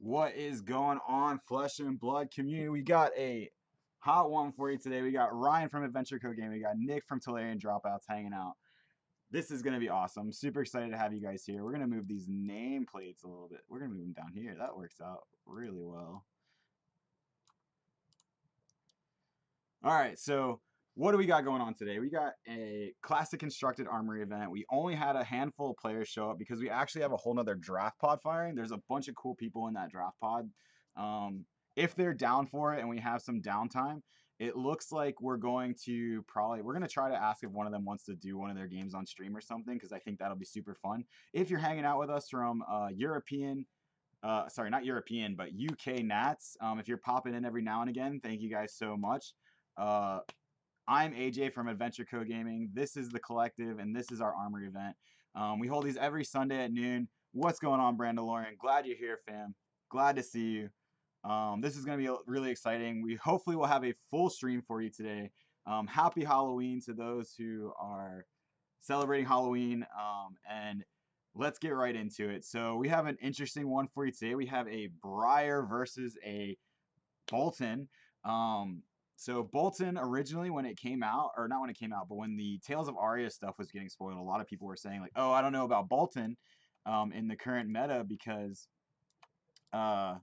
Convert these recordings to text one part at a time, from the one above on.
What is going on, Flesh and Blood community? We got a hot one for you today. We got Ryan from Adventure Co Game. We got Nick from Tolarian Dropouts hanging out. This is going to be awesome. Super excited to have you guys here. We're going to move these nameplates a little bit. We're going to move them down here. That works out really well. All right, so what do we got going on today? We got a classic constructed armory event. We only had a handful of players show up because we actually have a whole nother draft pod firing. There's a bunch of cool people in that draft pod. If they're down for it and we have some downtime, it looks like we're going to try to ask if one of them wants to do one of their games on stream or something, because I think that'll be super fun. If you're hanging out with us from sorry, not European, but UK Nats. If you're popping in every now and again, thank you guys so much. Uh, I'm AJ from Adventure Co Gaming. This is the collective, and this is our Armory event. We hold these every Sunday at noon. What's going on, Brandalorian? Glad you're here, fam. Glad to see you. This is going to be really exciting. We hopefully will have a full stream for you today. Happy Halloween to those who are celebrating Halloween. And let's get right into it. So we have an interesting one for you today. We have a Briar versus a Bolton. So Bolton originally, when it came out, or not when it came out, but when the Tales of Aria stuff was getting spoiled, a lot of people were saying like, "Oh, I don't know about Bolton in the current meta because uh,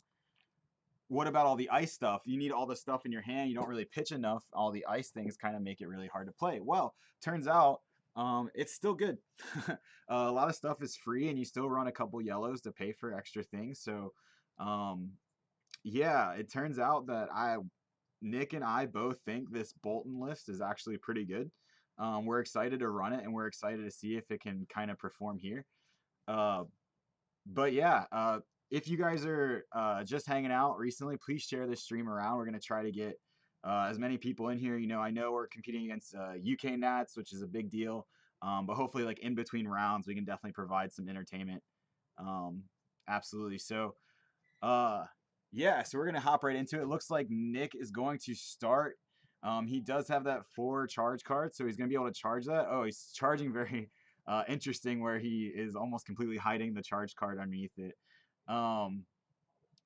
what about all the ice stuff? You need all the stuff in your hand. You don't really pitch enough. All the ice things kind of make it really hard to play." Well, turns out it's still good. A lot of stuff is free, and you still run a couple yellows to pay for extra things. So um, yeah, it turns out that Nick and I both think this Bolton list is actually pretty good. We're excited to run it, and we're excited to see if it can kind of perform here. Uh, but yeah, if you guys are just hanging out recently, please share this stream around. We're going to try to get as many people in here. I know we're competing against UK Nats, which is a big deal. But hopefully, like in between rounds, we can definitely provide some entertainment. Absolutely. So, uh, yeah, so we're gonna hop right into it. It looks like Nick is going to start. He does have that 4 charge card, so he's gonna be able to charge that. Oh, he's charging very interesting, where he is almost completely hiding the charge card underneath it. Um,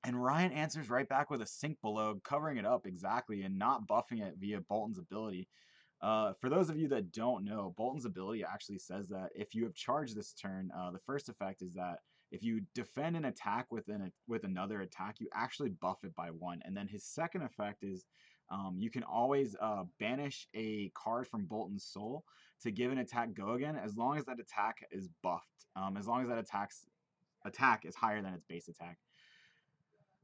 and Ryan answers right back with a sink below, covering it up exactly and not buffing it via Bolton's ability. For those of you that don't know, Bolton's ability actually says that if you have charged this turn, the first effect is that if you defend an attack with another attack, you actually buff it by 1. And then his second effect is you can always banish a card from Bolton's Soul to give an attack go again, as long as that attack is buffed. As long as that attack is higher than its base attack.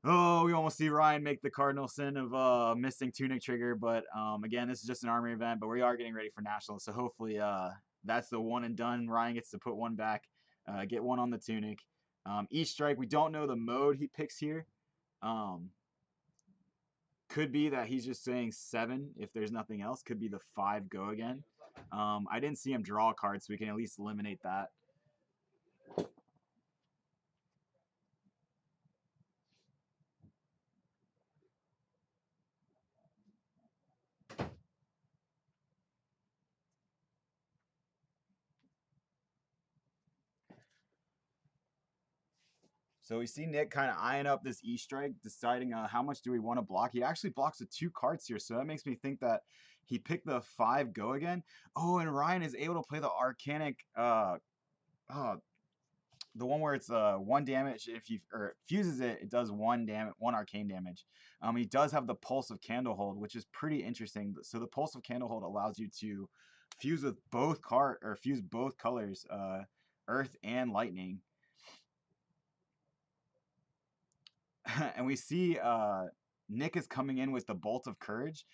Oh, we almost see Ryan make the cardinal sin of missing Tunic Trigger, but again, this is just an Armory event, but we are getting ready for Nationals, so hopefully that's the one and done. Ryan gets to put one back, get one on the Tunic. Each strike, we don't know the mode he picks here. Could be that he's just saying 7 if there's nothing else. Could be the 5 go again. I didn't see him draw a card, so we can at least eliminate that. So we see Nick kind of eyeing up this E strike, deciding how much do we want to block. He actually blocks the 2 cards here, so that makes me think that he picked the 5 go again. Oh, and Ryan is able to play the Arcanic, the one where it's 1 damage. If you fuses it, it does 1 damage, 1 arcane damage. He does have the Pulse of Candlehold, which is pretty interesting. So the Pulse of Candlehold allows you to fuse with fuse both colors, Earth and Lightning. And we see Nick is coming in with the Bolt of Courage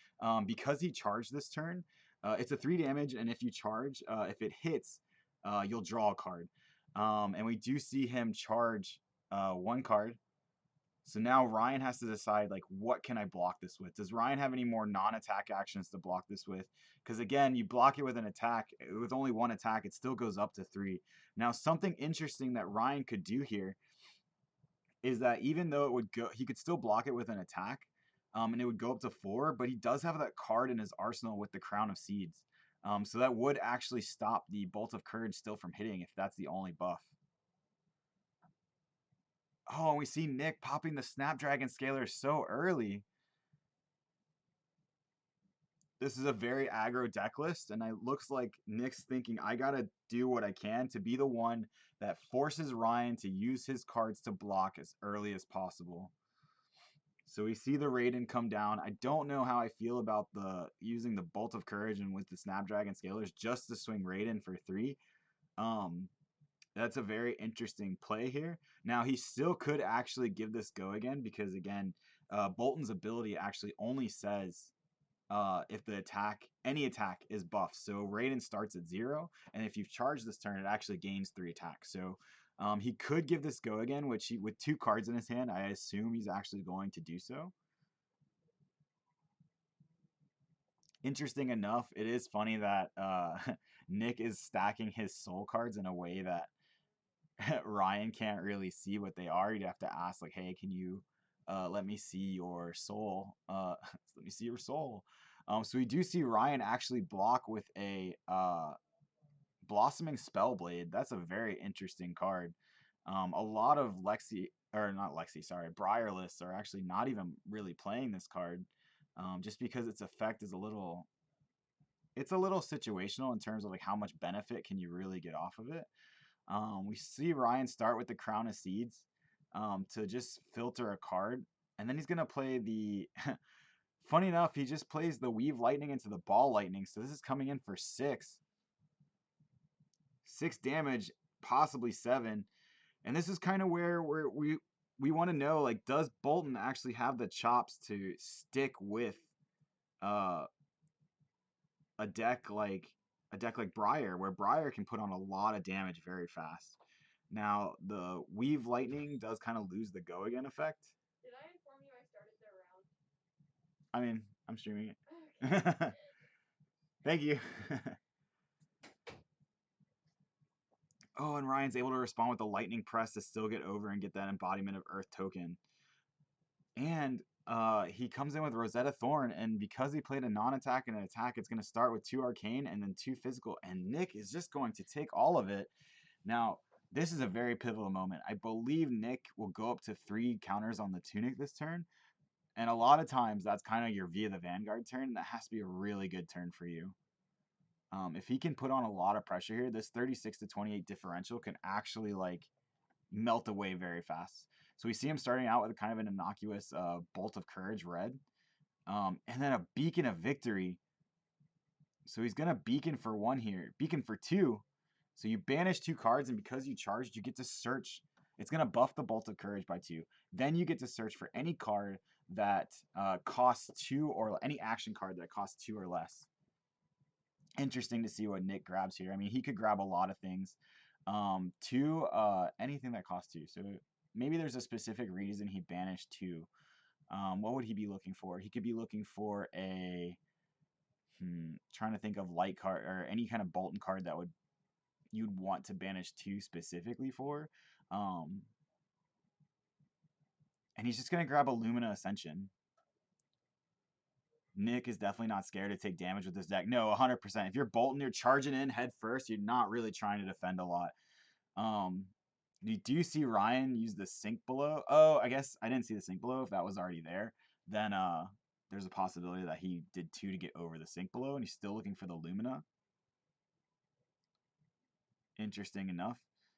because he charged this turn. It's a 3 damage, and if you charge, if it hits, you'll draw a card. And we do see him charge 1 card. So now Ryan has to decide, like, what can I block this with? Does Ryan have any more non-attack actions to block this with? Because again, you block it with an attack. With only 1 attack, it still goes up to 3. Now, something interesting that Ryan could do here is that even though it would go, he could still block it with an attack, and it would go up to 4. But he does have that card in his arsenal with the Crown of Seeds, so that would actually stop the Bolt of Courage still from hitting if that's the only buff. Oh, and we see Nick popping the Snapdragon Scaler so early. This is a very aggro deck list, and it looks like Nick's thinking, I gotta do what I can to be the one that forces Ryan to use his cards to block as early as possible. So we see the Raiden come down. I don't know how I feel about the using the Bolt of Courage and with the Snapdragon Scalers just to swing Raiden for 3. Um, that's a very interesting play here. Now he still could actually give this go again because again, Bolton's ability actually only says if the attack, any attack is buffed. So Raiden starts at 0, and if you've charged this turn, it actually gains 3 attacks. So he could give this go again, which he, with 2 cards in his hand, I assume he's actually going to do so. Interesting enough, it is funny that Nick is stacking his soul cards in a way that Ryan can't really see what they are. You'd have to ask, like, hey, can you let me see your soul? Let me see your soul. So we do see Ryan actually block with a Blossoming Spellblade. That's a very interesting card. A lot of Lexi, or not Lexi, sorry, Briar lists are actually not even really playing this card, just because its effect is it's a little situational in terms of like how much benefit can you really get off of it. We see Ryan start with the Crown of Seeds to just filter a card, and then he's gonna play the. Funny enough, he just plays the Weave Lightning into the Ball Lightning, so this is coming in for 6 damage, possibly 7, and this is kind of where we want to know, like, does Bolton actually have the chops to stick with uh, a deck like Briar, where Briar can put on a lot of damage very fast. Now, the Weave Lightning does kind of lose the go again effect. Did I inform you I started their round? I mean, I'm streaming Okay. it. Thank you. Oh, and Ryan's able to respond with the Lightning Press to still get over and get that Embodiment of Earth token. And he comes in with Rosetta Thorn, and because he played a non-attack and an attack, it's going to start with 2 Arcane and then 2 Physical, and Nick is just going to take all of it. Now, this is a very pivotal moment. I believe Nick will go up to 3 counters on the Tunic this turn, and a lot of times that's kind of your Via the Vanguard turn, and that has to be a really good turn for you. If he can put on a lot of pressure here, this 36 to 28 differential can actually like melt away very fast. So we see him starting out with kind of an innocuous Bolt of Courage red, and then a Beacon of Victory. So he's gonna Beacon for 1 here, Beacon for 2. So you banish 2 cards, and because you charged, you get to search. It's gonna buff the Bolt of Courage by 2. Then you get to search for any card that costs 2, or any action card that costs 2 or less. Interesting to see what Nick grabs here. I mean, he could grab a lot of things. 2, anything that costs 2. So maybe there's a specific reason he banished 2. What would he be looking for? He could be looking for a trying to think of light card or any kind of Bolton card that would you'd want to banish 2 specifically for. Um, and he's just gonna grab a Lumina Ascension. Nick is definitely not scared to take damage with this deck. No, 100%. If you're Bolton, you're charging in head first. You're not really trying to defend a lot. Um, you do see Ryan use the Sink Below. Oh, I guess I didn't see the Sink Below. If that was already there, then there's a possibility that he did 2 to get over the Sink Below, and he's still looking for the Lumina. Interesting enough.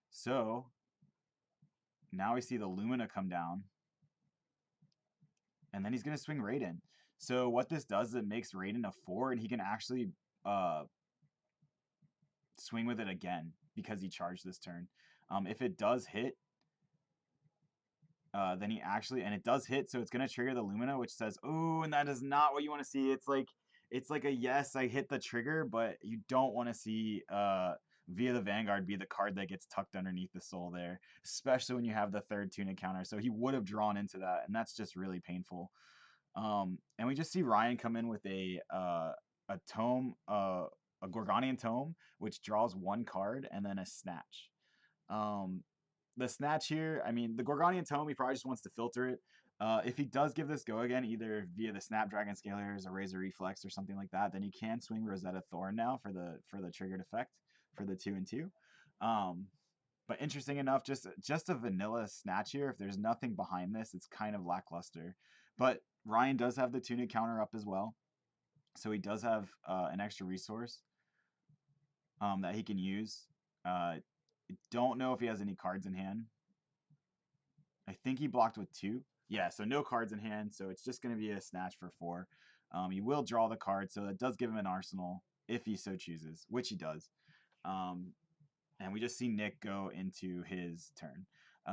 So now we see the Lumina come down, and then he's going to swing Raiden. So what this does is it makes Raiden a 4, and he can actually uh, swing with it again because he charged this turn. If it does hit, then he actually, and it does hit, so it's gonna trigger the Lumina, which says, "Oh," and that is not what you want to see. It's like a yes, I hit the trigger, but you don't want to see Via the Vanguard be the card that gets tucked underneath the soul there, especially when you have the 3rd Tunic counter. So he would have drawn into that, and that's just really painful. And we just see Ryan come in with a tome, a Gorgonian tome, which draws 1 card, and then a snatch. Um, the snatch here, I mean, the Gorgonian tome, he probably just wants to filter it. If he does give this go again, either via the Snapdragon Scalers or Razor Reflex or something like that, then he can swing Rosetta Thorn now for the triggered effect for the 2 and 2. Um, But interesting enough, just a vanilla snatch here. If there's nothing behind this, it's kind of lackluster. But Ryan does have the tunic counter up as well, so he does have an extra resource that he can use. Don't know if he has any cards in hand. I think he blocked with 2. Yeah, so no cards in hand, so it's just going to be a snatch for 4. He will draw the card, so that does give him an arsenal if he so chooses, which he does. Um, and we just see Nick go into his turn.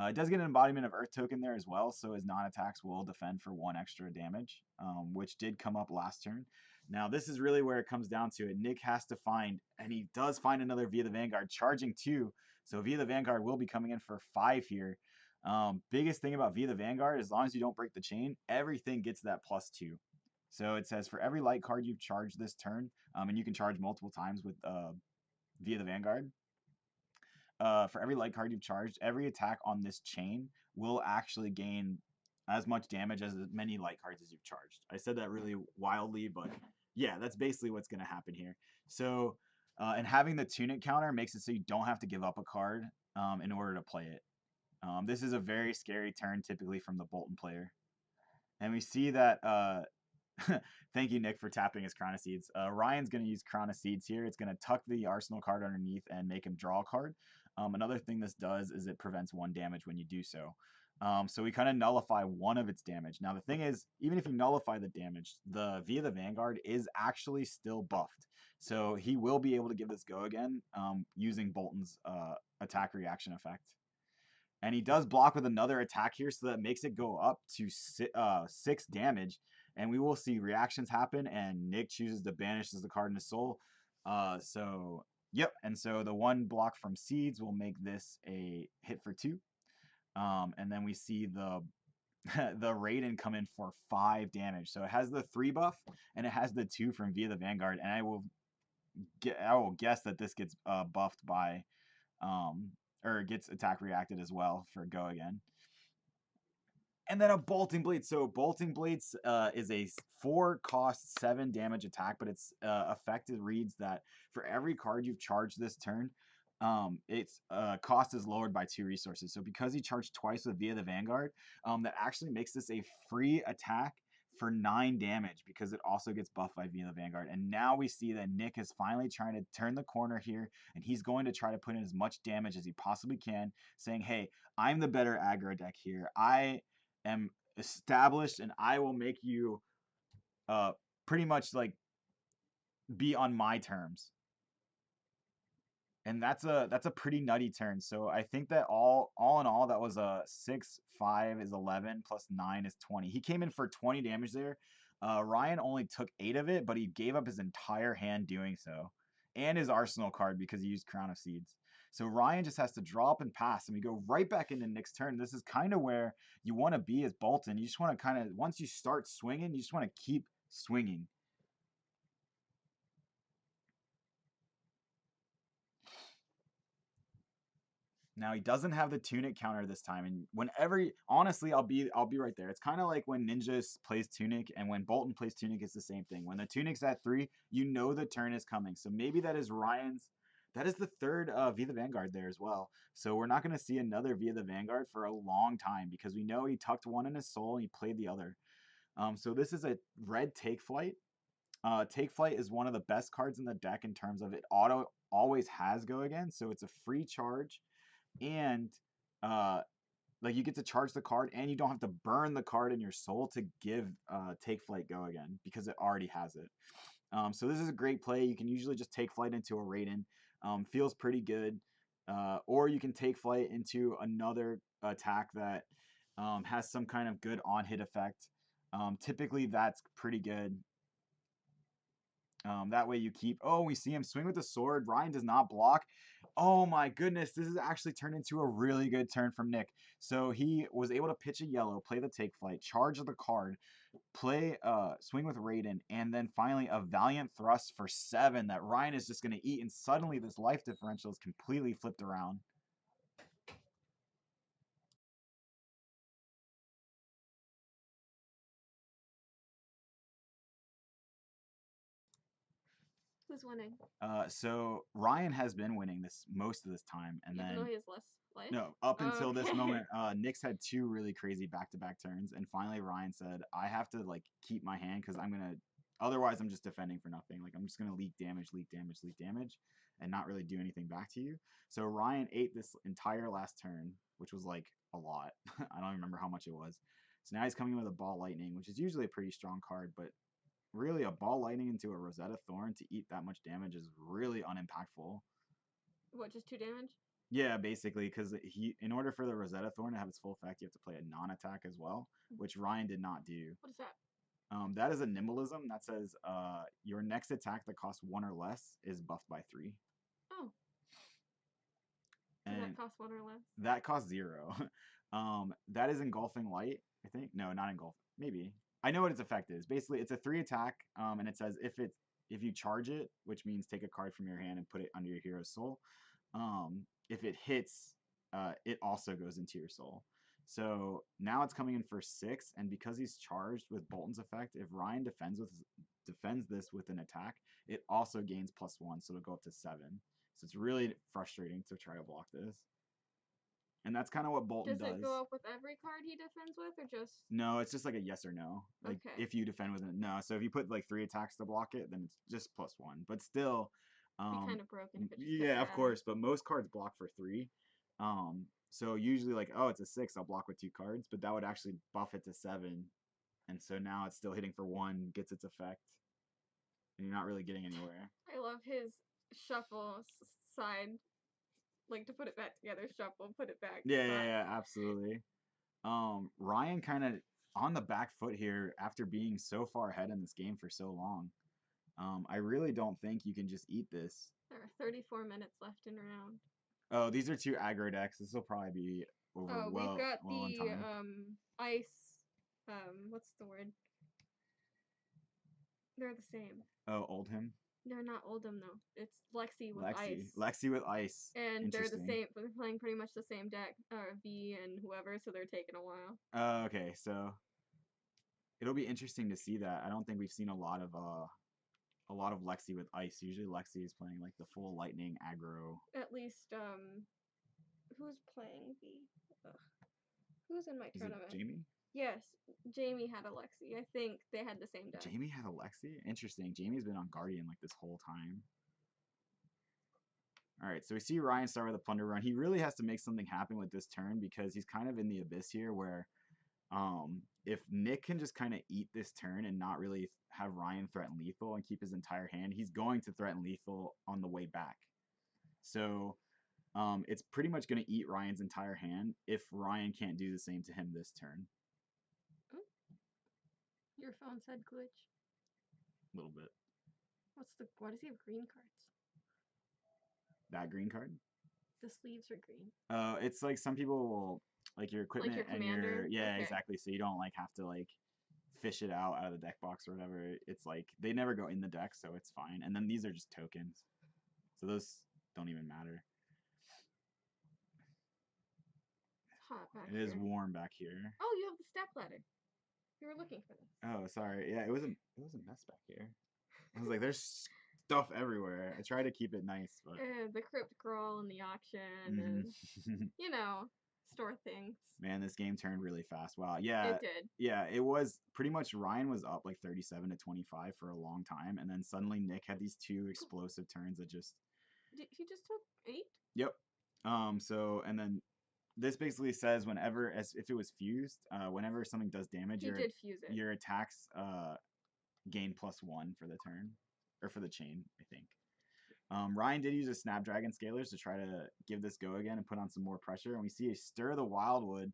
It does get an embodiment of Earth token there as well, so his non-attacks will defend for 1 extra damage, which did come up last turn. Now, this is really where it comes down to it. Nick has to find, and he does find another Via the Vanguard, charging 2. So Via the Vanguard will be coming in for 5 here. Biggest thing about Via the Vanguard, as long as you don't break the chain, everything gets that +2. So it says for every light card you've charged this turn, and you can charge multiple times with Via the Vanguard, for every light card you've charged, every attack on this chain will actually gain as much damage as many light cards as you've charged. I said that really wildly, but yeah, that's basically what's going to happen here. So, and having the tunic counter makes it so you don't have to give up a card in order to play it. This is a very scary turn typically from the Bolton player. And we see that thank you, Nick, for tapping his Crown of Seeds. Ryan's going to use Crown of Seeds here. It's going to tuck the Arsenal card underneath and make him draw a card. Another thing this does is it prevents 1 damage when you do so. So we kind of nullify 1 of its damage. Now, the thing is, even if you nullify the damage, the Via the Vanguard is actually still buffed. So he will be able to give this go again using Bolton's attack reaction effect. And he does block with another attack here, so that makes it go up to 6 damage. And we will see reactions happen, and Nick chooses to banish the card in his soul. So, yep. And so the 1 block from Seeds will make this a hit for 2. And then we see the the Raiden come in for 5 damage. So it has the 3 buff, and it has the 2 from Via the Vanguard. And I will guess that this gets buffed by or gets attack reacted as well for go again. And then a Bolting Blade. So Bolting Blades is a 4 cost 7 damage attack, but its effective reads that for every card you've charged this turn, its cost is lowered by 2 resources. So because he charged twice with Via the Vanguard, that actually makes this a free attack for 9 damage because it also gets buffed by Via the Vanguard. And now we see that Nick is finally trying to turn the corner here, and he's going to try to put in as much damage as he possibly can, saying, hey, I'm the better aggro deck here. I am established, and I will make you pretty much like be on my terms. And that's a pretty nutty turn. So I think that all in all, that was a 6, 5 is 11 plus 9 is 20. He came in for 20 damage there. Ryan only took 8 of it, but he gave up his entire hand doing so, and his Arsenal card because he used Crown of Seeds. So Ryan just has to draw up and pass, and we go right back into Nick's turn. This is kind of where you want to be as Bolton. You just want to kind of, once you start swinging, you just want to keep swinging. Now he doesn't have the tunic counter this time, and whenever honestly, I'll be right there. It's kind of like when Ninja plays tunic, and when Bolton plays tunic, it's the same thing. When the tunic's at 3, you know the turn is coming. So maybe that is Ryan's. That is the third Via the Vanguard there as well. So we're not going to see another Via the Vanguard for a long time because we know he tucked 1 in his soul and he played the other. So this is a red Take Flight. Take Flight is one of the best cards in the deck in terms of it always has go again. So it's a free charge, and like you get to charge the card, and you don't have to burn the card in your soul to give Take Flight go again because it already has it. So this is a great play. You can usually just take flight into a Raiden. Feels pretty good. Or you can take flight into another attack that has some kind of good on-hit effect. Typically that's pretty good. That way you keep, oh, we see him swing with the sword. Ryan does not block. Oh my goodness, this has actually turned into a really good turn from Nick. So he was able to pitch a yellow, play the take flight, charge the card, play swing with Raiden, and then finally a valiant thrust for 7 that Ryan is just going to eat, and suddenly this life differential is completely flipped around. Who's winning? So Ryan has been winning this most of this time, and Even though then he has less What? No, up until this Okay. moment, Nick's had 2 really crazy back-to-back turns, and finally Ryan said, "I have to like keep my hand because I'm gonna, otherwise I'm just defending for nothing. Like I'm just gonna leak damage, leak damage, leak damage, and not really do anything back to you." So Ryan ate this entire last turn, which was like a lot. I don't remember how much it was. So now he's coming in with a Ball Lightning, which is usually a pretty strong card, but really a Ball Lightning into a Rosetta Thorn to eat that much damage is really unimpactful. What? Just 2 damage? Yeah, basically, because in order for the Rosetta Thorn to have its full effect, you have to play a non-attack as well, which Ryan did not do. What is that? That is a Nimbleism that says your next attack that costs 1 or less is buffed by 3. Oh. Does And that cost 1 or less? that costs 0. That is Engulfing Light, I think. No, not Engulf. Maybe. I know what its effect is. Basically, it's a 3 attack, and it says if you charge it, which means take a card from your hand and put it under your hero's soul. If it hits, it also goes into your soul. So now it's coming in for 6, and because he's charged with Bolton's effect, if Ryan defends this with an attack, it also gains +1, so it'll go up to 7. So it's really frustrating to try to block this. And that's kind of what Bolton Does it does. go up with every card he defends with, or just? No, it's just like a yes or no. Like Okay. if you defend with it, no. So if you put like 3 attacks to block it, then it's just +1. But still, Be kind of broken if it just yeah, gets of course. But most cards block for 3. So usually like, oh, it's a 6, I'll block with 2 cards, but that would actually buff it to 7. And so now it's still hitting for 1, gets its effect, and you're not really getting anywhere. I love his shuffle side, like to put it back together, shuffle, put it back. Yeah, absolutely. Ryan kind of on the back foot here after being so far ahead in this game for so long. I really don't think you can just eat this. There are 34 minutes left in round. Oh, these are 2 aggro decks. This will probably be over We've got well in the time. ice. What's the word? They're the same. Oh, Oldhim? They're not Oldham though. It's Lexi with ice. Lexi with ice. And they're the same. They're playing pretty much the same deck, V and whoever, so they're taking a while. Okay, so it'll be interesting to see that. I don't think we've seen a lot of Lexi with ice. Usually Lexi is playing like the full lightning aggro. At least who's playing V? Ugh. Who's in my Is tournament? it Jamie? Yes, Jamie had a Lexi. I think they had the same deck. Jamie had a Lexi? Interesting. Jamie's been on Guardian like this whole time. All right, so we see Ryan start with a Plunder Run. He really has to make something happen with this turn because he's kind of in the abyss here where if Nick can just kind of eat this turn and not really have Ryan threaten lethal and keep his entire hand, he's going to threaten lethal on the way back. So it's pretty much going to eat Ryan's entire hand if Ryan can't do the same to him this turn. Oh. Your phone said glitch. A little bit. Why does he have green cards? That green card? The sleeves are green. It's like some people will like your equipment like your and your okay. Exactly. So you don't like have to like fish it out of the deck box or whatever. It's like they never go in the deck, so it's fine. And then these are just tokens, so those don't even matter. Hot back It here. is warm back here. Oh, you have the step ladder. You were looking for this. Oh, sorry. Yeah, it was a mess back here. I was like, there's stuff everywhere. I try to keep it nice, but the crypt crawl and the auction and store things. Man, this game turned really fast. Wow. Yeah. It did. Yeah, it was pretty much Ryan was up like 37 to 25 for a long time, and then suddenly Nick had these 2 explosive turns that just. He just took 8? Yep. So and then this basically says whenever if it was fused, whenever something does damage, did fuse it. Your attacks gain +1 for the turn or for the chain, I think. Ryan did use a Snapdragon Scalers to try to give this go again and put on some more pressure. And we see a Stir the Wildwood,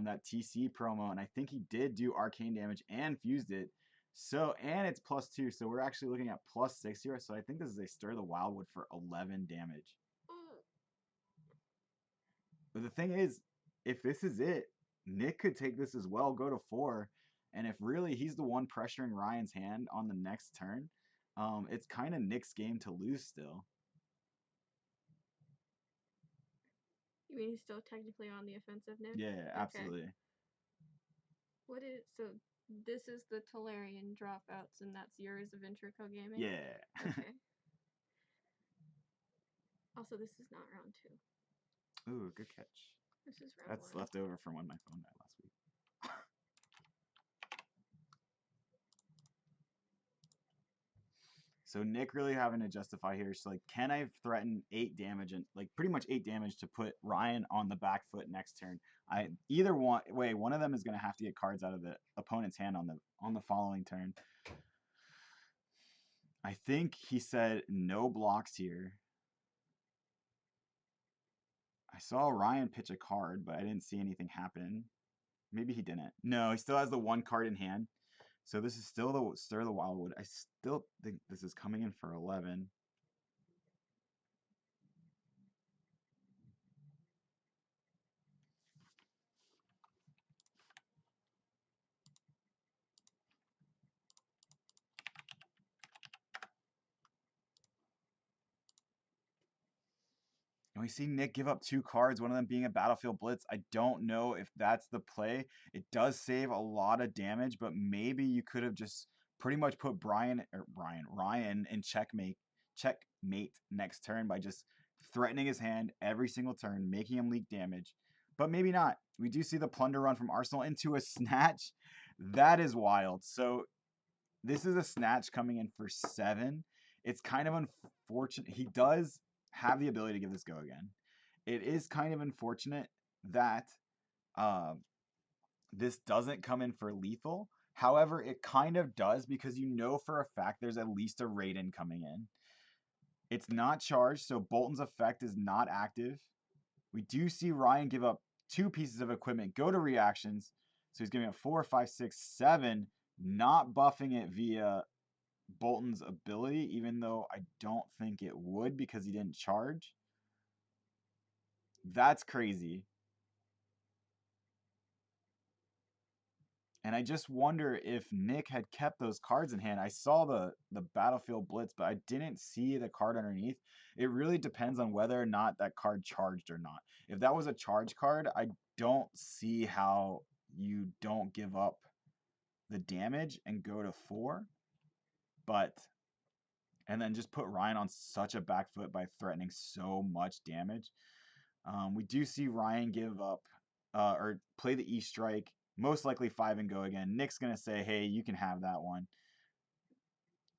that TC promo, and I think he did do arcane damage and fused it. So, and it's +2, so we're actually looking at +6 here. So I think this is a Stir the Wildwood for 11 damage. But the thing is, if this is it, Nick could take this as well, go to 4, and if really he's the one pressuring Ryan's hand on the next turn, it's kind of Nick's game to lose still. You mean he's still technically on the offensive, Nick? Yeah, absolutely. So this is the Tolarian dropouts, and that's yours of Intrico Gaming? Yeah. Okay. Also, this is not round 2. Ooh, good catch. This is round That's one. left over from when my phone died last week. So Nick really having to justify here. So like, can I threaten 8 damage and like pretty much 8 damage to put Ryan on the back foot next turn? Either one of them is going to have to get cards out of the opponent's hand on the following turn. I think he said no blocks here. I saw Ryan pitch a card, but I didn't see anything happen. Maybe he didn't. No, he still has the 1 card in hand. So this is still the Stir the Wildwood. I still think this is coming in for 11. And we see Nick give up 2 cards, one of them being a Battlefield Blitz. I don't know if that's the play. It does save a lot of damage, but maybe you could have just pretty much put Ryan in checkmate next turn by just threatening his hand every single turn, making him leak damage. But maybe not. We do see the plunder run from Arsenal into a snatch. That is wild. So this is a snatch coming in for 7. It's kind of unfortunate. He does have the ability to give this go again. It is kind of unfortunate that uh, this doesn't come in for lethal. However, it kind of does because you know for a fact there's at least a Raiden coming in. It's not charged, so Bolton's effect is not active. We do see Ryan give up 2 pieces of equipment, go to reactions. So he's giving up 4, 5, 6, 7, not buffing it via Bolton's ability, even though I don't think it would because he didn't charge. That's crazy. And I just wonder if Nick had kept those cards in hand. I saw the Battlefield Blitz, but I didn't see the card underneath. It really depends on whether or not that card charged or not. If that was a charge card, I don't see how you don't give up the damage and go to 4. But and then just put Ryan on such a back foot by threatening so much damage. We do see Ryan give up or play the E strike, most likely 5 and go again. Nick's going to say, hey, you can have that one.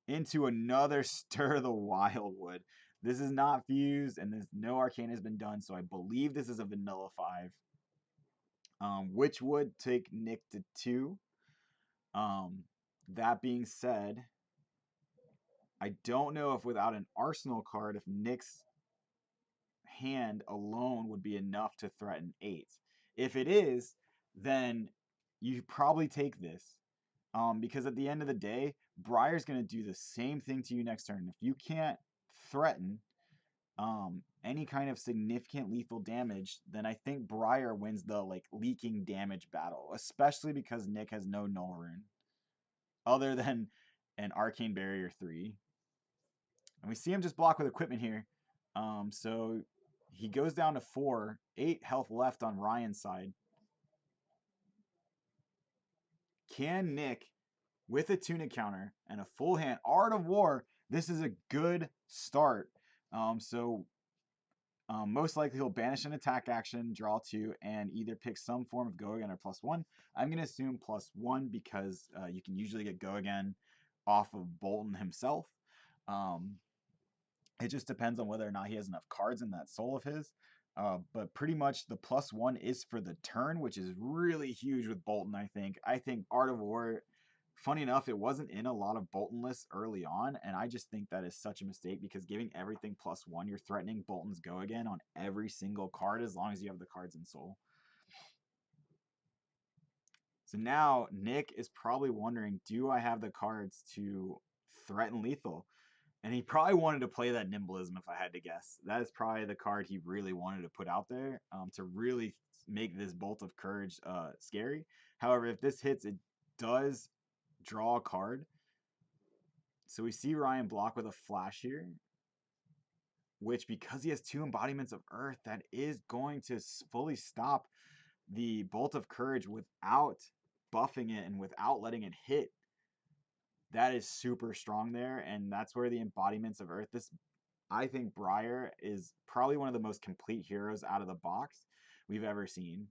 Into another Stir the Wildwood. This is not fused, and no arcane has been done, so I believe this is a vanilla 5, which would take Nick to 2. That being said, I don't know if without an Arsenal card, if Nick's hand alone would be enough to threaten 8. If it is, then you probably take this. Because at the end of the day, Briar's going to do the same thing to you next turn. If you can't threaten any kind of significant lethal damage, then I think Briar wins the like leaking damage battle, especially because Nick has no null rune other than an arcane barrier 3. And we see him just block with equipment here. So he goes down to 4, 8 health left on Ryan's side. Can Nick, with a tunic counter and a full hand, Art of War, this is a good start. Most likely he'll banish an attack action, draw 2, and either pick some form of go again or +1. I'm going to assume +1 because you can usually get go again off of Bolton himself. It just depends on whether or not he has enough cards in that soul of his. But pretty much the +1 is for the turn, which is really huge with Bolton, I think. I think Art of War, funny enough, it wasn't in a lot of Bolton lists early on, and I just think that is such a mistake because giving everything +1, you're threatening Bolton's go again on every single card as long as you have the cards in soul. So now Nick is probably wondering, do I have the cards to threaten lethal? And he probably wanted to play that Nimblism, if I had to guess. That is probably the card he really wanted to put out there to really make this Bolt of Courage scary. However, if this hits, it does draw a card. So we see Ryan block with a Flash here, which because he has 2 embodiments of Earth, that is going to fully stop the Bolt of Courage without buffing it and without letting it hit. That is super strong there, and that's where the embodiments of Earth, this I think Briar is probably one of the most complete heroes out of the box we've ever seen.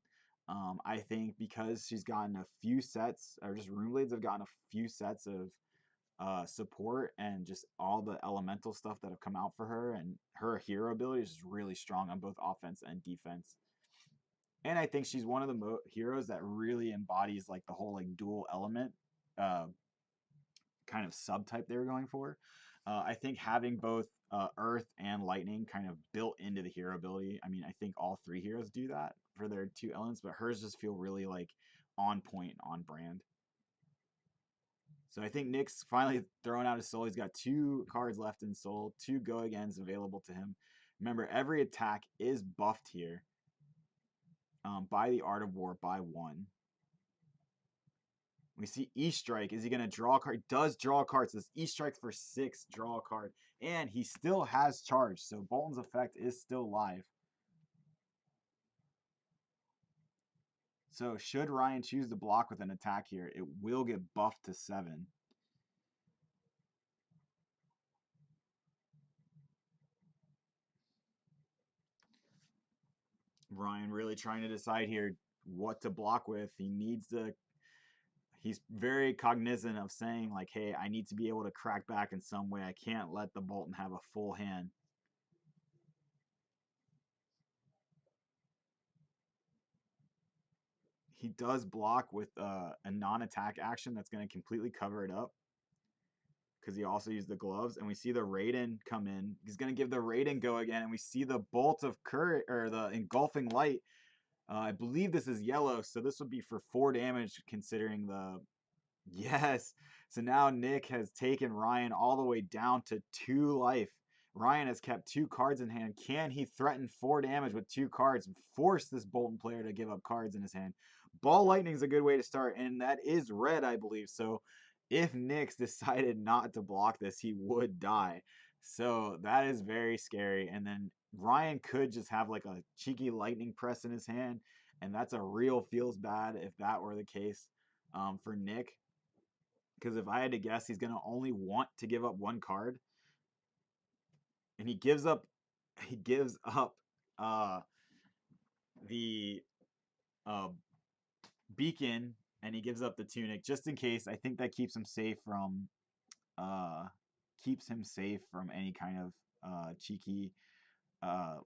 I think because she's gotten a few sets, or just Runeblades have gotten a few sets of support and just all the elemental stuff that have come out for her, and her hero ability is just really strong on both offense and defense. And I think she's one of the heroes that really embodies like the whole like dual element uh, kind of subtype they were going for. I think having both Earth and Lightning kind of built into the hero ability. I mean, I think all three heroes do that for their two elements, but hers just feel really like on point, on brand. So I think Nick's finally throwing out his soul. He's got 2 cards left in soul, 2 go agains available to him. Remember, every attack is buffed here by the Art of War by 1. We see E-Strike. Is he going to draw a card? He does draw a card. So this E-Strike for 6, draw a card. And he still has charge. So Bolton's effect is still live. So should Ryan choose to block with an attack here, it will get buffed to 7. Ryan really trying to decide here what to block with. He's very cognizant of saying like, hey, I need to be able to crack back in some way. I can't let the Bolton have a full hand. He does block with a non-attack action that's going to completely cover it up because he also used the gloves. And we see the Raiden come in. He's going to give the Raiden go again, and we see the bolt of courage or the engulfing light. I believe this is yellow, so this would be for 4 damage considering the yes. So now Nick has taken Ryan all the way down to 2 life. Ryan has kept 2 cards in hand. Can he threaten 4 damage with 2 cards and force this Bolton player to give up cards in his hand? Ball Lightning is a good way to start, and that is red, I believe. So if Nick's decided not to block this, he would die. So that is very scary. And then Ryan could just have like a cheeky lightning press in his hand, and that's a real feels bad if that were the case for Nick. Because if I had to guess, he's going to only want to give up 1 card, and he gives up uh, the uh, beacon, and he gives up the tunic just in case. I think that uh, keeps him safe from any kind of cheeky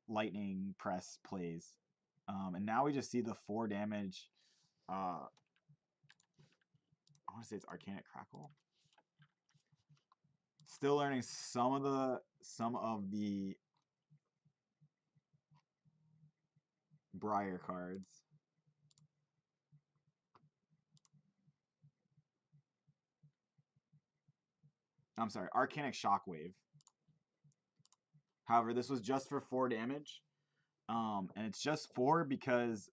lightning press plays. And now we just see the 4 damage. I want to say it's Arcanic Crackle. Still learning some of the Briar cards. I'm sorry, Arcanic Shockwave. However, this was just for 4 damage. And it's just 4 because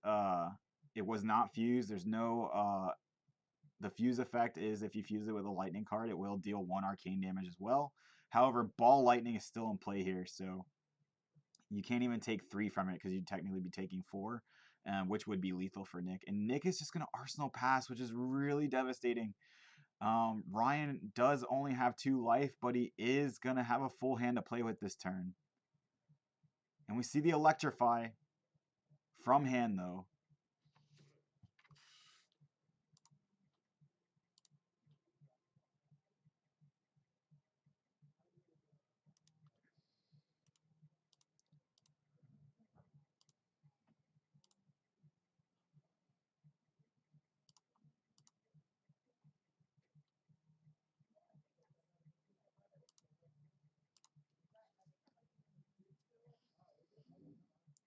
it was not fused. There's no the fuse effect is if you fuse it with a lightning card, it will deal 1 arcane damage as well. However, Ball Lightning is still in play here, so you can't even take 3 from it because you'd technically be taking 4, which would be lethal for Nick. And Nick is just going to Arsenal Pass, which is really devastating. Ryan does only have 2 life, but he is going to have a full hand to play with this turn. And we see the Electrify from hand, though.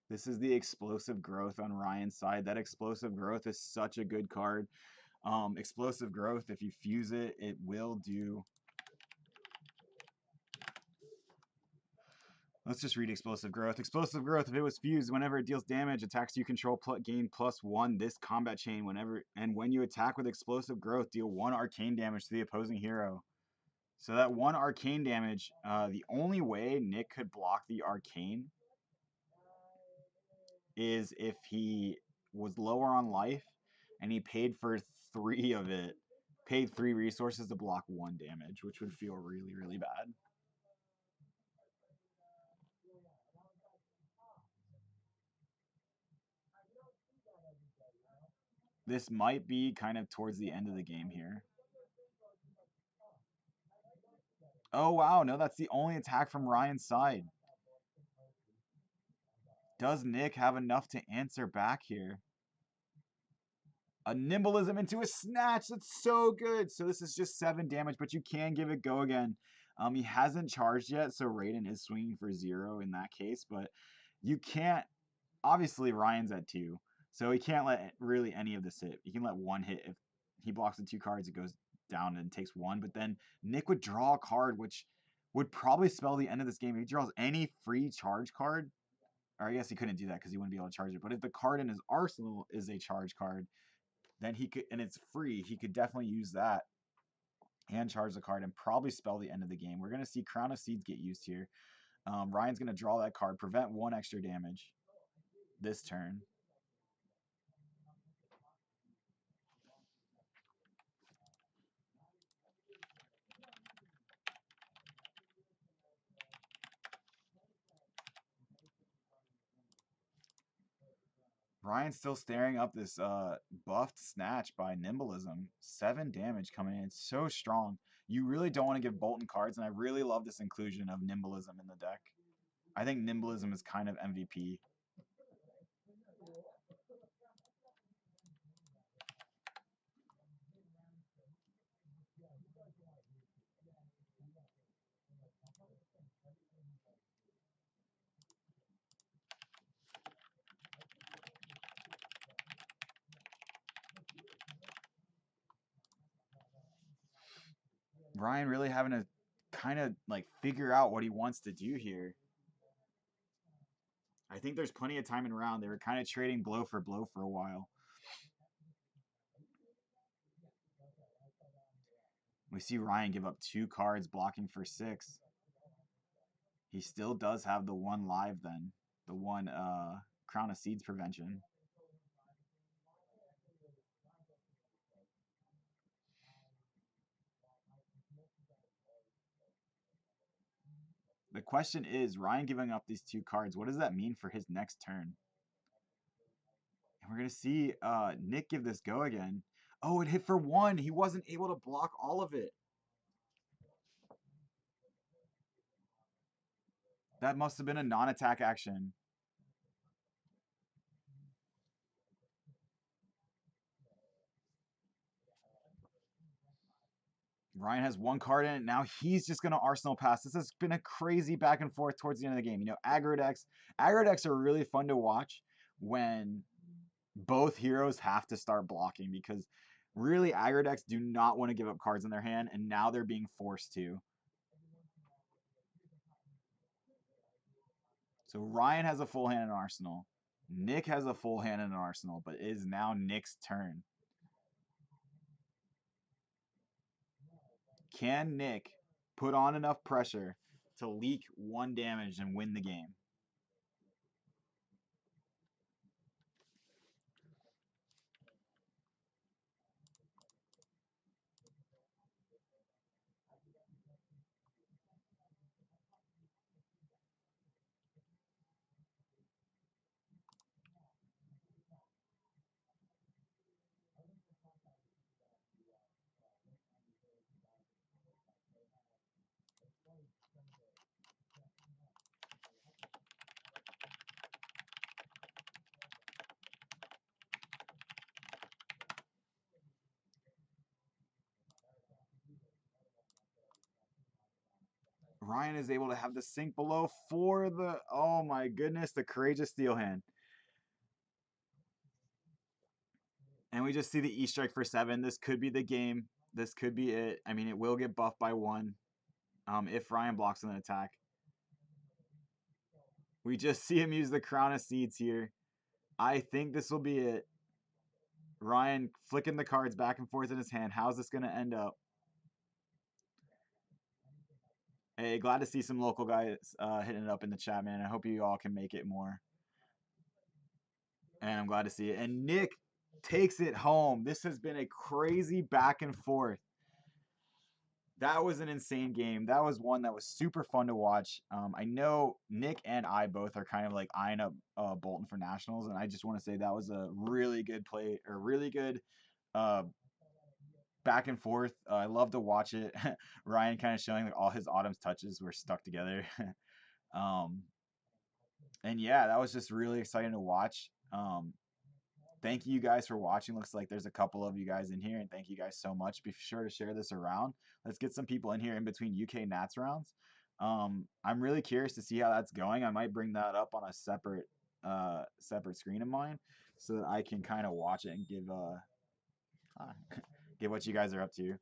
This is the Explosive Growth on Ryan's side. That Explosive Growth is such a good card. Explosive Growth, if you fuse it, it will do... Let's just read Explosive Growth. Explosive Growth, if it was fused, whenever it deals damage, attacks you control gain +1 this combat chain when you attack with Explosive Growth, deal 1 arcane damage to the opposing hero. So that 1 arcane damage, the only way Nick could block the arcane is if he was lower on life and he paid for 3 of it, paid 3 resources to block 1 damage, which would feel really, really bad. This might be kind of towards the end of the game here. Oh, wow. No, that's the only attack from Ryan's side. Does Nick have enough to answer back here? A nimbleism into a snatch. That's so good. So this is just 7 damage, but you can give it go again. He hasn't charged yet, so Raiden is swinging for 0 in that case, but you can't. Obviously, Ryan's at 2, so he can't let really any of this hit. He can let 1 hit. If he blocks the 2 cards, it goes down and takes 1, but then Nick would draw a card, which would probably spell the end of this game. If he draws any free charge card, or I guess he couldn't do that because he wouldn't be able to charge it, but if the card in his arsenal is a charge card, then he could, and it's free, he could definitely use that and charge the card and probably spell the end of the game. We're going to see Crown of Seeds get used here. Ryan's going to draw that card, prevent 1 extra damage this turn. Ryan's still staring up this buffed snatch by Nimbleism. 7 damage coming in. It's so strong. You really don't want to give Bolton cards, and I really love this inclusion of Nimbleism in the deck. I think Nimbleism is kind of MVP. Ryan really having to kind of like figure out what he wants to do here. I think there's plenty of time in round. They were kind of trading blow for a while. We see Ryan give up 2 cards, blocking for 6. He still does have the 1 live then. The 1 Crown of Seeds prevention. The question is, Ryan giving up these 2 cards, what does that mean for his next turn? And we're going to see Nick give this go again. Oh, it hit for 1. He wasn't able to block all of it. That must have been a non-attack action. Ryan has 1 card in it. Now he's just going to Arsenal pass. This has been a crazy back and forth towards the end of the game. You know, aggro decks are really fun to watch when both heroes have to start blocking, because really aggro decks do not want to give up cards in their hand, and now they're being forced to. So Ryan has a full hand in Arsenal. Nick has a full hand in Arsenal, but it is now Nick's turn. Can Nick put on enough pressure to leak 1 damage and win the game? Ryan is able to have the sink below for the, oh my goodness, the courageous steel hand. And we just see the E strike for 7. This could be the game. This could be it. I mean, it will get buffed by 1 if Ryan blocks an attack. We just see him use the Crown of Seeds here. I think this will be it. Ryan flicking the cards back and forth in his hand. How's this going to end up? Hey, glad to see some local guys hitting it up in the chat, man. I hope you all can make it more. And I'm glad to see it. And Nick takes it home. This has been a crazy back and forth. That was an insane game. That was one that was super fun to watch. I know Nick and I both are kind of like eyeing up Bolton for nationals, and I just want to say that was a really good play or really good uh, back and forth. I love to watch it. Ryan kind of showing like all his Autumn's touches were stuck together. um, and yeah, that was just really exciting to watch. Thank you guys for watching. Looks like there's a couple of you guys in here, and thank you guys so much. Be sure to share this around. Let's get some people in here in between UK Nats rounds. I'm really curious to see how that's going. I might bring that up on a separate screen of mine so that I can kind of watch it and give give what you guys are up to.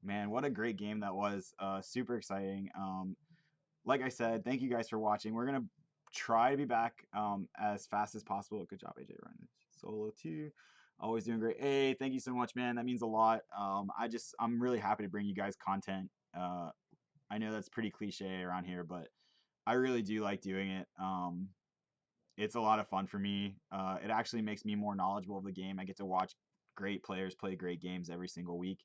Man, what a great game that was. Super exciting. Like I said, thank you guys for watching. We're gonna try to be back as fast as possible. Good job, AJ. Ryan solo too. Always doing great. Hey, thank you so much, man. That means a lot. I'm really happy to bring you guys content. I know that's pretty cliche around here, but I really do like doing it. It's a lot of fun for me. It actually makes me more knowledgeable of the game. I get to watch great players play great games every single week.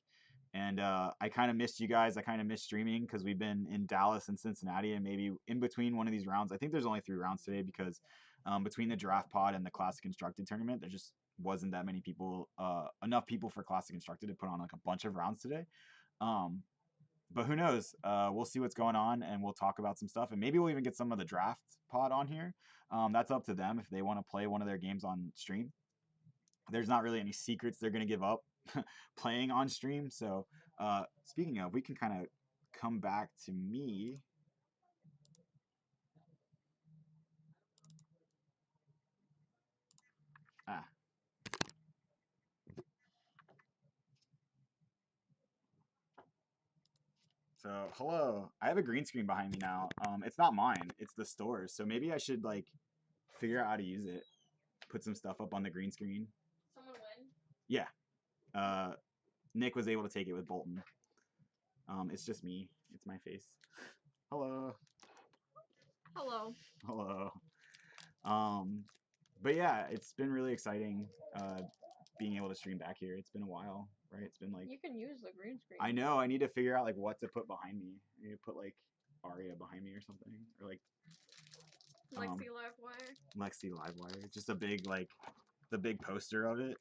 And I kind of missed you guys. I kind of missed streaming because we've been in Dallas and Cincinnati, and maybe in between one of these rounds. I think there's only 3 rounds today because between the draft pod and the Classic Constructed tournament, there just wasn't that many people, enough people for Classic Constructed to put on like a bunch of rounds today. Um, but who knows? We'll see what's going on, and we'll talk about some stuff, and maybe we'll even get some of the draft pod on here. That's up to them if they want to play one of their games on stream. There's not really any secrets they're going to give up playing on stream. So, speaking of, we can kind of come back to me. Ah, so hello. I have a green screen behind me now. It's not mine. It's the store's. So maybe I should like figure out how to use it. Put some stuff up on the green screen. Someone win? Yeah. Uh, Nick was able to take it with Bolton. It's just me. It's my face. Hello. Hello. Hello. Um, but yeah, it's been really exciting being able to stream back here. It's been a while, right? It's been like You can use the green screen. I know I need to figure out like what to put behind me. I need to put like Aria behind me or something, or like Lexi Livewire. Lexi Livewire, just a big like the big poster of it.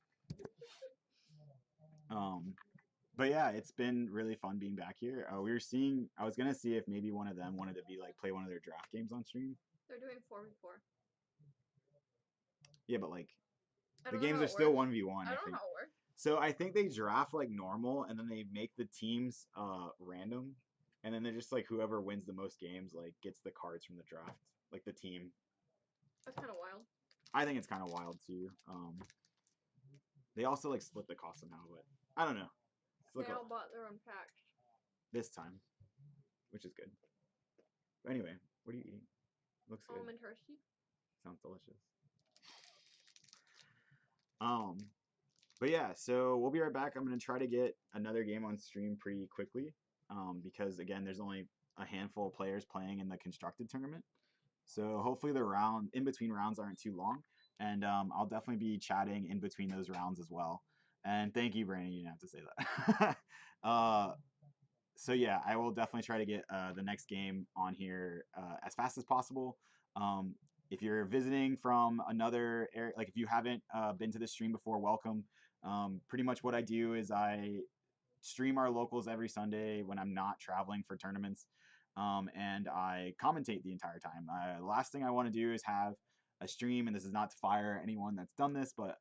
Um, but yeah, it's been really fun being back here. We were seeing. I was gonna see if maybe one of them wanted to be like play one of their draft games on stream. They're doing 4v4. Yeah, but like I the don't know games how are it still works. 1v1. I I don't know think. how it works. So I think they draft like normal, and then they make the teams random, and then they're just like whoever wins the most games like gets the cards from the draft, like the team. That's kind of wild. I think it's kind of wild too. They also like split the cost somehow, but I don't know. It's like They all bought their own packs. this time, which is good. But anyway, what are you eating? Looks good. Almond Hershey. Sounds delicious. Um, but yeah, so we'll be right back. I'm gonna try to get another game on stream pretty quickly. Because again, there's only a handful of players playing in the constructed tournament. So hopefully the round in between rounds aren't too long, and I'll definitely be chatting in between those rounds as well. And thank you, Brandon. You didn't have to say that. So yeah, I will definitely try to get the next game on here as fast as possible. If you're visiting from another area, like if you haven't been to this stream before, welcome. Pretty much what I do is I stream our locals every Sunday when I'm not traveling for tournaments, and I commentate the entire time. Last thing I want to do is have a stream, and this is not to fire anyone that's done this, but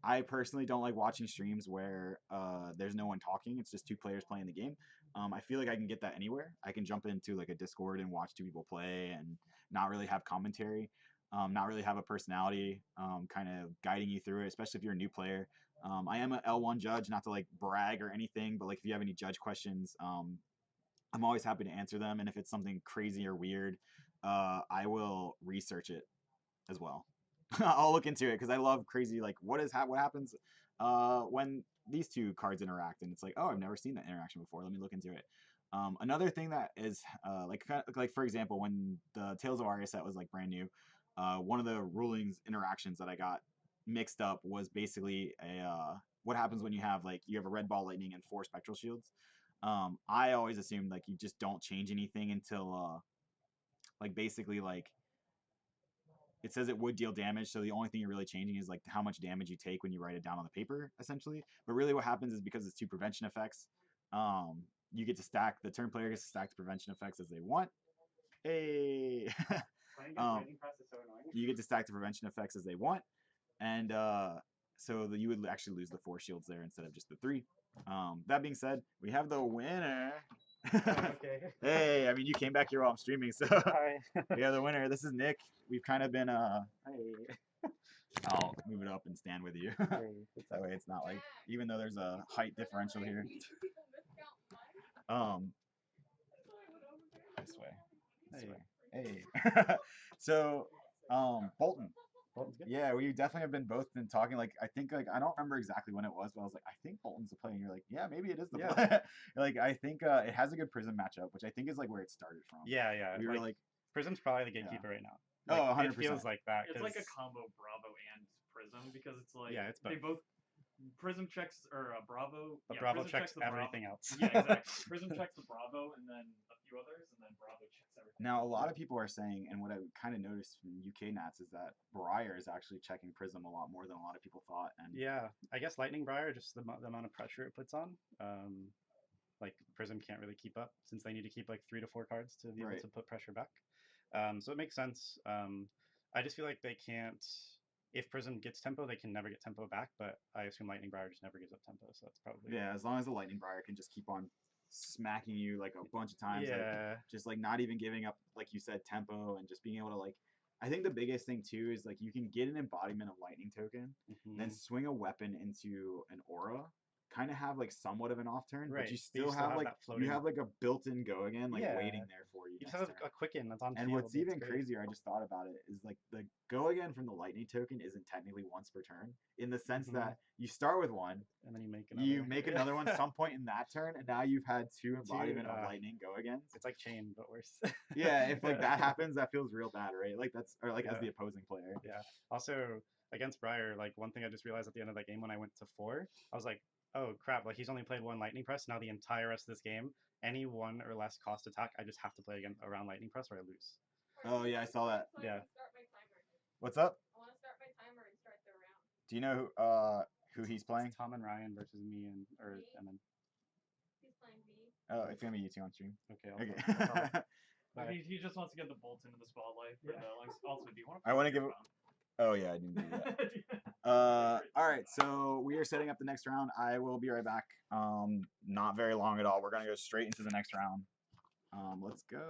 I personally don't like watching streams where there's no one talking. It's just two players playing the game. I feel like I can get that anywhere. I can jump into like a Discord and watch two people play and not really have commentary, not really have a personality, kind of guiding you through it, especially if you're a new player. I am a L1 judge, not to like brag or anything, but like if you have any judge questions, I'm always happy to answer them. And if it's something crazy or weird, I will research it as well. I'll look into it because I love crazy like what happens when these two cards interact, and it's like, oh, I've never seen that interaction before. Let me look into it. Another thing that is like for example, when the Tales of Aria set was like brand new, one of the rulings interactions that I got mixed up was basically a what happens when you have a red ball lightning and 4 spectral shields. I always assumed like you just don't change anything until like basically like it says it would deal damage, so the only thing you're really changing is like how much damage you take when you write it down on the paper, essentially. But really, what happens is because it's 2 prevention effects, you get to stack the turn player gets to stack the prevention effects as they want. Hey, you get to stack the prevention effects as they want, and so you would actually lose the 4 shields there instead of just the 3. That being said, we have the winner. Okay. Hey, I mean, you came back here while I'm streaming, so Hi. we have the winner. This is Nick. We've kind of been Hey. I'll move it up and stand with you. That way it's not like, even though there's a height differential here. This way. This way. Hey. So, Bolton. Bolton's good. Yeah, we definitely have been talking. Like, I think like I don't remember exactly when it was, but I was like, I think Bolton's the play, and you're like, yeah, maybe it is the play. Like, I think it has a good Prism matchup, which I think is like where it started from. Yeah, yeah. We were like, Prism's probably the gatekeeper right now. Oh, Like, 100%. it feels like that. It's like a 'cause- combo Bravo and Prism because it's like Yeah, it's they both. both Prism checks or Bravo. But yeah, Bravo Prism checks the Bravo. everything else. Yeah, exactly. Prism checks the Bravo and then a few others, and then Bravo checks everything. Now, a lot of people are saying, and what I kind of noticed from UK Nats is that Briar is actually checking Prism a lot more than a lot of people thought. And Yeah, I guess Lightning Briar, just the amount of pressure it puts on. Like Prism can't really keep up since they need to keep like 3 to 4 cards to be able to put pressure back. So it makes sense. I just feel like they can't. If Prism gets tempo, they can never get tempo back. But I assume Lightning Briar just never gives up tempo, so that's probably as long as the Lightning Briar can just keep on smacking you like a bunch of times, yeah. like, just like not even giving up, like you said, tempo, and just being able to like. I think the biggest thing too is like you can get an embodiment of Lightning token, then swing a weapon into an aura, kind of have like somewhat of an off turn, Right, but you still have like you have like a built-in go again, like waiting there for you. You just have a quicken that's on and field. what's even crazier, I just thought about it, is like the go again from the Lightning token isn't technically once per turn, in the sense that you start with one, and then you make another one some point in that turn, and now you've had 2 embodiment of Lightning go agains. It's like Chain, but worse. Yeah, if like that happens, that feels real bad, right? Like that's, or like as the opposing player. Yeah. Also, against Briar, like one thing I just realized at the end of that game when I went to 4, I was like, oh crap, like he's only played 1 Lightning Press. Now the entire rest of this game, any 1 or less cost attack, I just have to play again around Lightning Press or I lose. Oh yeah, I saw that. Yeah. What's up? I want to start my timer and start the round. Do you know who he's playing? It's Tom and Ryan versus me and Emin. He's playing B. Oh, it's gonna be you 2 on stream. Okay. Okay. He just wants to get the Bolts into the spotlight. But, also, do you want to? I want to give. Oh yeah, I didn't do that. All right, so we are setting up the next round. I will be right back. Not very long at all. We're gonna go straight into the next round. Let's go.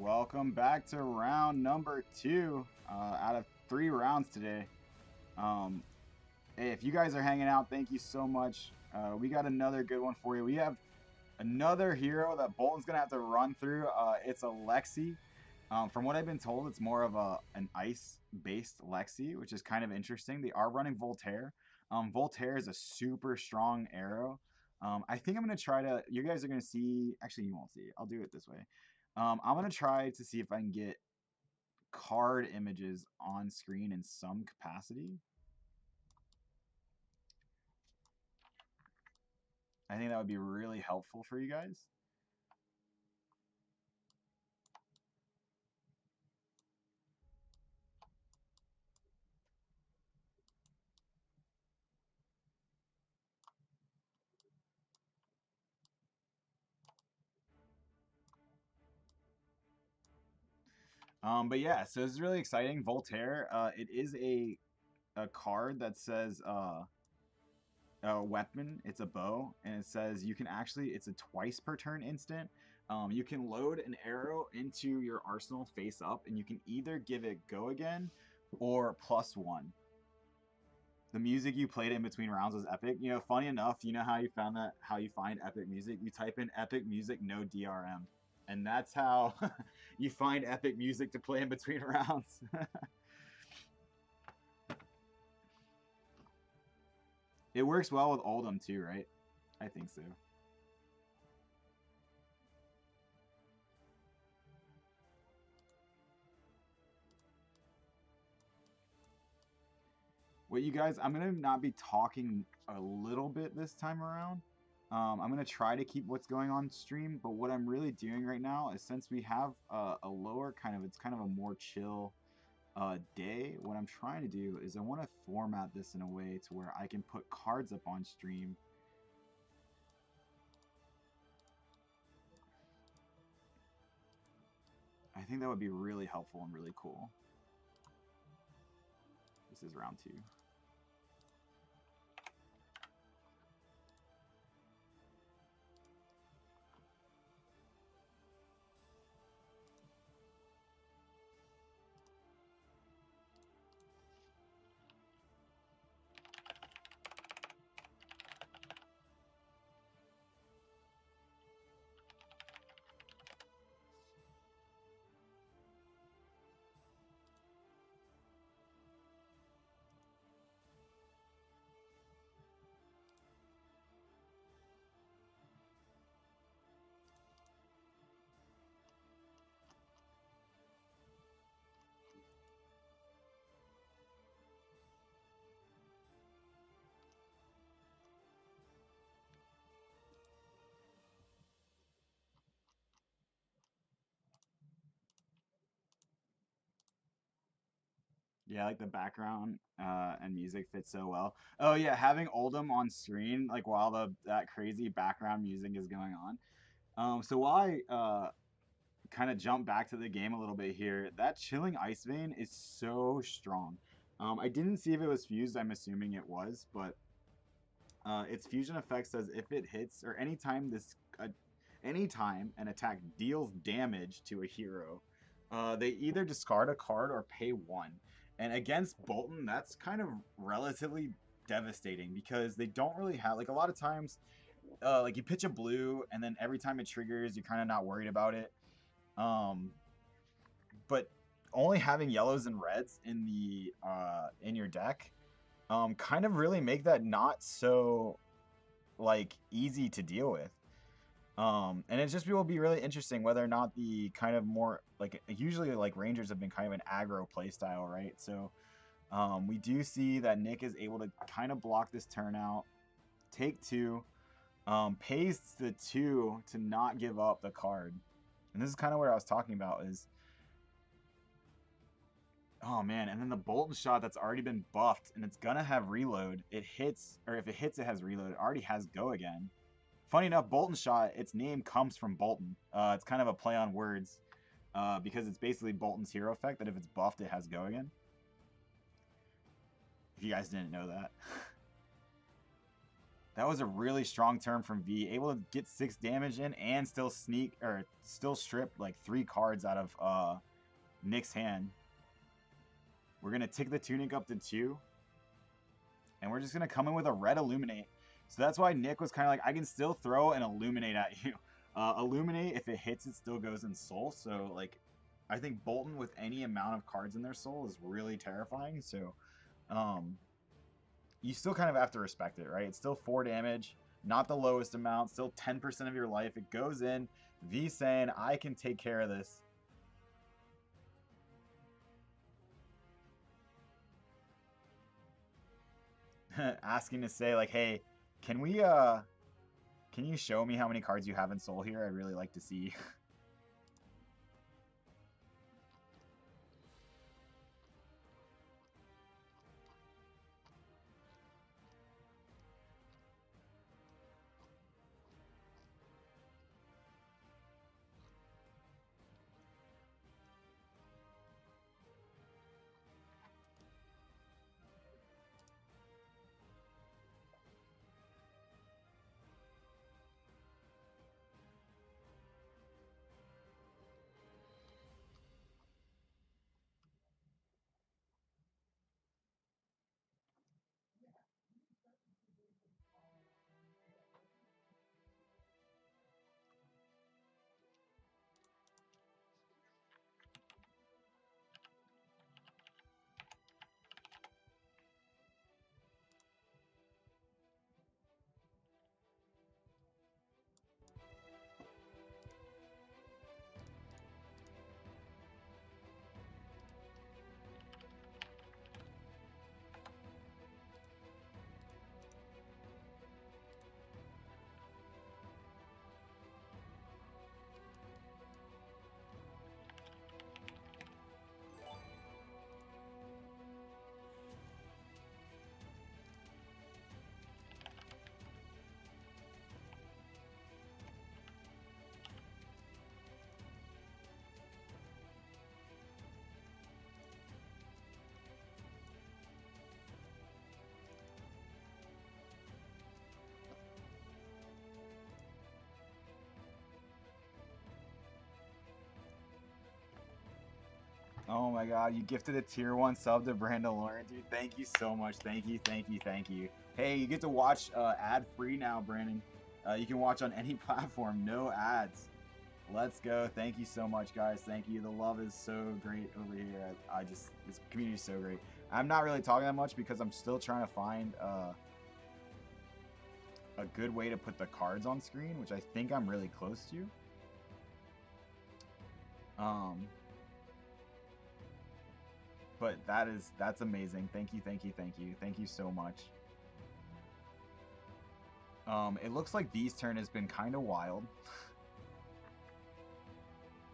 Welcome back to round number 2 out of 3 rounds today. Hey, if you guys are hanging out, thank you so much. We got another good one for you. We have another hero that Bolton's going to have to run through. It's a Lexi. From what I've been told, it's more of an ice-based Lexi, which is kind of interesting. They are running Voltaire. Voltaire is a super strong arrow. I think I'm going to try to... You guys are going to see... Actually, you won't see it. I'll do it this way. I'm going to try to see if I can get card images on screen in some capacity. I think that would be really helpful for you guys. But yeah, so this is really exciting. Voltaire, it is a card that says a weapon. It's a bow, and it says you can actually, it's a twice per turn instant. You can load an arrow into your arsenal face up, and you can either give it go again or +1. The music you played in between rounds was epic. You know, funny enough, you know how you found that, how you find epic music? You type in epic music, no DRM. And that's how you find epic music to play in between rounds. It works well with Oldham too, right? I think so. What you guys, I'm going to not be talking a little bit this time around. I'm going to try to keep what's going on stream, but what I'm really doing right now is, since we have a lower kind of, it's kind of a more chill day, what I'm trying to do is I want to format this in a way to where I can put cards up on stream. I think that would be really helpful and really cool. This is round 2. Yeah, like the background and music fits so well. Oh yeah, having Oldham on screen, like while that crazy background music is going on. So while I kind of jump back to the game a little bit here, that Chilling Ice Vein is so strong. I didn't see if it was fused. I'm assuming it was, but its fusion effect says if it hits, or anytime an attack deals damage to a hero, they either discard a card or pay 1. And against Bolton, that's kind of relatively devastating, because they don't really have, like, a lot of times, like, you pitch a blue and then every time it triggers, you're kind of not worried about it. But only having yellows and reds in the in your deck kind of really make that not so, like, easy to deal with. And it just will be really interesting whether or not the kind of more, like, usually, like, Rangers have been kind of an aggro playstyle, right? So we do see that Nick is able to kind of block this turnout, take 2, pays the 2 to not give up the card. And this is kind of what I was talking about is, oh man, and then the Bolton shot that's already been buffed, and it's gonna have reload. It hits, or if it hits, it has reload. It already has go again. Funny enough, Bolton shot, its name comes from Bolton. It's kind of a play on words, because it's basically Bolton's hero effect, that if it's buffed, it has go again. If you guys didn't know that. That was a really strong turn from V, able to get 6 damage in and still sneak or still strip like 3 cards out of Nick's hand. We're gonna tick the Tunic up to 2, and we're just gonna come in with a red Illuminate. So that's why Nick was kind of like, I can still throw an Illuminate at you. Illuminate, if it hits, it still goes in Soul. So like, I think Bolton with any amount of cards in their Soul is really terrifying. So, you still kind of have to respect it, right? It's still 4 damage, not the lowest amount, still 10% of your life. It goes in. V saying, I can take care of this. Asking to say, like, hey, can you show me how many cards you have in Soul here? I'd really like to see. Oh my god, you gifted a tier 1 sub to Brandon Lauren, dude. Thank you so much. Thank you, thank you, thank you. Hey, you get to watch ad-free now, Brandon. You can watch on any platform, no ads. Let's go. Thank you so much, guys. Thank you. The love is so great over here. This community is so great. I'm not really talking that much because I'm still trying to find a good way to put the cards on screen, which I think I'm really close to. But that's amazing. Thank you, thank you, thank you. Thank you so much. It looks like V's turn has been kind of wild.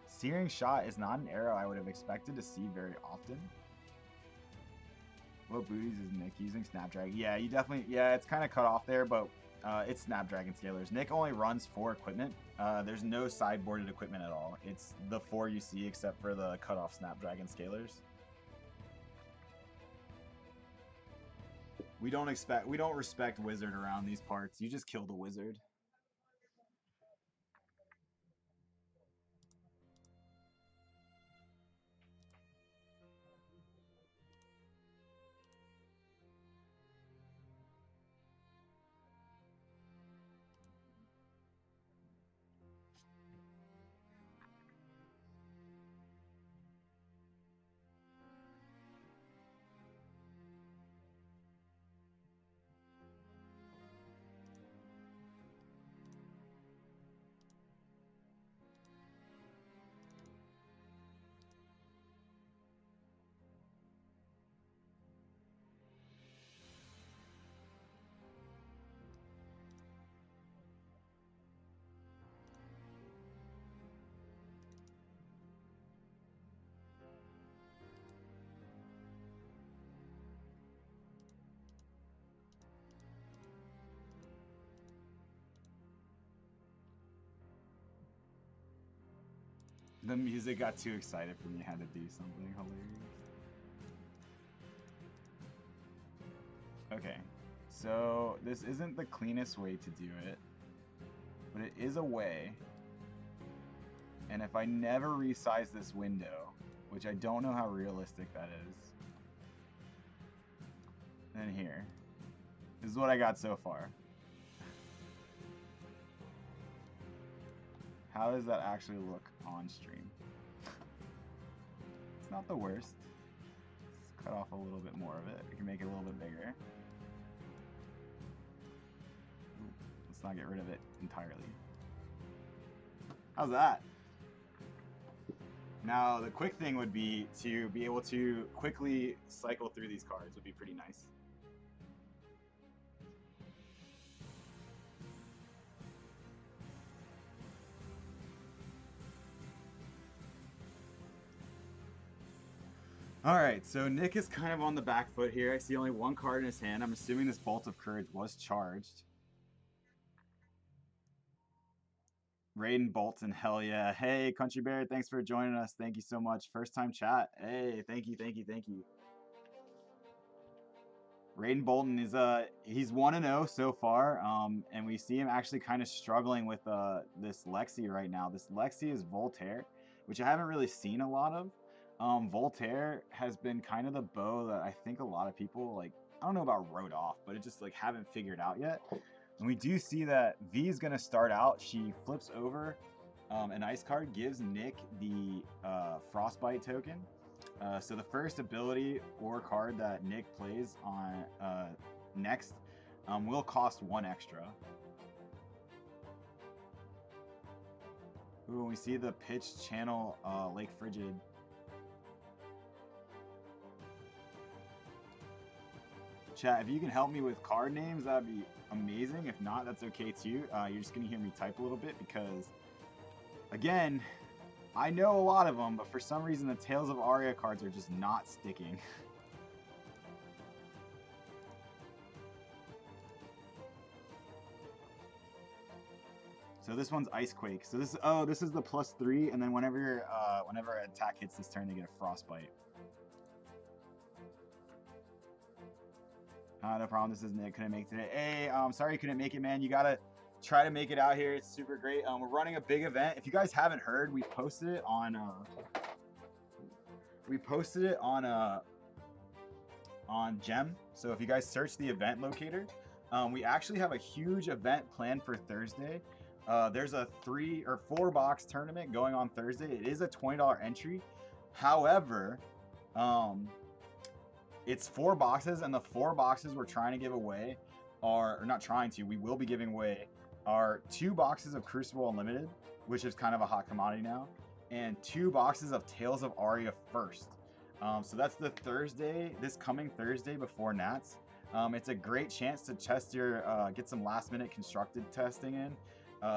Searing Shot is not an arrow I would have expected to see very often. What booties is Nick using? Snapdragon. Yeah, you definitely... Yeah, it's kind of cut off there, but it's Snapdragon Scalers. Nick only runs 4 equipment. There's no sideboarded equipment at all. It's the 4 you see except for the cut off Snapdragon Scalers. We don't respect Wizard around these parts. You just kill the Wizard. The music got too excited for me. I had to do something hilarious. Okay. So this isn't the cleanest way to do it, but it is a way. And if I never resize this window, which I don't know how realistic that is, then here. This is what I got so far. How does that actually look on stream? It's not the worst. Let's cut off a little bit more of it. We can make it a little bit bigger. Let's not get rid of it entirely. How's that? Now, the quick thing would be to be able to quickly cycle through these cards would be pretty nice. Alright, so Nick is kind of on the back foot here. I see only one card in his hand. I'm assuming this Bolt of Courage was charged. Raiden Bolton, hell yeah. Hey, Country Bear, thanks for joining us. Thank you so much. First time chat. Hey, thank you, thank you, thank you. Raiden Bolton is he's 1-0 so far, and we see him actually kind of struggling with this Lexi right now. This Lexi is Voltaire, which I haven't really seen a lot of. Voltaire has been kind of the bow that I think a lot of people, like, I don't know about wrote off, but it just like haven't figured out yet. And we do see that V is going to start out. She flips over an ice card, gives Nick the Frostbite token. So the first ability or card that Nick plays on next will cost 1 extra. Ooh, we see the pitch channel Lake Frigid. Chat, if you can help me with card names, that'd be amazing. If not, that's okay too. You're just gonna hear me type a little bit because, again, I know a lot of them, but for some reason the Tales of Aria cards are just not sticking. So this one's Ice Quake. So this is the +3, and then whenever an attack hits this turn, they get a Frostbite. No problem. This is Nick. Couldn't make today. Hey, sorry you couldn't make it, man. You gotta try to make it out here. It's super great. We're running a big event. If you guys haven't heard, we posted it on Gem. So if you guys search the event locator, we actually have a huge event planned for Thursday. There's a 3 or 4 box tournament going on Thursday. It is a $20 entry. However, it's 4 boxes, and the 4 boxes we're trying to give away are, or not trying to, we will be giving away are 2 boxes of Crucible Unlimited, which is kind of a hot commodity now, and 2 boxes of Tales of Aria First. So that's the Thursday, this coming Thursday before Nats. It's a great chance to test your, get some last minute constructed testing in.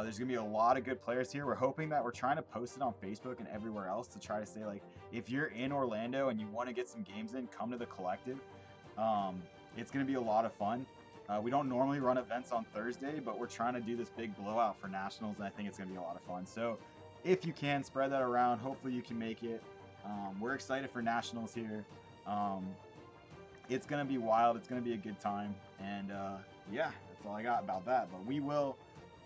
There's gonna be a lot of good players here. We're hoping that we're trying to post it on Facebook and everywhere else to try to say, like, if you're in Orlando and you want to get some games in, come to the collective. It's gonna be a lot of fun. We don't normally run events on Thursday, but we're trying to do this big blowout for Nationals, and I think it's gonna be a lot of fun. So if you can, spread that around. Hopefully you can make it. We're excited for Nationals here. It's gonna be wild. It's gonna be a good time, and yeah, that's all I got about that. But we will.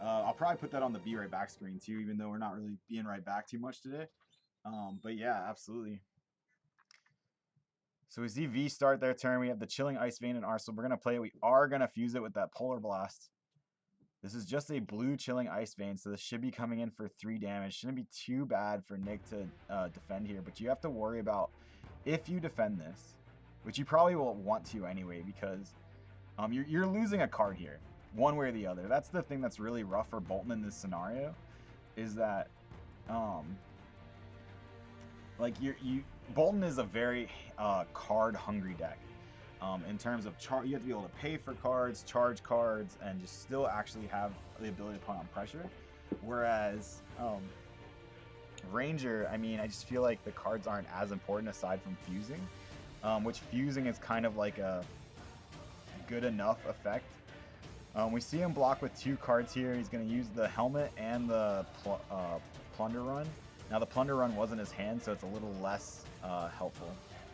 I'll probably put that on the Be Right Back screen too, even though we're not really being right back too much today. But yeah, absolutely. So we see V start their turn. We have the Chilling Ice Vein and Arsenal. We're going to play it. We are going to fuse it with that Polar Blast. This is just a blue Chilling Ice Vein, so this should be coming in for 3 damage. Shouldn't be too bad for Nick to defend here, but you have to worry about if you defend this, which you probably will want to anyway, because you're losing a card here, one way or the other. That's the thing that's really rough for Bolton in this scenario, is that like Bolton is a very card hungry deck. In terms of you have to be able to pay for cards, charge cards, and just still actually have the ability to put on pressure. Whereas Ranger, I mean, I just feel like the cards aren't as important aside from fusing, which fusing is kind of like a good enough effect. We see him block with 2 cards here. He's going to use the Helmet and the Plunder Run. Now the Plunder Run was in his hand, so it's a little less helpful.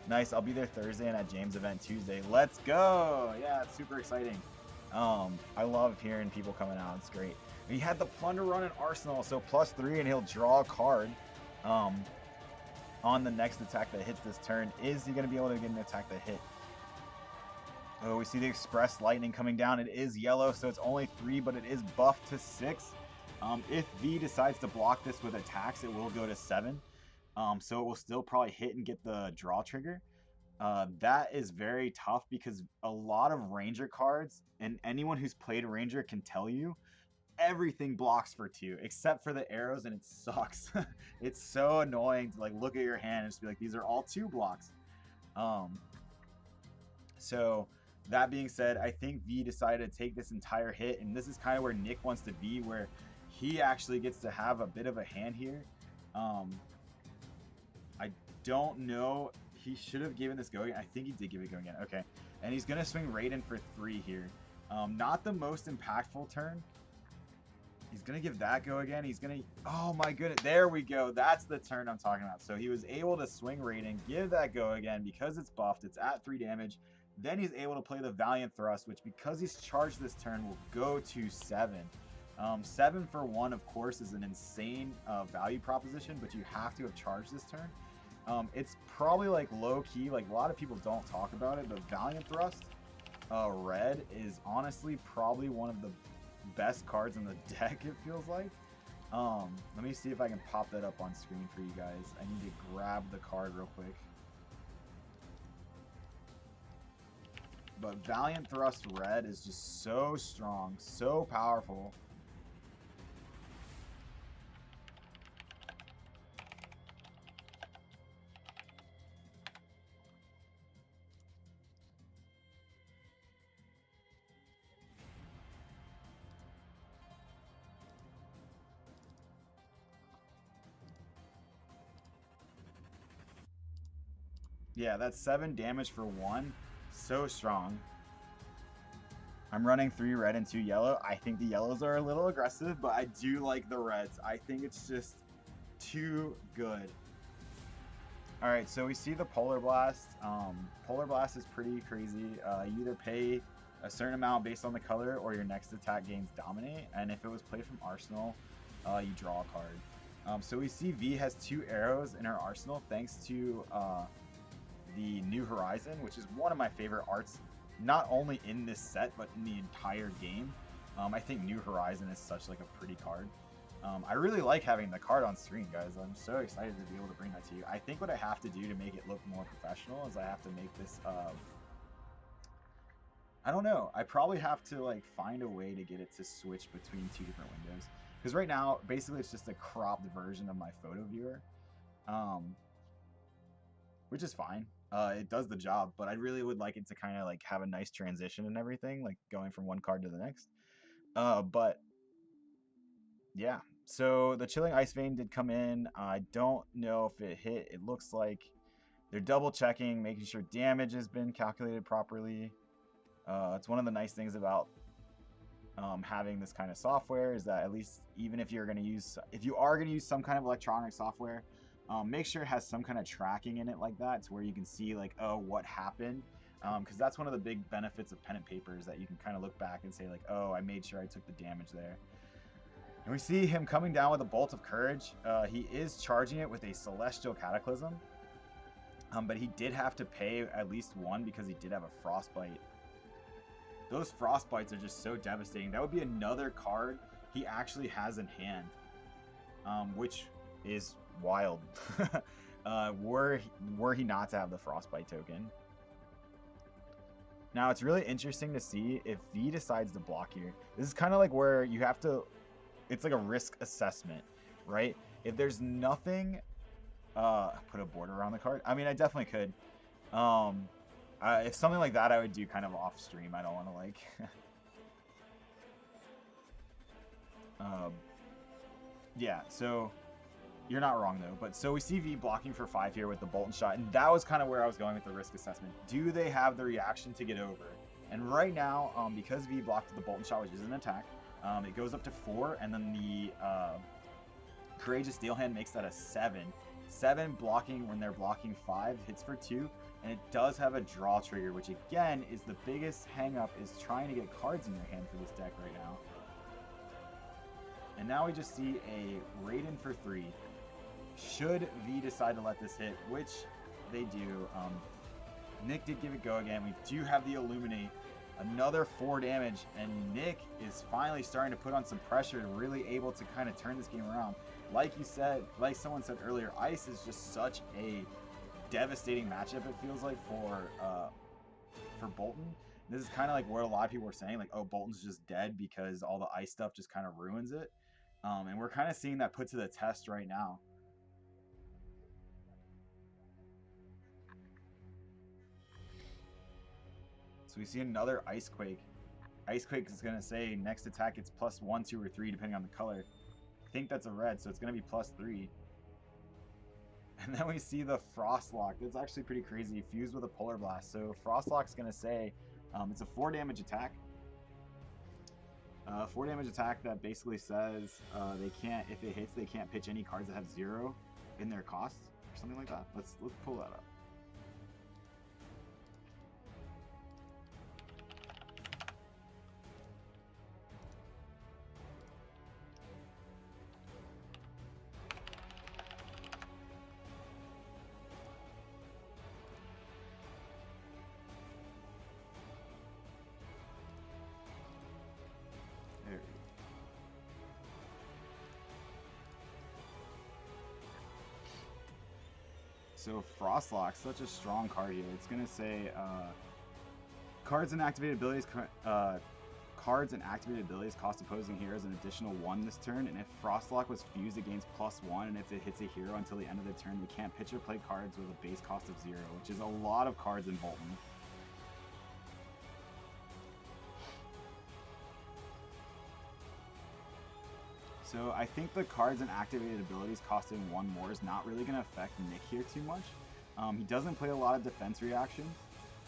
Nice, I'll be there Thursday and at James event Tuesday. Let's go! Yeah, it's super exciting. I love hearing people coming out. It's great. He had the Plunder Run in Arsenal, so +3, and he'll draw a card on the next attack that hits this turn. Is he going to be able to get an attack that hit? Oh, we see the Express Lightning coming down. It is yellow, so it's only 3, but it is buffed to 6. If V decides to block this with attacks, it will go to 7. So it will still probably hit and get the draw trigger. That is very tough because a lot of Ranger cards, and anyone who's played Ranger can tell you, everything blocks for 2 except for the arrows, and it sucks. It's so annoying to like look at your hand and just be like, these are all 2 blocks. So that being said, I think V decided to take this entire hit, and this is kind of where Nick wants to be, where he actually gets to have a bit of a hand here. I don't know. He should have given this go again. I think he did give it go again. Okay. And he's going to swing Raiden for 3 here. Not the most impactful turn. He's going to give that go again. He's going to... Oh, my goodness. There we go. That's the turn I'm talking about. So he was able to swing Raiden, give that go again because it's buffed. It's at 3 damage. Then he's able to play the Valiant Thrust, which because he's charged this turn will go to 7. 7 for 1, of course, is an insane value proposition, but you have to have charged this turn. It's probably like low key, like a lot of people don't talk about it, but Valiant Thrust red is honestly probably one of the best cards in the deck, it feels like. Let me see if I can pop that up on screen for you guys. I need to grab the card real quick. But Valiant Thrust red is just so strong, so powerful. Yeah, that's 7 damage for 1. So strong. I'm running 3 red and 2 yellow. I think the yellows are a little aggressive, but I do like the reds. I think it's just too good. Alright, so we see the Polar Blast. Polar Blast is pretty crazy. You either pay a certain amount based on the color, or your next attack gains Dominate. And if it was played from Arsenal, you draw a card. So we see V has 2 arrows in her arsenal thanks to the New Horizon, which is one of my favorite arts, not only in this set, but in the entire game. I think New Horizon is such like a pretty card. I really like having the card on screen, guys. I'm so excited to be able to bring that to you. I think what I have to do to make it look more professional is I have to make this, I don't know. I probably have to like find a way to get it to switch between 2 different windows. Because right now, basically it's just a cropped version of my photo viewer. Which is fine. It does the job, but I really would like it to kind of like have a nice transition and everything, like going from one card to the next. But yeah, so the Chilling Ice Vein did come in. I don't know if it hit. It looks like they're double checking, making sure damage has been calculated properly. It's one of the nice things about having this kind of software is that at least even if you're going to use, if you are going to use some kind of electronic software, make sure it has some kind of tracking in it like that, to where you can see like, oh, what happened, because that's one of the big benefits of pen and paper, is that you can kind of look back and say like, oh, I made sure I took the damage there. And we see him coming down with a Bolt of Courage. He is charging it with a Celestial Cataclysm, but he did have to pay at least 1 because he did have a Frostbite. Those Frostbites are just so devastating. That would be another card he actually has in hand, which is wild. Were he not to have the Frostbite token. Now it's really interesting to see if V decides to block here. This is kind of like where you have to, it's like a risk assessment, right? If there's nothing, put a border around the card. I mean, I definitely could. If something like that, I would do kind of off stream. I don't want to like yeah, so you're not wrong though. But so we see V blocking for 5 here with the Bolt and Shot, and that was kind of where I was going with the risk assessment. Do they have the reaction to get over? And right now, because V blocked the Bolt and Shot, which is an attack, it goes up to 4, and then the Courageous Steel Hand makes that a 7. 7 blocking when they're blocking 5 hits for 2, And it does have a draw trigger, which again is the biggest hang up, is trying to get cards in your hand for this deck right now. And now we just see a Raiden for 3. Should V decide to let this hit, which they do. Nick did give it go again. We do have the Illuminate. Another 4 damage, and Nick is finally starting to put on some pressure, really able to kind of turn this game around. Like you said, like someone said earlier, Ice is just such a devastating matchup, it feels like, for Bolton. This is kind of like what a lot of people are saying, like, oh, Bolton's just dead because all the Ice stuff just kind of ruins it. And we're kind of seeing that put to the test right now. So we see another Ice Quake. Ice Quake is going to say next attack it's +1, 2, or 3 depending on the color. I think that's a red, so it's going to be +3. And then we see the Frostlock. That's actually pretty crazy. Fused with a Polar Blast. So Frostlock's going to say it's a 4 damage attack. 4 damage attack that basically says they can't, if it hits, they can't pitch any cards that have 0 in their cost or something like that. Let's pull that up. There we go. So Frostlock, such a strong card here. It's gonna say cards and activated abilities cost opposing heroes an additional 1 this turn, and if Frostlock was fused, it gains +1, and if it hits a hero until the end of the turn, they can't pitch or play cards with a base cost of 0, which is a lot of cards in Bolton. So I think the cards and activated abilities costing 1 more is not really going to affect Nick here too much. He doesn't play a lot of defense reactions.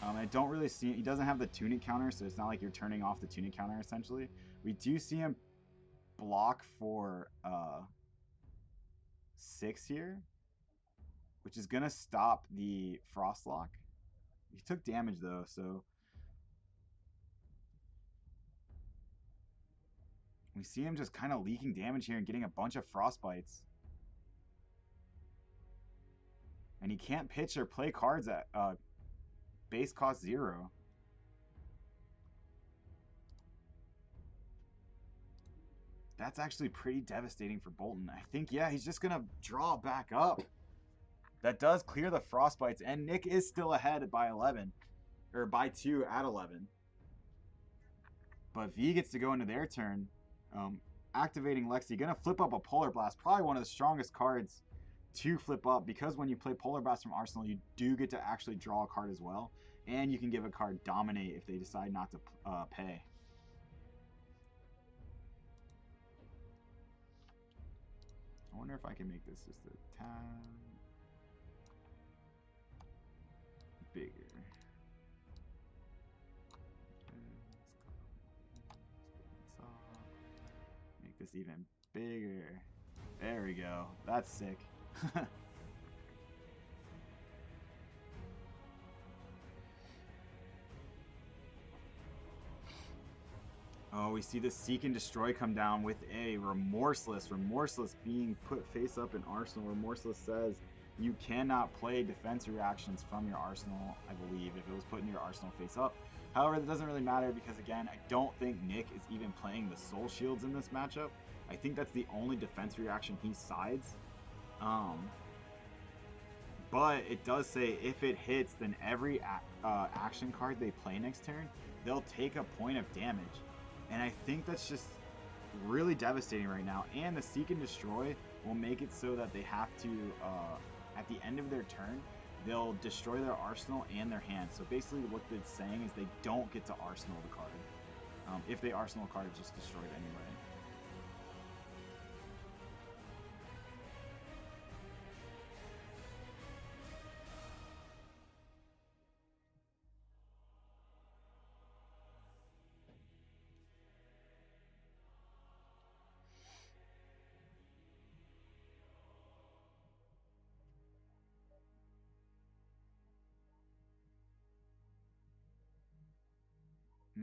I don't really see, he doesn't have the tunic counter, so it's not like you're turning off the tunic counter essentially. We do see him block for 6 here, which is going to stop the Frostlock. He took damage though, so we see him just kind of leaking damage here and getting a bunch of Frostbites. And he can't pitch or play cards at base cost 0. That's actually pretty devastating for Bolton. I think, yeah, he's just going to draw back up. That does clear the Frostbites, and Nick is still ahead by 11. Or by 2 at 11. But V gets to go into their turn. Activating Lexi, going to flip up a Polar Blast. Probably one of the strongest cards to flip up, because when you play Polar Blast from Arsenal, you do get to actually draw a card as well. And you can give a card Dominate if they decide not to pay. I wonder if I can make this just a tad bigger. Make this even bigger. There we go. That's sick. Oh, we see the Seek and Destroy come down with a Remorseless. Remorseless being put face up in Arsenal. Remorseless says you cannot play defense reactions from your Arsenal, I believe, if it was put in your Arsenal face up. However, that doesn't really matter because, again, I don't think Nick is even playing the Soul Shields in this matchup. I think that's the only defense reaction he sides. But it does say if it hits, then every action card they play next turn, they'll take a point of damage. And I think that's just really devastating right now. And the Seek and Destroy will make it so that they have to, at the end of their turn, they'll destroy their arsenal and their hand. So basically what it's saying is they don't get to arsenal the card. If they arsenal a card, it's just destroyed anyway.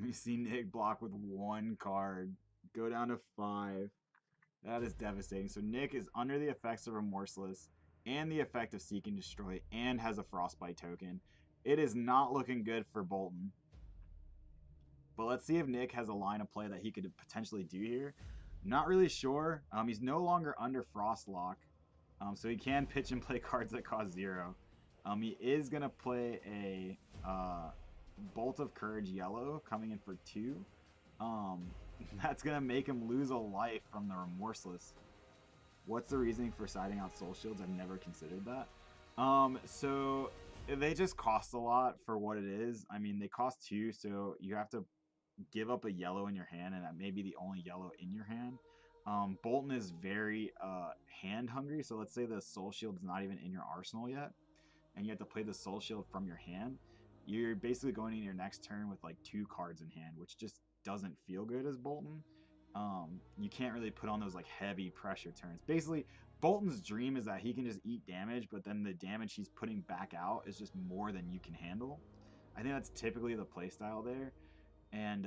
We see Nick block with 1 card. Go down to 5. That is devastating. So Nick is under the effects of Remorseless and the effect of Seek and Destroy and has a Frostbite token. It is not looking good for Bolton. But let's see if Nick has a line of play that he could potentially do here. Not really sure. He's no longer under Frost Lock. So he can pitch and play cards that cost 0. He is going to play a Bolt of Courage yellow coming in for 2. That's going to make him lose a life from the Remorseless. What's the reasoning for siding out Soul Shields? I've never considered that. So they just cost a lot for what it is. I mean, they cost 2, so you have to give up a yellow in your hand, and that may be the only yellow in your hand. Bolton is very hand hungry, so let's say the Soul Shield is not even in your arsenal yet, and you have to play the Soul Shield from your hand. You're basically going in your next turn with like 2 cards in hand, which just doesn't feel good as Bolton. You can't really put on those like heavy pressure turns. Basically, Bolton's dream is that he can just eat damage, but then the damage he's putting back out is just more than you can handle. I think that's typically the playstyle there. And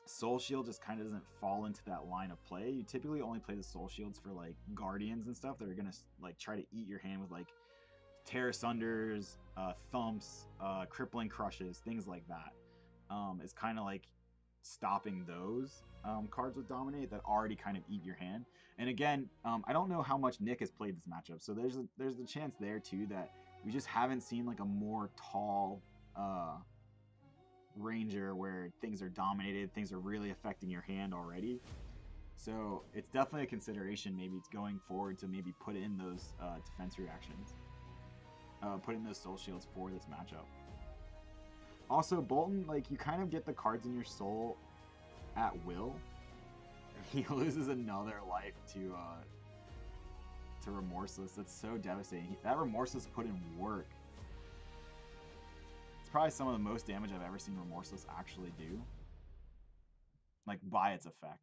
Soul Shield just kind of doesn't fall into that line of play. You typically only play the Soul Shields for like Guardians and stuff that are gonna like try to eat your hand with like Tear Sunders, Thumps, Crippling Crushes, things like that. It's kind of like stopping those cards with Dominate that already kind of eat your hand. And again, I don't know how much Nick has played this matchup, so there's the chance there too that we just haven't seen like a more tall Ranger where things are dominated, things are really affecting your hand already. So it's definitely a consideration. Maybe it's going forward to maybe put in those defense reactions, put in those Soul Shields for this matchup. Also, Bolton, like, you kind of get the cards in your soul at will. He loses another life to Remorseless. That's so devastating. That Remorseless put in work. It's probably some of the most damage I've ever seen Remorseless actually do. Like, by its effect.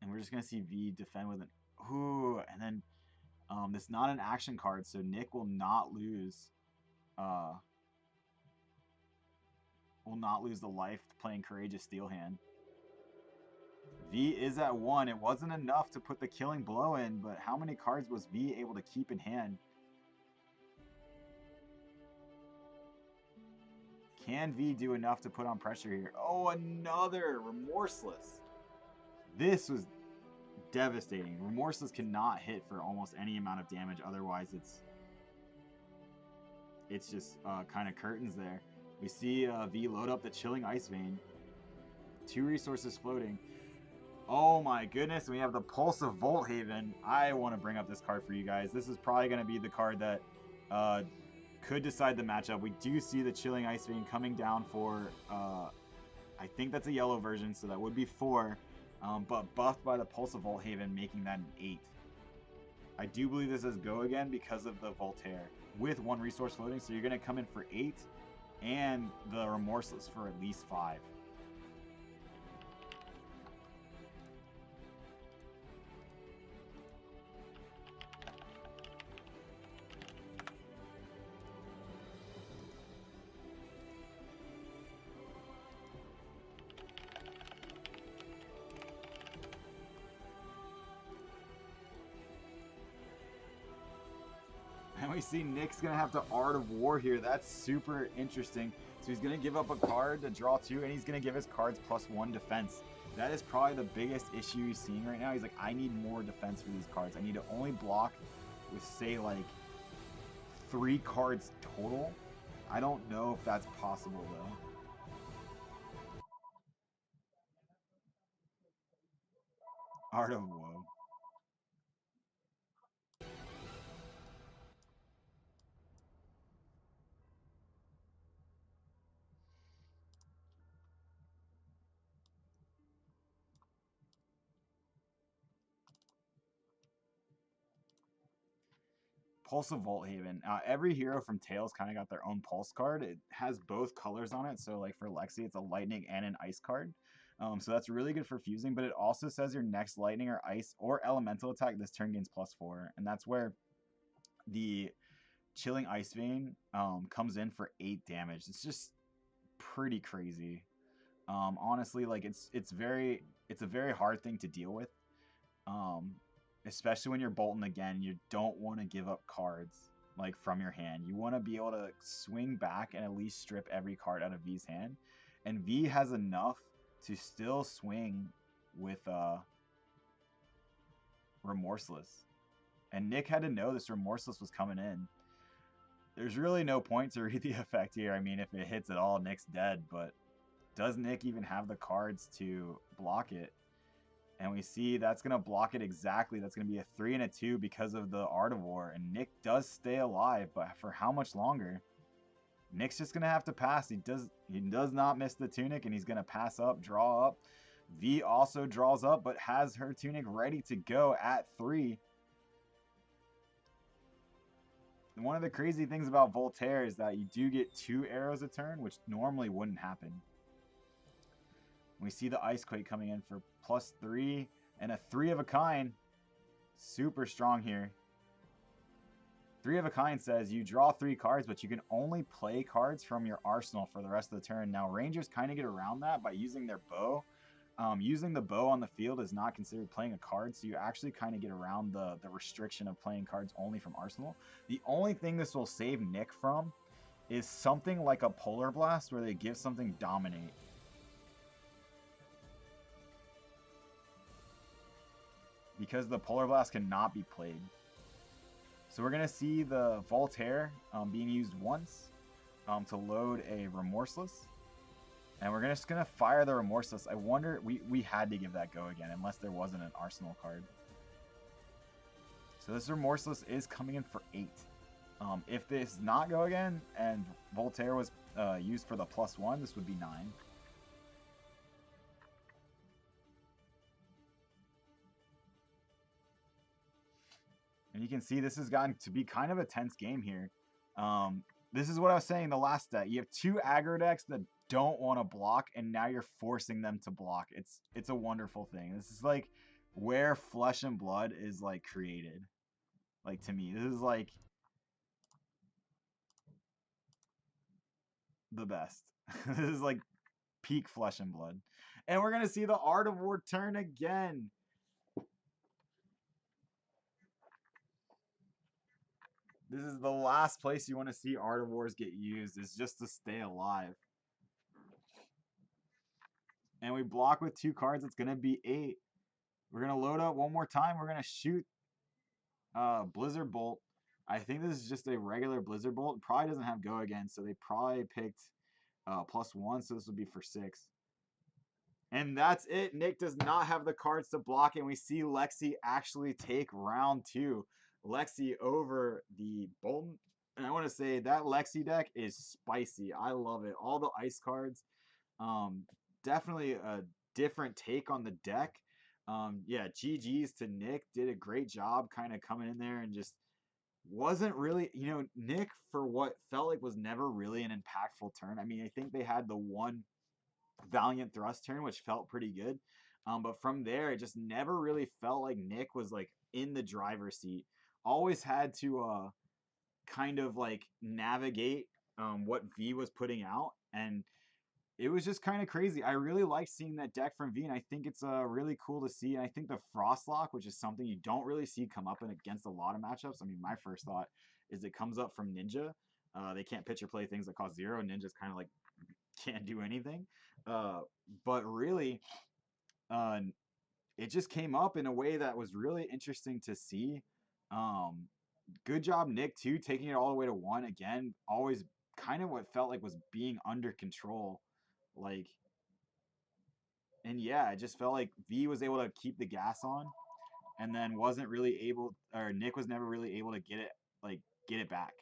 And we're just going to see V defend with an... Ooh, and then this not an action card, so Nick will not lose... will not lose the life playing Courageous Steel Hand. V is at 1. It wasn't enough to put the killing blow in, but how many cards was V able to keep in hand? Can V do enough to put on pressure here? Oh, another Remorseless. This was devastating. Remorseless cannot hit for almost any amount of damage. Otherwise, it's just kind of curtains there. We see V load up the Chilling Ice Vein. 2 resources floating. Oh my goodness, we have the Pulse of Volthaven. I want to bring up this card for you guys. This is probably going to be the card that could decide the matchup. We do see the Chilling Ice Vein coming down for, I think that's a yellow version, so that would be 4. But buffed by the Pulse of Volthaven, making that an 8. I do believe this is go again because of the Voltaire with 1 resource floating, so you're going to come in for 8 and the Remorseless for at least 5. And we see Nick's going to have the Art of War here. That's super interesting. So he's going to give up a card to draw 2, and he's going to give his cards +1 defense. That is probably the biggest issue he's seeing right now. He's like, I need more defense for these cards. I need to only block with, say, like 3 cards total. I don't know if that's possible, though. Art of Woe. Pulse of Volthaven. Every hero from Tales kind of got their own Pulse card. It has both colors on it. So like for Lexi, it's a Lightning and an Ice card. So that's really good for fusing, but it also says your next Lightning or Ice or Elemental attack this turn gains +4. And that's where the Chilling Ice Vein comes in for 8 damage. It's just pretty crazy. Honestly, like it's a very hard thing to deal with. Especially when you're bolting again, you don't want to give up cards like from your hand. You want to be able to swing back and at least strip every card out of V's hand. And V has enough to still swing with Remorseless. And Nick had to know this Remorseless was coming in. There's really no point to read the effect here. I mean, if it hits at all, Nick's dead, but does Nick even have the cards to block it? And we see that's going to block it exactly. That's going to be a 3 and a 2 because of the Art of War. And Nick does stay alive, but for how much longer? Nick's just going to have to pass. He does not miss the Tunic, and he's going to pass up, draw up. V also draws up, but has her Tunic ready to go at 3. And one of the crazy things about Voltaire is that you do get 2 arrows a turn, which normally wouldn't happen. We see the Ice Quake coming in for +3 and a 3 of a kind. Super strong here. 3 of a kind says you draw 3 cards, but you can only play cards from your arsenal for the rest of the turn. Now, Rangers kind of get around that by using their bow. Using the bow on the field is not considered playing a card, so you actually kind of get around the restriction of playing cards only from arsenal. The only thing this will save Nick from is something like a Polar Blast where they give something Dominate. Because the Polar Blast cannot be played. So we're going to see the Voltaire being used once to load a Remorseless. And we're just going to fire the Remorseless. I wonder, we had to give that go again, unless there wasn't an Arsenal card. So this Remorseless is coming in for 8. If this not go again, and Voltaire was used for the +1, this would be 9. And you can see this has gotten to be kind of a tense game here. This is what I was saying the last set. You have 2 aggro decks that don't want to block, and now you're forcing them to block. It's a wonderful thing. This is like where Flesh and Blood is like created. Like, to me, this is like the best. This is like peak Flesh and Blood. And we're gonna see the Art of War turn again. This is the last place you want to see Art of Wars get used, is just to stay alive. And we block with 2 cards. It's going to be 8. We're going to load up one more time. We're going to shoot Blizzard Bolt. I think this is just a regular Blizzard Bolt. It probably doesn't have Go again, so they probably picked +1, so this would be for 6. And that's it. Nick does not have the cards to block, and we see Lexi actually take round 2. Lexi over the Bolton. And I want to say that Lexi deck is spicy. I love it. All the ice cards. Definitely a different take on the deck. Yeah, GG's to Nick. Did a great job kind of coming in there and just wasn't really, Nick, for what felt like was never really an impactful turn. I mean, I think they had the one Valiant Thrust turn, which felt pretty good. But from there, it just never really felt like Nick was like in the driver's seat. Always had to kind of like navigate what V was putting out, and it was just kind of crazy. I really like seeing that deck from V, and I think it's really cool to see. And I think the Frostlock, which is something you don't really see come up against a lot of matchups. I mean, my first thought is it comes up from Ninja. They can't pitch or play things that cost 0. Ninja's kind of like can't do anything. But really, it just came up in a way that was really interesting to see. Good job, Nick, too, taking it all the way to 1 again. Always kind of what felt like was being under control. Like, and yeah, it just felt like V was able to keep the gas on, and then wasn't really able, or Nick was never really able to get it back.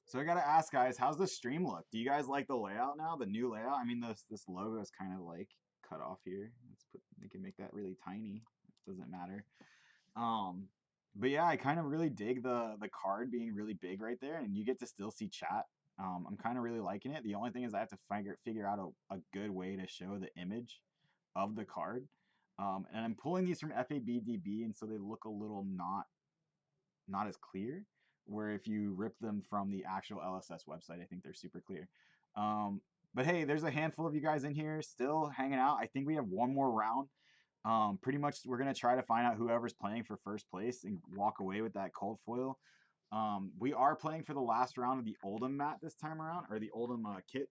So I gotta ask, guys, how's the stream look? Do you guys like the layout now? The new layout? I mean, this logo is kind of like cut off here. Let's we can make that really tiny. doesn't matter. But yeah, I kind of really dig the card being really big right there, and you get to still see chat. I'm kind of really liking it. The only thing is I have to figure out a good way to show the image of the card. And I'm pulling these from FABDB, and so they look a little not as clear. Where if you rip them from the actual LSS website, I think they're super clear. But hey, there's a handful of you guys in here still hanging out. I think we have one more round. Pretty much we're going to try to find out whoever's playing for first place and walk away with that cold foil. We are playing for the last round of the Oldham mat this time around, or the Oldham kit.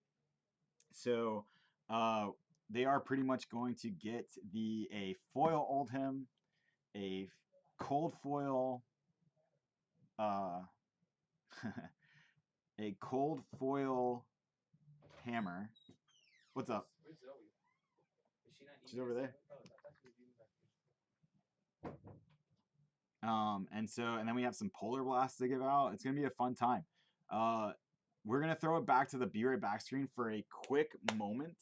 So they are pretty much going to get a foil Oldham, a cold foil, a cold foil hammer. What's up? Where's Zoe? Is she not She's over there. Oh, I thought she was eating back And then we have some polar blasts to give out. It's gonna be a fun time. We're gonna throw it back to the Be Right Back screen for a quick moment.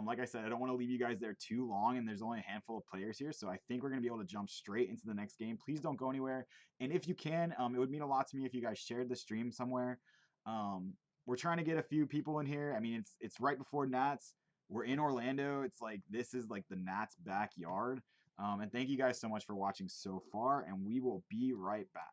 Like I said, I don't want to leave you guys there too long, and there's only a handful of players here, so I think we're gonna be able to jump straight into the next game. Please don't go anywhere, and if you can, it would mean a lot to me if you guys shared the stream somewhere. We're trying to get a few people in here. I mean, it's right before Nats. We're in Orlando. It's like this is like the Nats backyard. And thank you guys so much for watching so far, and we will be right back.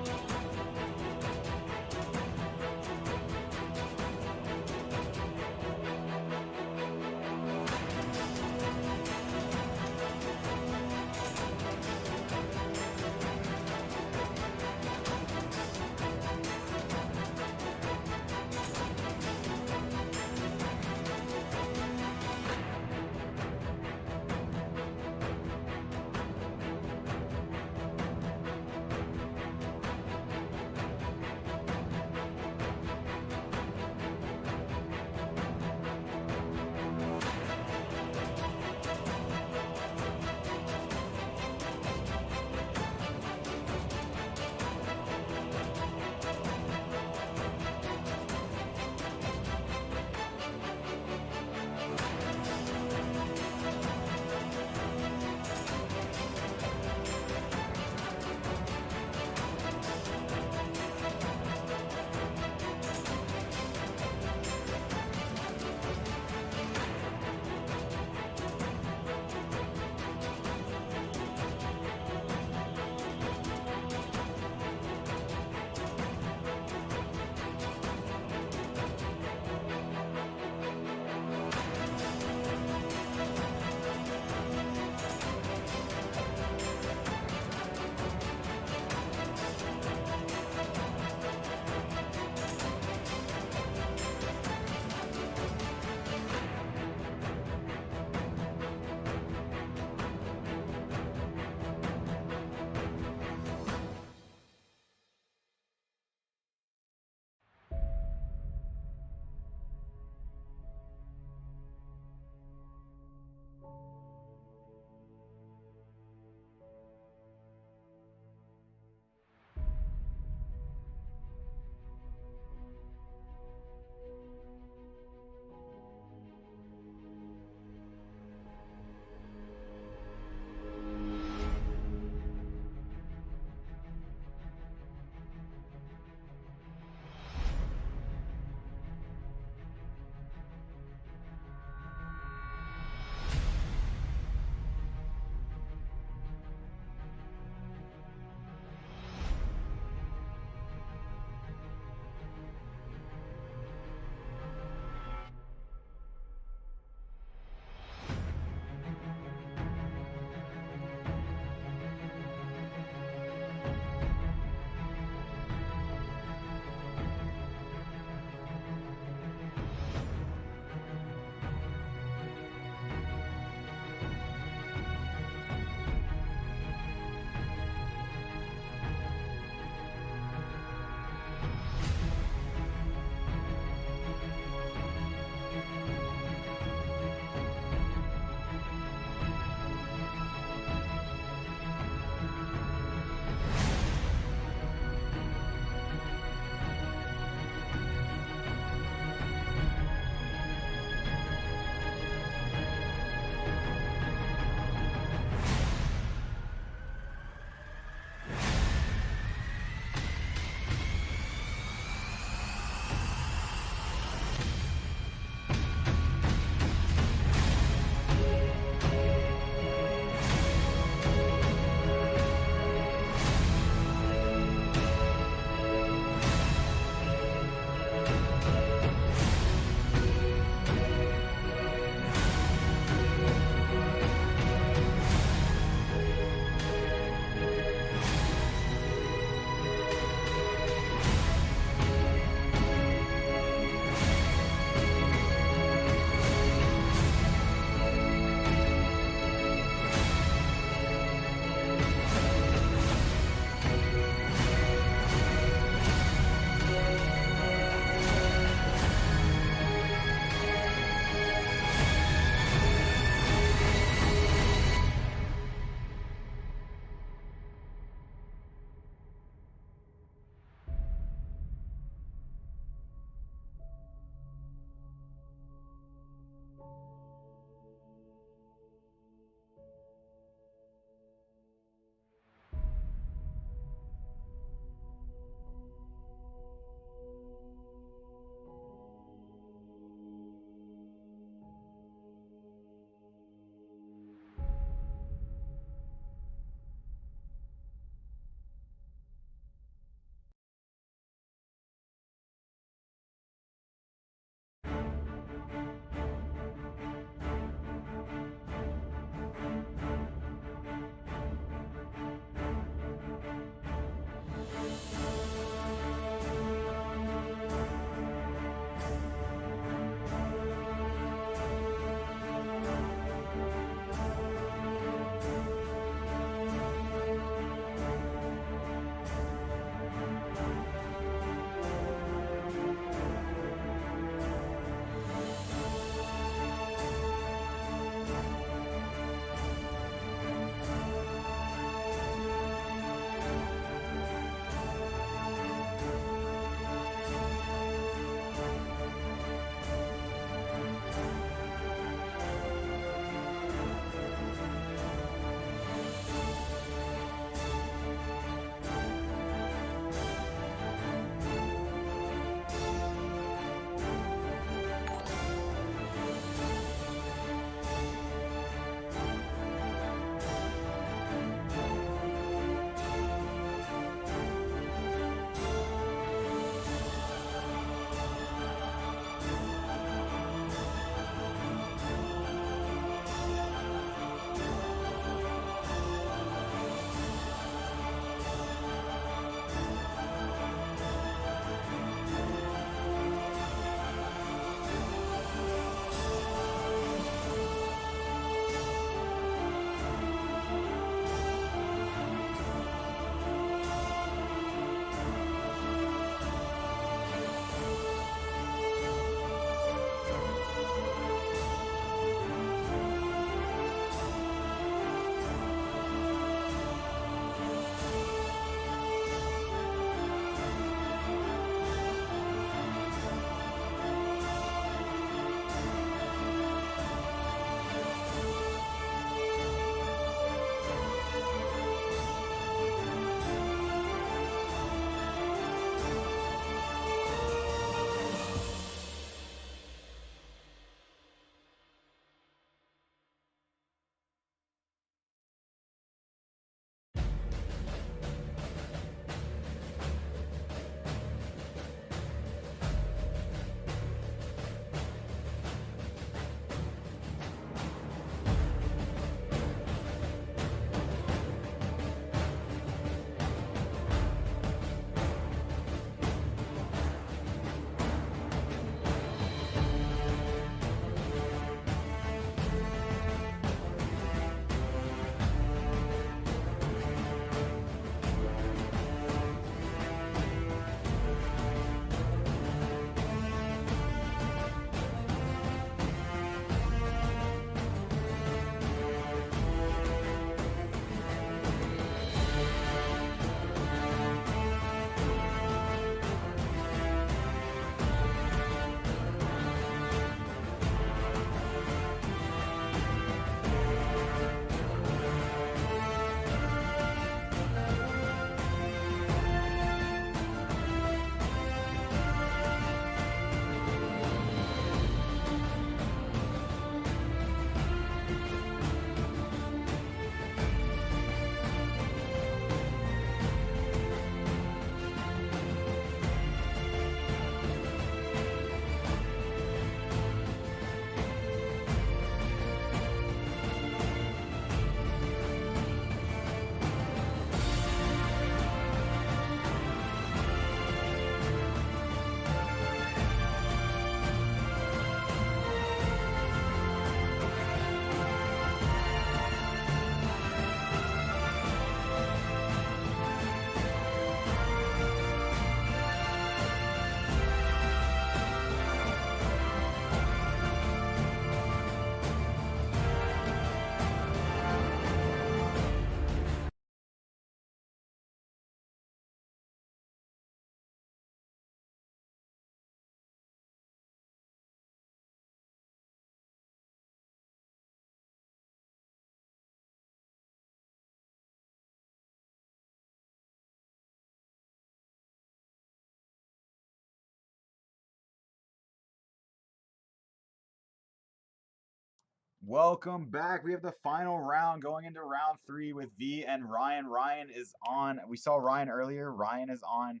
Welcome back. We have the final round going into round 3 with V and Ryan. Ryan is on. We saw Ryan earlier. Ryan is on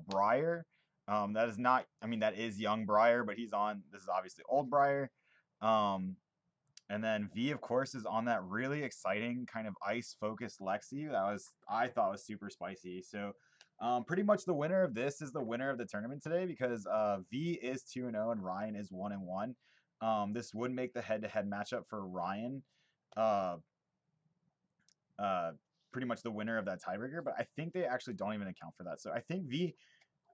Briar. That is not, I mean, that is young Briar, but he's on, this is obviously old Briar. And then V, of course, is on that really exciting kind of ice-focused Lexi. That was, I thought, was super spicy. So pretty much the winner of this is the winner of the tournament today because V is 2-0 and Ryan is 1-1. This would make the head-to-head matchup for Ryan uh, pretty much the winner of that tiebreaker, but I think they actually don't even account for that. So I think V,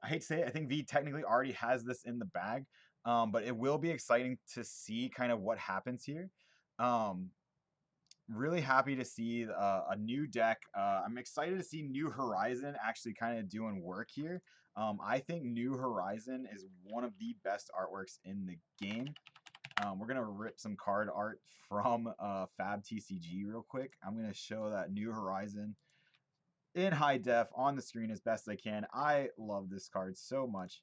I hate to say it, I think V technically already has this in the bag, but it will be exciting to see kind of what happens here. Really happy to see a new deck. I'm excited to see New Horizon actually kind of doing work here. I think New Horizon is one of the best artworks in the game. We're going to rip some card art from FAB TCG real quick. I'm going to show that New Horizon in high def on the screen as best I can. I love this card so much.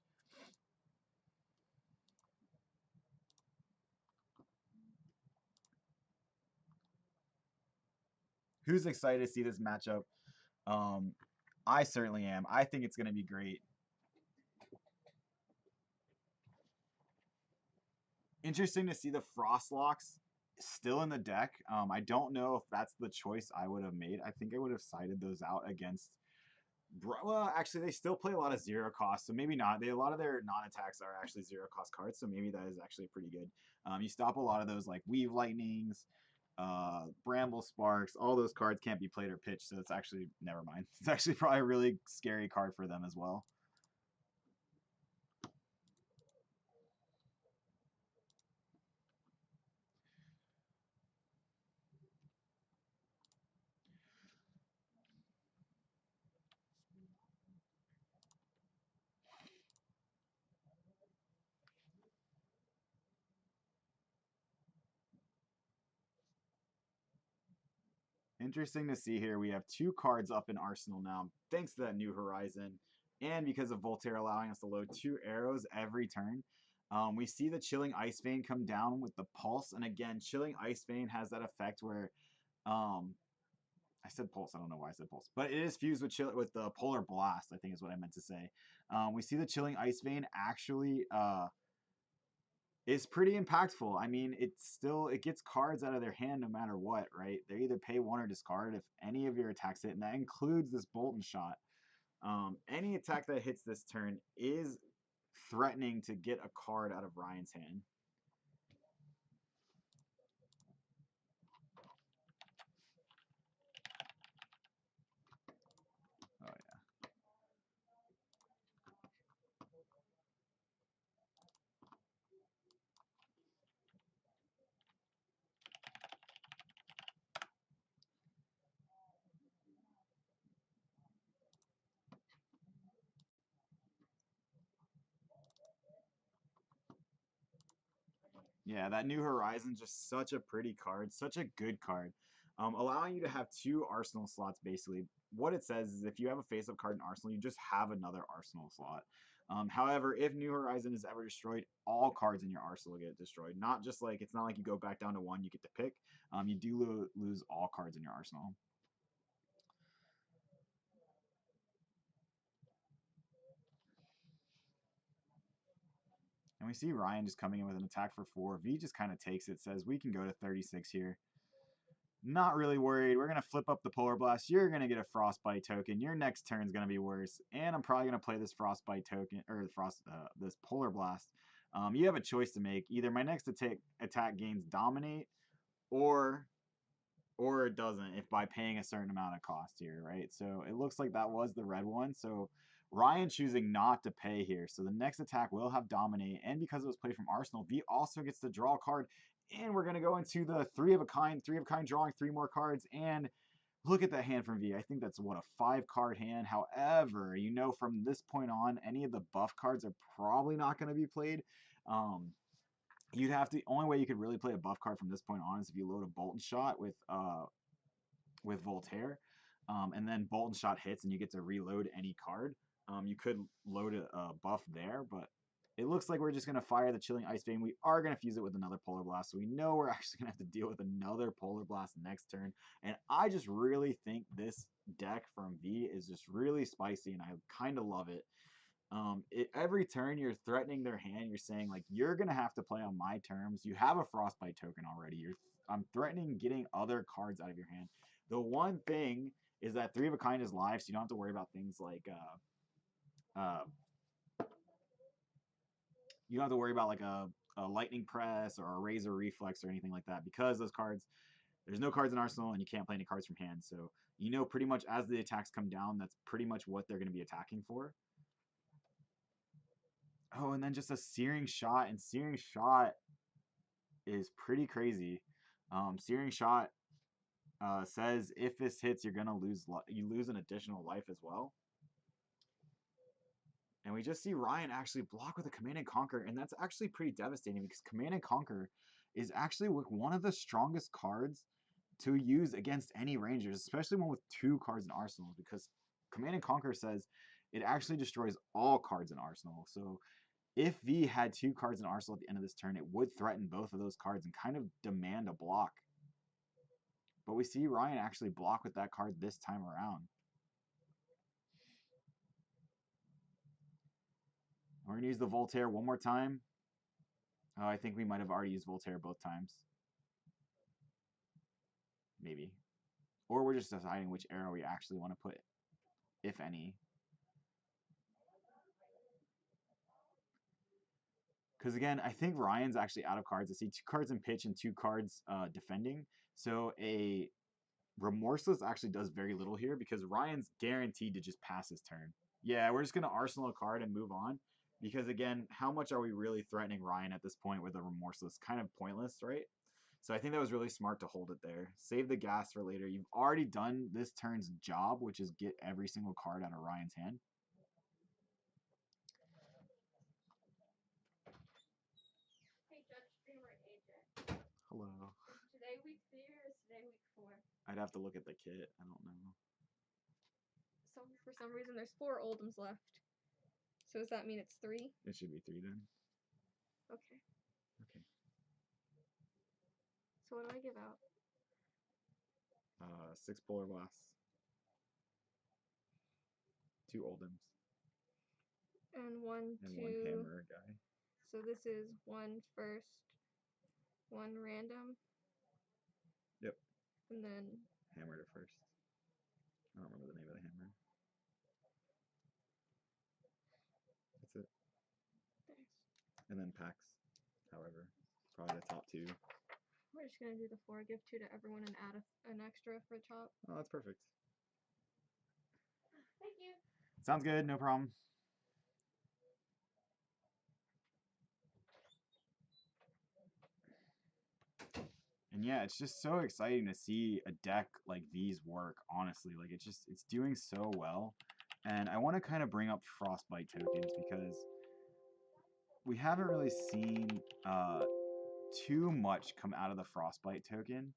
Who's excited to see this matchup? I certainly am. I think it's going to be great. Interesting to see the Frostlocks still in the deck. I don't know if that's the choice I would have made. I think I would have sided those out against. Well, actually, they still play a lot of zero cost, so maybe not. A lot of their non-attacks are actually zero cost cards, so maybe that is actually pretty good. You stop a lot of those like Weave Lightnings, Bramble Sparks. All those cards can't be played or pitched, so it's actually never mind. It's actually probably a really scary card for them as well. Interesting to see here. We have 2 cards up in Arsenal now, thanks to that New Horizon, and because of Voltaire allowing us to load 2 arrows every turn. We see the Chilling Ice Vein come down with the Pulse, and again, Chilling Ice Vein has that effect where, I said Pulse, I don't know why I said Pulse, but it is fused with the Polar Blast, I think is what I meant to say. We see the Chilling Ice Vein actually is pretty impactful. I mean, it gets cards out of their hand no matter what, right? They either pay 1 or discard if any of your attacks hit, and that includes this Bolton shot. Any attack that hits this turn is threatening to get a card out of Ryan's hand. Oh yeah. Yeah, that New Horizon, just such a pretty card, such a good card. Allowing you to have 2 Arsenal slots, basically. What it says is if you have a face-up card in Arsenal, you just have another Arsenal slot. However, if New Horizon is ever destroyed, all cards in your Arsenal get destroyed. Not just like, it's not like you go back down to 1, you get to pick. You do lose all cards in your Arsenal. And we see Ryan just coming in with an attack for 4. V just kind of takes it, says we can go to 36 here. Not really worried. We're going to flip up the Polar Blast. You're going to get a Frostbite token. Your next turn is going to be worse. And I'm probably going to play this Frostbite token, or this Polar Blast. You have a choice to make. Either my next attack gains Dominate, or it doesn't if by paying a certain amount of cost here, right? So it looks like that was the red one. So Ryan choosing not to pay here. So the next attack will have Dominate. And because it was played from Arsenal, V also gets to draw a card. And we're going to go into the 3 of a kind drawing 3 more cards. And look at that hand from V. I think that's, what, a 5-card hand. However, you know from this point on, any of the buff cards are probably not going to be played. You'd have to, the only way you could really play a buff card from this point on is if you load a Bolton shot with Voltaire, and then Bolton shot hits and you get to reload any card. You could load a buff there, but It looks like we're just going to fire the Chilling Ice Beam. We are going to fuse it with another Polar Blast, so we know we're actually going to have to deal with another Polar Blast next turn. And I just really think this deck from V is just really spicy, and I kind of love it. Every turn you're threatening their hand. You're saying, like, you're going to have to play on my terms. You have a Frostbite token already. I'm threatening getting other cards out of your hand. The one thing is that 3 of a Kind is live, so you don't have to worry about things like you don't have to worry about like a Lightning Press or a Razor Reflex or anything like that, because those cards, there's no cards in Arsenal and you can't play any cards from hand. So you know pretty much as the attacks come down, that's pretty much what they're going to be attacking for. Oh, and then just a Searing Shot, and Searing Shot is pretty crazy. Searing Shot says if this hits, you're gonna you lose an additional life as well. And we just see Ryan actually block with a Command and Conquer, and that's actually pretty devastating because Command and Conquer is actually one of the strongest cards to use against any Rangers, especially one with 2 cards in Arsenal, because Command and Conquer says it actually destroys all cards in Arsenal. So if V had 2 cards in Arsenal at the end of this turn, it would threaten both of those cards and kind of demand a block. But we see Ryan actually block with that card this time around. We're going to use the Voltaire one more time. I think we might have already used Voltaire both times. Maybe. Or we're just deciding which arrow we actually want to put, if any. Because again, I think Ryan's actually out of cards. I see 2 cards in pitch and 2 cards defending. So a Remorseless actually does very little here because Ryan's guaranteed to just pass his turn. Yeah, we're just going to Arsenal a card and move on. Because again, how much are we really threatening Ryan at this point with a Remorseless? Kind of pointless, right? So I think that was really smart to hold it there. Save the gas for later. You've already done this turn's job, which is get every single card out of Ryan's hand. Hey, Judge Streamer AJ. Hello. Is today week 3 or is today week 4? I'd have to look at the kit. I don't know. So for some reason there's 4 Oldhams left. So does that mean it's 3? It should be 3 then. Okay. Okay. So what do I give out? 6 Polar Blasts. 2 Oldhams. And 1, And 2. 1 Hammer guy. So this is 1 first, 1 random. Yep. And then Hammer to first. I don't remember the name of the hammer. That's it. there's. And then packs. However, probably the top 2. We're just gonna do the 4, give 2 to everyone, and add an extra for top. Oh, that's perfect. Thank you. Sounds good. No problem. And yeah, it's just so exciting to see a deck like V's work, honestly. Like, it's doing so well. And I want to kind of bring up Frostbite tokens because we haven't really seen too much come out of the Frostbite token.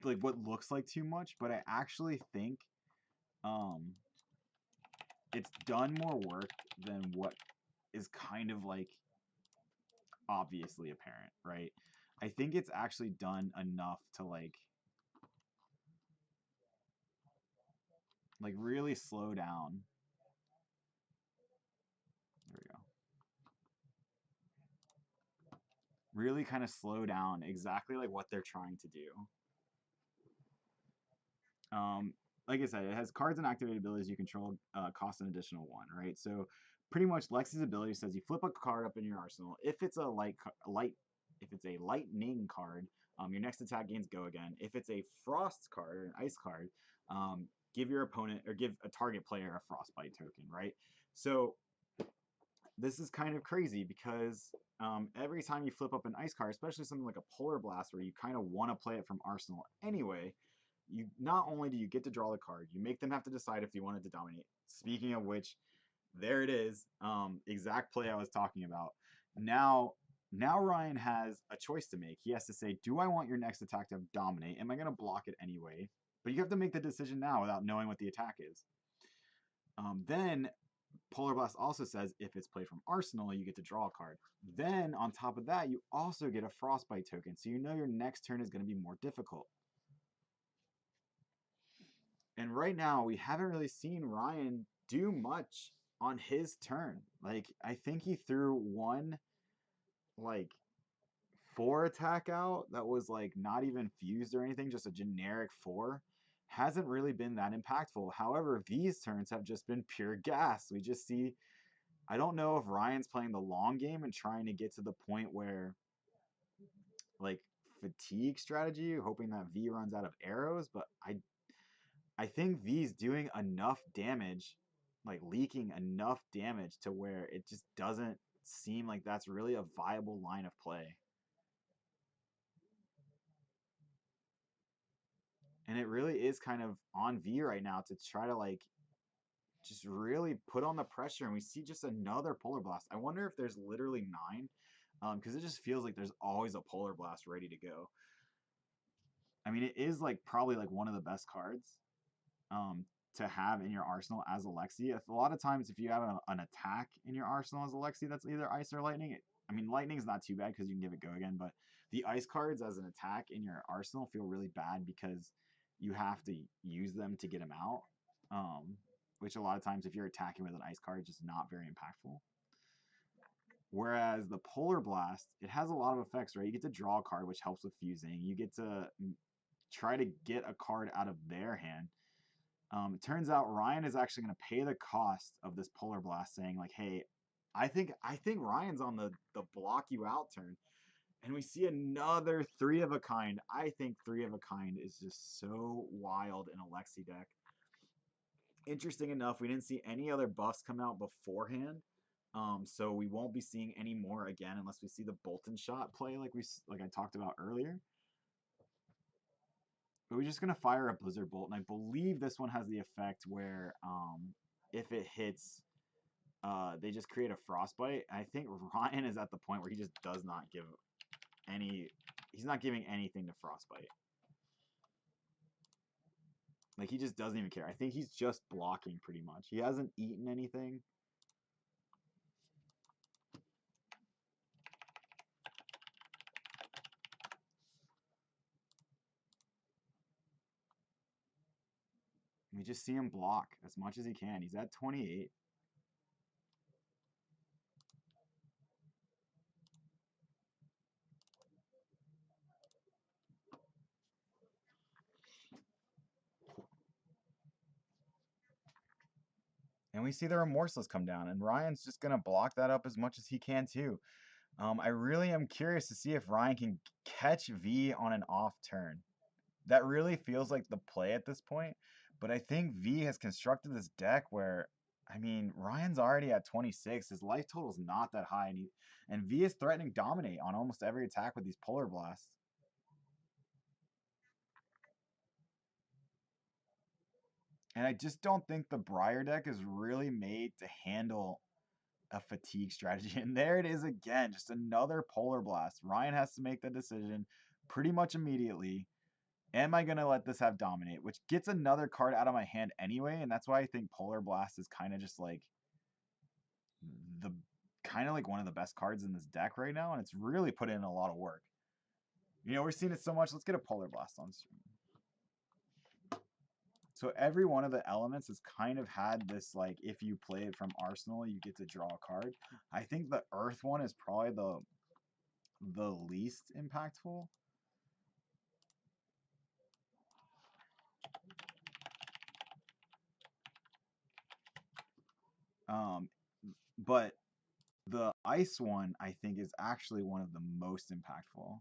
Like, what looks like too much, but I actually think it's done more work than what is kind of like obviously apparent, right? I think it's actually done enough to like really slow down. There we go. Really kind of slow down exactly like what they're trying to do. Like I said, it has cards and activated abilities you control cost an additional 1, right? So pretty much Lexi's ability says you flip a card up in your arsenal. If it's a lightning card, your next attack gains go again. If it's a frost card or an ice card, give your opponent or give a target player a frostbite token, right? So this is kind of crazy because every time you flip up an ice card, especially something like a Polar Blast where you kind of want to play it from arsenal anyway, you not only do you get to draw the card, you make them have to decide if you wanted to dominate. Speaking of which, there it is. Exact play I was talking about. Now Ryan has a choice to make. He has to say, do I want your next attack to dominate? Am I going to block it anyway? But you have to make the decision now without knowing what the attack is. Then Polar Blast also says if it's played from Arsenal, you get to draw a card. Then on top of that, you also get a Frostbite token, so you know your next turn is going to be more difficult. And right now, we haven't really seen Ryan do much on his turn. Like, I think he threw one, like, 4 attack out that was, like, not even fused or anything, just a generic 4. Hasn't really been that impactful. However, these turns have just been pure gas. We just see, I don't know if Ryan's playing the long game and trying to get to the point where, like, fatigue strategy, hoping that V runs out of arrows, but I think V's doing enough damage, like leaking enough damage to where it just doesn't seem like that's really a viable line of play. And it really is kind of on V right now to try to like just really put on the pressure. And we see just another Polar Blast. I wonder if there's literally 9, because it just feels like there's always a Polar Blast ready to go. I mean, it is like probably like one of the best cards to have in your arsenal as Alexi. A lot of times, if you have an attack in your arsenal as Alexi that's either Ice or Lightning, I mean, Lightning's not too bad because you can give it go again, but the Ice cards as an attack in your arsenal feel really bad because you have to use them to get them out, which a lot of times if you're attacking with an Ice card, it's just not very impactful. Whereas the Polar Blast, it has a lot of effects, right? You get to draw a card, which helps with fusing. You get to try to get a card out of their hand. It turns out Ryan is actually going to pay the cost of this Polar Blast, saying like, "Hey, I think Ryan's on the block you out turn," and we see another 3 of a kind. I think 3 of a kind is just so wild in a Lexi deck. Interesting enough, we didn't see any other buffs come out beforehand, so we won't be seeing any more again unless we see the Bolton shot play like I talked about earlier. But we're just going to fire a Blizzard Bolt, and I believe this one has the effect where if it hits, they just create a Frostbite. I think Ryan is at the point where he just does not give any, he's not giving anything to Frostbite. Like, he just doesn't even care. I think he's just blocking pretty much. He hasn't eaten anything. We just see him block as much as he can. He's at 28. And we see the Remorseless come down, and Ryan's just going to block that up as much as he can too. I really am curious to see if Ryan can catch V on an off turn. That really feels like the play at this point, but I think V has constructed this deck where, I mean, Ryan's already at 26. His life total is not that high, and V is threatening dominate on almost every attack with these Polar Blasts. And I just don't think the Briar deck is really made to handle a fatigue strategy. And there it is again, just another Polar Blast. Ryan has to make the decision pretty much immediately. Am I going to let this have dominate? Which gets another card out of my hand anyway, and that's why I think Polar Blast is kind of just like the kind of like one of the best cards in this deck right now, and it's really put in a lot of work. You know, we're seeing it so much. Let's get a Polar Blast on stream. So every one of the elements has kind of had this, like, if you play it from Arsenal, you get to draw a card. I think the Earth one is probably the least impactful. But the Ice one, I think, is actually one of the most impactful.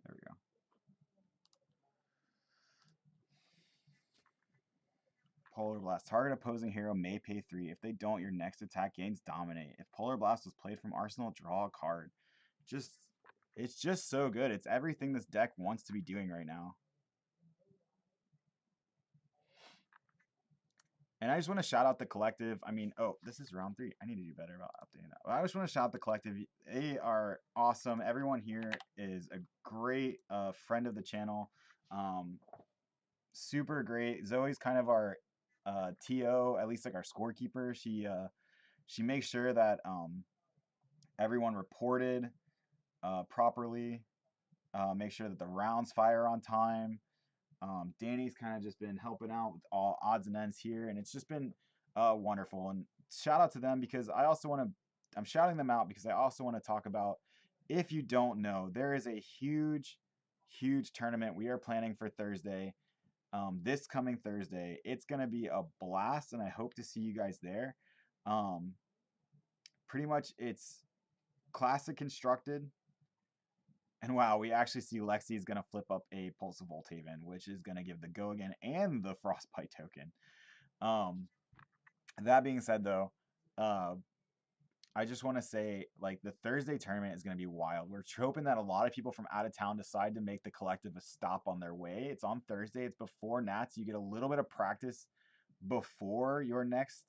There we go. Polar Blast. Target opposing hero may pay 3. If they don't, your next attack gains dominate. If Polar Blast was played from Arsenal, draw a card. It's just so good. It's everything this deck wants to be doing right now. And I just want to shout out the collective. I mean, oh, this is round 3. I need to do better about updating that. But I just want to shout out the collective. They are awesome. Everyone here is a great friend of the channel. Super great. Zoe's kind of our TO, at least like our scorekeeper. She makes sure that everyone reported properly. Make sure that the rounds fire on time. Danny's kind of just been helping out with all odds and ends here, and it's just been wonderful. And shout out to them because I also want to. I'm shouting them out because I also want to talk about. If you don't know, there is a huge, huge tournament we are planning for Thursday. This coming Thursday, it's gonna be a blast, and I hope to see you guys there. Um, Pretty much, it's classic constructed. And wow, we actually see Lexi is going to flip up a Pulse of Voltaven, which is going to give the Go Again and the Frostbite token. Um, that being said, though, I just want to say, like, the Thursday tournament is going to be wild. We're hoping that a lot of people from out of town decide to make the collective a stop on their way. It's on Thursday. It's before Nats. You get a little bit of practice before your next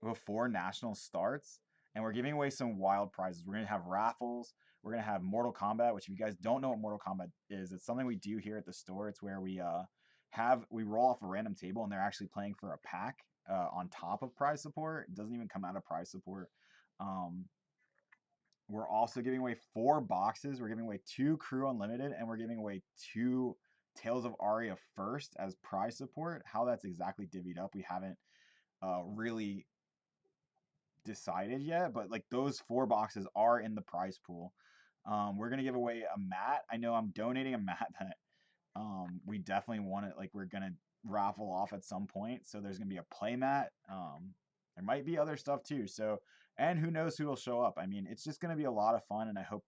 before national starts, and we're giving away some wild prizes. We're going to have raffles. We're going to have Mortal Kombat, which if you guys don't know what Mortal Kombat is, it's something we do here at the store. It's where we roll off a random table and they're actually playing for a pack on top of prize support. It doesn't even come out of prize support. We're also giving away 4 boxes. We're giving away 2 Crew Unlimited, and we're giving away 2 Tales of Aria first as prize support. How that's exactly divvied up, we haven't really decided yet, but like those 4 boxes are in the prize pool. We're gonna give away a mat. I know I'm donating a mat that we definitely want it. Like we're gonna raffle off at some point. So there's gonna be a play mat. There might be other stuff too. So and who knows who will show up. I mean, it's just gonna be a lot of fun, and I hope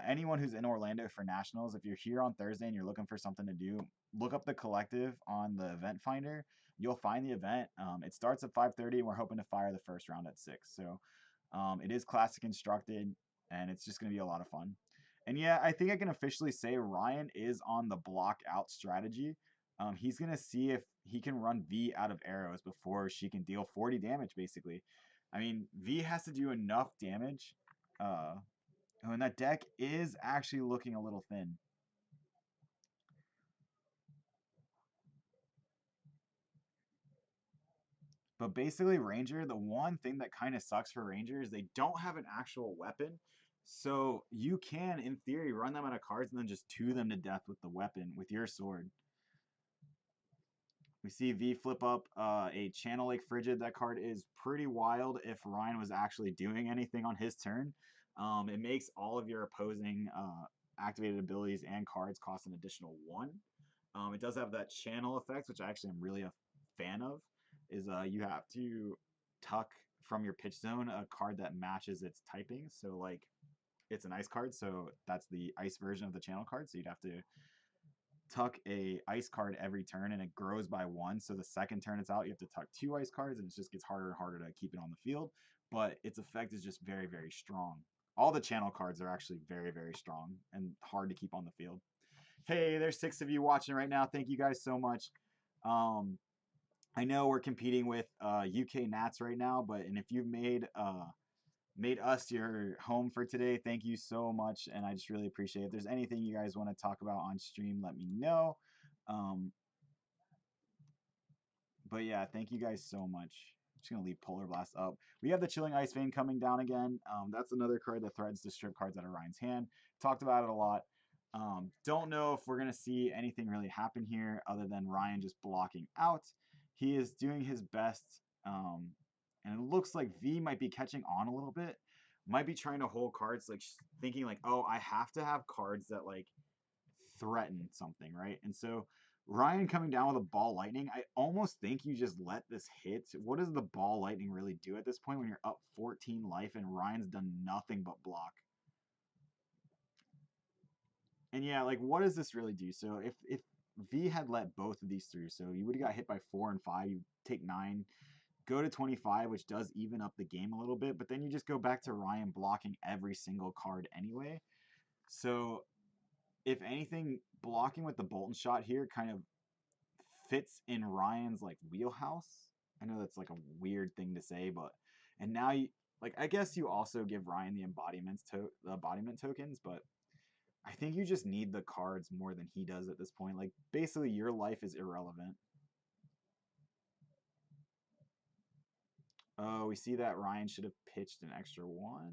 anyone who's in Orlando for nationals, if you're here on Thursday and you're looking for something to do, look up the collective on the event finder. You'll find the event. It starts at 5:30, and we're hoping to fire the first round at 6. So it is classic constructed, and it's just going to be a lot of fun. And yeah, I think I can officially say Ryan is on the block out strategy. He's going to see if he can run V out of arrows before she can deal 40 damage, basically. I mean, V has to do enough damage. And that deck is actually looking a little thin. But basically, Ranger, the one thing that kind of sucks for Ranger is they don't have an actual weapon. So you can, in theory, run them out of cards and then just 2 them to death with the weapon, with your sword. We see V flip up a Channel Lake Frigid. That card is pretty wild if Ryan was actually doing anything on his turn. It makes all of your opposing activated abilities and cards cost an additional 1. It does have that channel effect, which I actually am really a fan of. Is you have to tuck from your pitch zone a card that matches its typing. So like it's an ice card, so that's the ice version of the channel card. So you'd have to tuck a ice card every turn, and it grows by 1. So the second turn it's out, you have to tuck 2 ice cards, and it just gets harder and harder to keep it on the field. But its effect is just very, very strong. All the channel cards are actually very, very strong and hard to keep on the field. Hey, there's 6 of you watching right now. Thank you guys so much. I know we're competing with UK Nats right now, and if you've made us your home for today, thank you so much, and I just really appreciate it. If there's anything you guys want to talk about on stream, let me know. But yeah, thank you guys so much. I'm just gonna leave Polar Blast up. We have the Chilling Ice Vein coming down again. That's another card that threatens to strip cards out of Ryan's hand. Talked about it a lot. Don't know if we're going to see anything really happen here other than Ryan just blocking out. He is doing his best, and it looks like V might be catching on a little bit. Might be trying to hold cards, like thinking like, oh, I have to have cards that like threaten something, right? And so Ryan coming down with a Ball Lightning, I almost think you just let this hit. What does the Ball Lightning really do at this point when you're up 14 life and Ryan's done nothing but block? And yeah, like what does this really do? So if V had let both of these through, so you would have got hit by 4 and 5, you take 9, go to 25, which does even up the game a little bit, but then you just go back to Ryan blocking every single card anyway. So if anything, blocking with the Bolton shot here kind of fits in Ryan's like wheelhouse. I know that's like a weird thing to say, but and now you like I guess you also give Ryan the embodiment tokens, but I think you just need the cards more than he does at this point. Like basically your life is irrelevant. Oh, we see that Ryan should have pitched an extra one.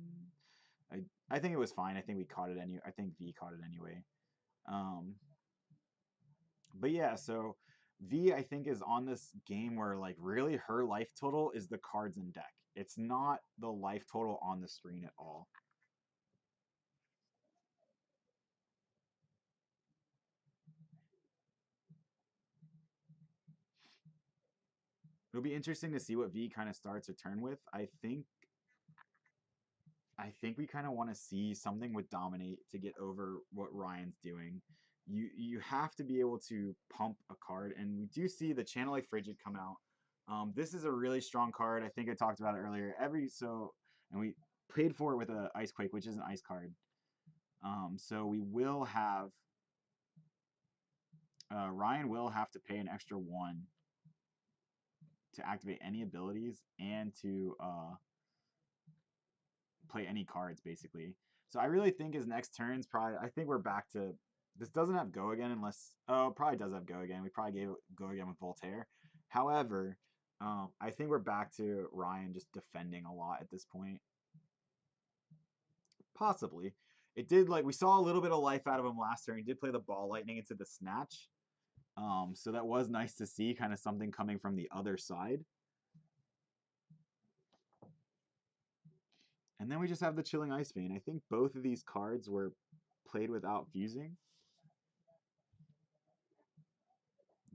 I think it was fine. I think we caught it anyway. I think V caught it anyway. But yeah, so V I think is on this game where like really her life total is the cards in deck. It's not the life total on the screen at all. It'll be interesting to see what V kind of starts a turn with. I think we kind of want to see something with Dominate to get over what Ryan's doing. You have to be able to pump a card, and we do see the Channel Lake Frigid come out. This is a really strong card. I think I talked about it earlier. And we paid for it with a Ice Quake, which is an ice card. So we will have Ryan will have to pay an extra 1 to activate any abilities and to play any cards basically. So I really think his next turn's probably, I think we're back to, this doesn't have Go Again unless, oh, it probably does have Go Again. We probably gave it Go Again with Voltaire. However, I think we're back to Ryan just defending a lot at this point. Possibly. It did, like, we saw a little bit of life out of him last turn. He did play the Ball Lightning into the Snatch. So that was nice to see, kind of something coming from the other side. And then we just have the Chilling Ice Vein. I think both of these cards were played without fusing.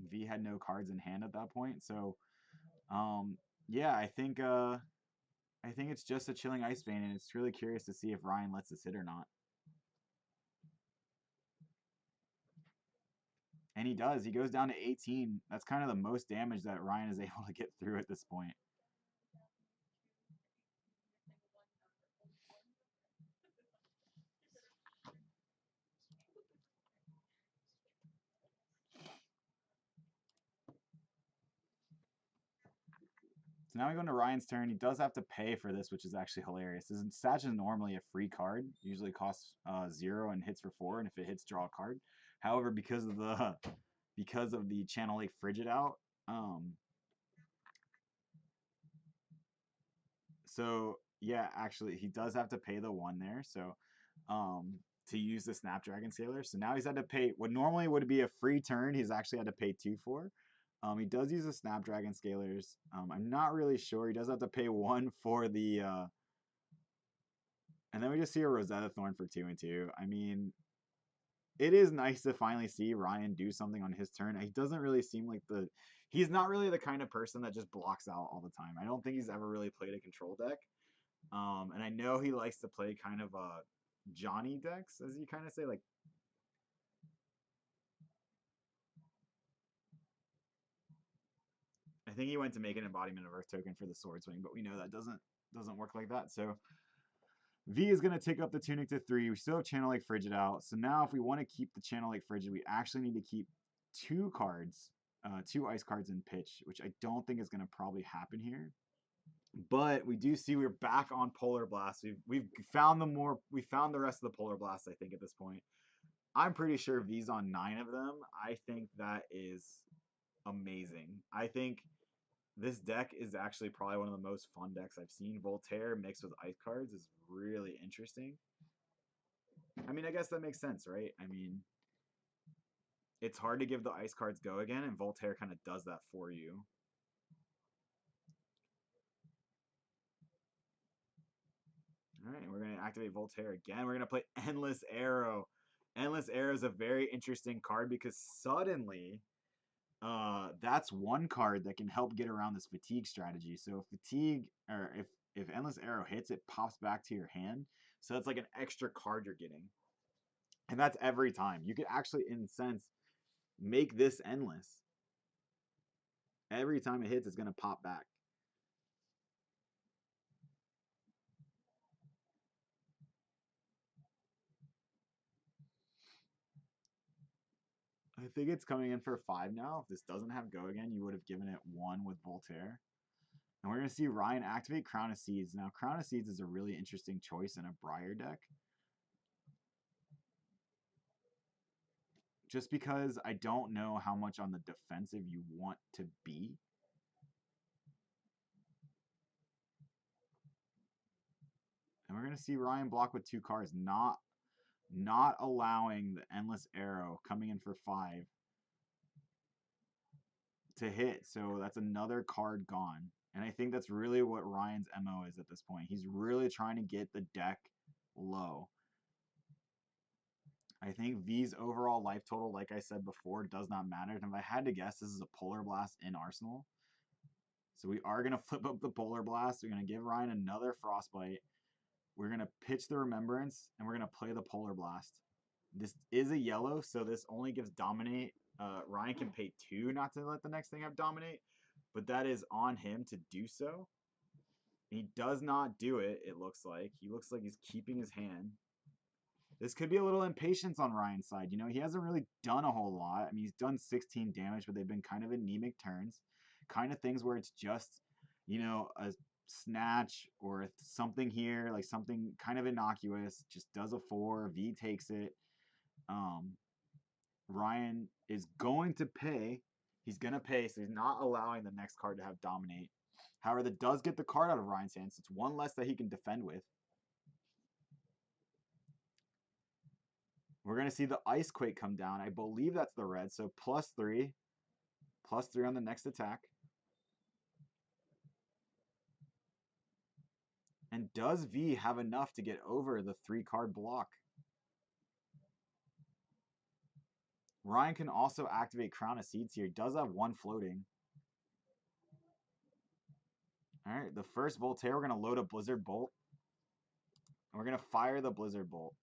V had no cards in hand at that point. So, yeah, I think it's just a Chilling Ice Vein, and it's really curious to see if Ryan lets this hit or not. And he does. He goes down to 18. That's kind of the most damage that Ryan is able to get through at this point. So now we go into Ryan's turn. He does have to pay for this, which is actually hilarious. This Satch is normally a free card. Usually costs 0 and hits for 4, and if it hits, draw a card. However, because of the Channel Lake Frigid out, so yeah, actually he does have to pay the 1 there. So to use the Snapdragon Scaler. So now he's had to pay what normally would be a free turn. He's actually had to pay 2 for. He does use the Snapdragon Scalers. I'm not really sure. He does have to pay 1 for the... and then we just see a Rosetta Thorn for 2 and 2. I mean, it is nice to finally see Ryan do something on his turn. He doesn't really seem like the... He's not really the kind of person that just blocks out all the time. I don't think he's ever really played a control deck. And I know he likes to play kind of Johnny decks, as you kind of say, like... I think he went to make an embodiment of Earth token for the Sword Swing, but we know that doesn't work like that. So V is going to take up the Tunic to 3. We still have Channel Lake Frigid out. So now if we want to keep the Channel Lake Frigid, we actually need to keep 2 cards, 2 ice cards in pitch, which I don't think is going to probably happen here. But we do see we're back on Polar Blast. We've found we found the rest of the Polar Blast, I think, at this point. I'm pretty sure V's on 9 of them. I think that is amazing. I think this deck is actually probably one of the most fun decks I've seen. Voltaire mixed with ice cards is really interesting. I mean, I guess that makes sense, right? I mean, it's hard to give the ice cards Go Again, and Voltaire kind of does that for you. All right, we're going to activate Voltaire again. We're going to play Endless Arrow. Endless Arrow is a very interesting card because suddenly... that's one card that can help get around this fatigue strategy. So if Endless Arrow hits, it pops back to your hand. So that's like an extra card you're getting. And that's every time. You could actually, in a sense, make this endless. Every time it hits, it's going to pop back. I think it's coming in for 5 now. If this doesn't have go again, you would have given it 1 with Voltaire. And we're going to see Ryan activate Crown of Seeds. Now, Crown of Seeds is a really interesting choice in a Briar deck. Just because I don't know how much on the defensive you want to be. And we're going to see Ryan block with 2 cards, not allowing the Endless Arrow coming in for 5 to hit. So that's another card gone. And I think that's really what Ryan's MO is at this point. He's really trying to get the deck low. I think V's overall life total, like I said before, does not matter. And if I had to guess, this is a Polar Blast in Arsenal. So we are going to flip up the Polar Blast. We're going to give Ryan another Frostbite. We're going to pitch the Remembrance, and we're going to play the Polar Blast. This is a yellow, so this only gives Dominate. Ryan can pay 2 not to let the next thing have Dominate, but that is on him to do so. He does not do it, it looks like. He looks like he's keeping his hand. This could be a little impatience on Ryan's side. You know, he hasn't really done a whole lot. I mean, he's done 16 damage, but they've been kind of anemic turns. Kind of things where it's just, you know, a snatch or something here, like something kind of innocuous, just does a 4, V takes it. Ryan is going to pay. He's going to pay, so he's not allowing the next card to have Dominate. However, that does get the card out of Ryan's hand, so it's 1 less that he can defend with. We're going to see the Ice Quake come down. I believe that's the red, so +3. +3 on the next attack. And does V have enough to get over the 3-card block? Ryan can also activate Crown of Seeds here. He does have 1 floating. Alright, the first Voltaire, we're going to load a Blizzard Bolt. And we're going to fire the Blizzard Bolt.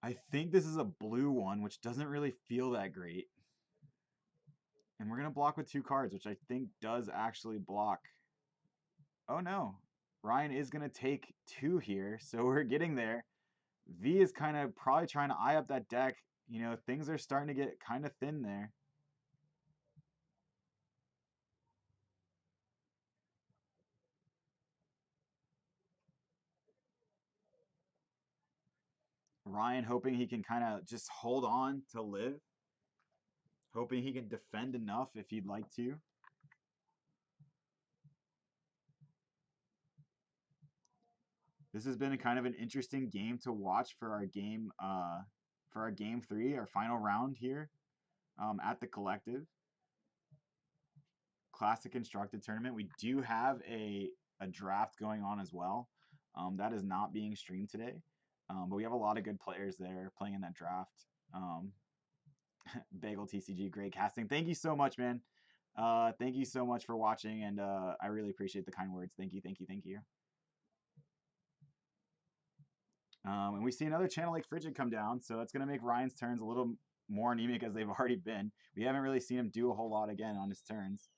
I think this is a blue one, which doesn't really feel that great. And we're going to block with 2 cards, which I think does actually block. Oh no. Ryan is going to take 2 here, so we're getting there. V is kind of probably trying to eye up that deck. You know, things are starting to get kind of thin there. Ryan hoping he can kind of just hold on to live. Hoping he can defend enough if he'd like to. This has been a kind of an interesting game to watch for our game game 3, our final round here at the Collective. Classic Constructed Tournament. We do have a draft going on as well. That is not being streamed today. But we have a lot of good players there playing in that draft. Bagel TCG, great casting. Thank you so much, man. Thank you so much for watching, and I really appreciate the kind words. Thank you, thank you, thank you. And we see another Channel Lake Frigid come down, so that's going to make Ryan's turns a little more anemic as they've already been. We haven't really seen him do a whole lot again on his turns.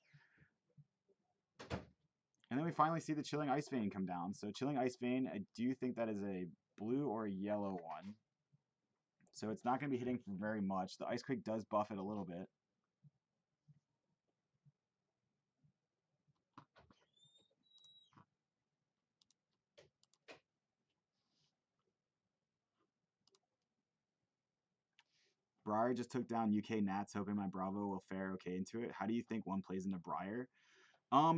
And then we finally see the Chilling Ice Vein come down. So Chilling Ice Vein, I do think that is a blue or a yellow one. So it's not going to be hitting for very much. The Ice Quake does buff it a little bit. Briar just took down UK Nats, hoping my Bravo will fare okay into it. How do you think one plays into Briar?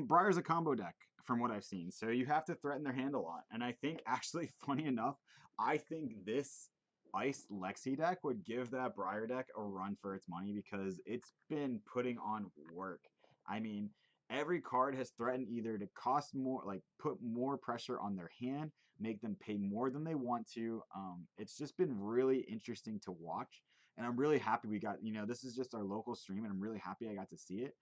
Briar's a combo deck from what I've seen, so you have to threaten their hand a lot. And I think, actually, funny enough, I think this Ice Lexi deck would give that Briar deck a run for its money because it's been putting on work. I mean, every card has threatened either to cost more, like put more pressure on their hand, make them pay more than they want to. It's just been really interesting to watch. And I'm really happy we got, you know, this is just our local stream, and I'm really happy I got to see it.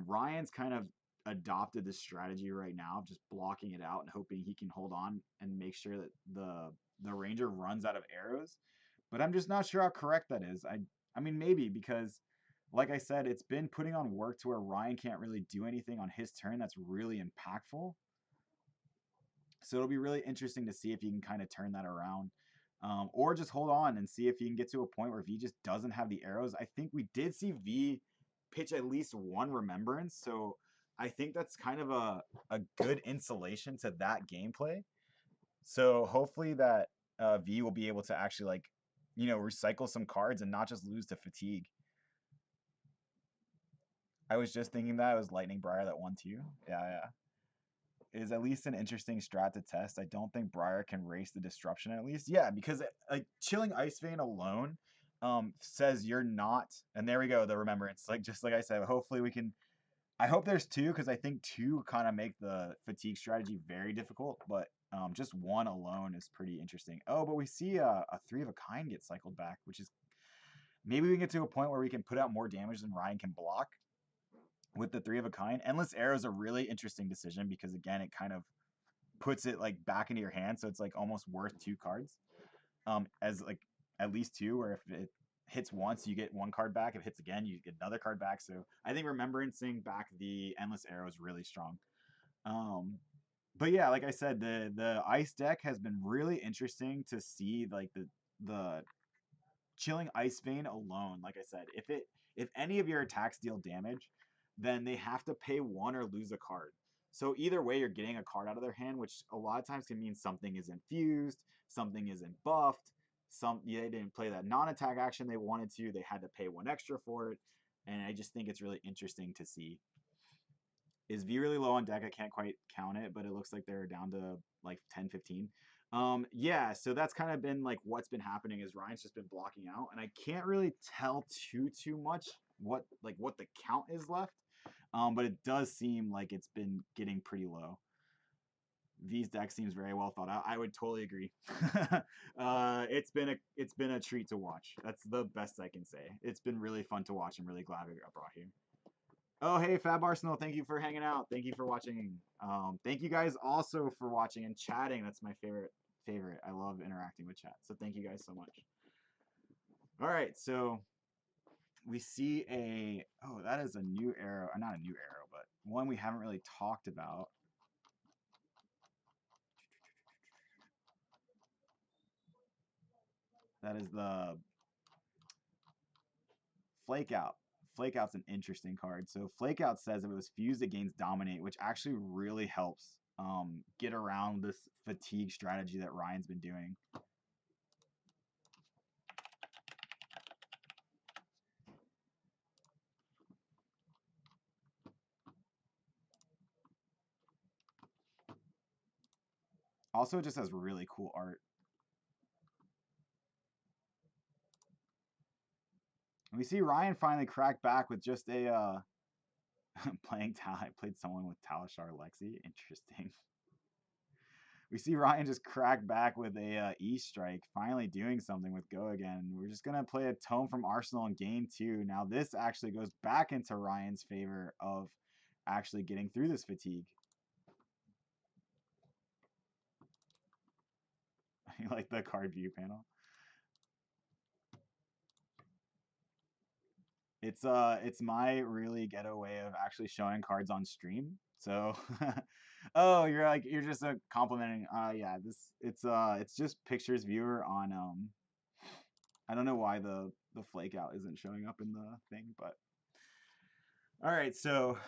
Ryan's kind of adopted this strategy right now of just blocking it out and hoping he can hold on and make sure that the Ranger runs out of arrows. But I'm just not sure how correct that is. I mean, maybe because, like I said, it's been putting on work to where Ryan can't really do anything on his turn that's really impactful. So it'll be really interesting to see if he can kind of turn that around. Or just hold on and see if he can get to a point where V just doesn't have the arrows. I think we did see V pitch at least one remembrance, so I think that's kind of a good insulation to that gameplay. So hopefully that V will be able to actually, like, you know, recycle some cards and not just lose to fatigue. I was just thinking that it was Lightning Briar that won too. Yeah. It is at least an interesting strat to test. I don't think Briar can race the disruption at least. Yeah, because like chilling Ice Vein alone says you're not. And there we go, the remembrance. Like just like I said, hopefully we can. I hope there's two because I think two kind of make the fatigue strategy very difficult. But just one alone is pretty interesting. Oh, but we see a 3 of a kind get cycled back, which is maybe we can get to a point where we can put out more damage than Ryan can block with the 3 of a kind. Endless Arrow is a really interesting decision because again, it kind of puts it like back into your hand, so it's like almost worth 2 cards, as like at least 2. Where if it hits once, you get 1 card back. If it hits again, you get another card back. So I think remembrancing back the Endless Arrow is really strong. But yeah, like I said, the ice deck has been really interesting to see, like the chilling Ice Vein alone. Like I said, if any of your attacks deal damage, then they have to pay 1 or lose a card. So either way, you're getting a card out of their hand, which a lot of times can mean something is infused, something isn't buffed, they didn't play that non-attack action they wanted to, they had to pay 1 extra for it, and I just think it's really interesting to see. Is V really low on deck? I can't quite count it, but it looks like they're down to like 10, 15. Yeah, so that's kind of been like what's been happening is Ryan's just been blocking out, and I can't really tell too much what the count is left. But it does seem like it's been getting pretty low. V's deck seems very well thought out. I would totally agree. It's been a treat to watch. That's the best I can say. It's been really fun to watch. I'm really glad we got brought here. Oh, hey, Fab Arsenal, thank you for hanging out. Thank you for watching. Thank you guys also for watching and chatting. That's my favorite. I love interacting with chat. So thank you guys so much. All right, so we see that is a new arrow. Not a new arrow, but one we haven't really talked about. That is the Flake Out. Flake Out's an interesting card. So Flake Out says if it was fused, it gains Dominate, which actually really helps get around this fatigue strategy that Ryan's been doing. Also, it just has really cool art. We see Ryan finally crack back with just a played someone with Talishar Lexi. Interesting. We see Ryan just crack back with a E-Strike, finally doing something with Go again. We're just going to play a Tome from Arsenal in game 2. Now this actually goes back into Ryan's favor of actually getting through this fatigue. I like the card view panel. It's my really ghetto way of actually showing cards on stream. So oh, you're just complimenting. Yeah, it's just pictures viewer on I don't know why the flake out isn't showing up in the thing, but all right, so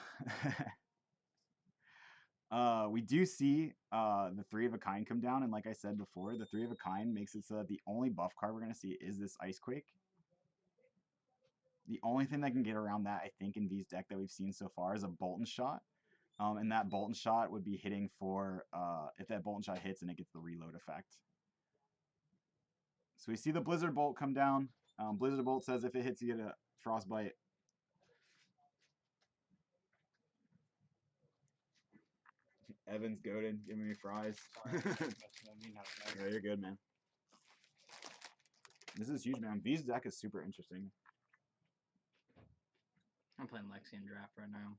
we do see the 3 of a kind come down, and like I said before, the 3 of a kind makes it so that the only buff card we're gonna see is this Icequake. The only thing that can get around that, I think, in V's deck that we've seen so far is a Bolton Shot. And that Bolton Shot would be hitting for, if that Bolton Shot hits and it gets the reload effect. So we see the Blizzard Bolt come down. Blizzard Bolt says if it hits, you get a Frostbite. Evan's goaded, giving me fries. Yeah, you're good, man. This is huge, man. V's deck is super interesting. I'm playing Lexi in draft right now.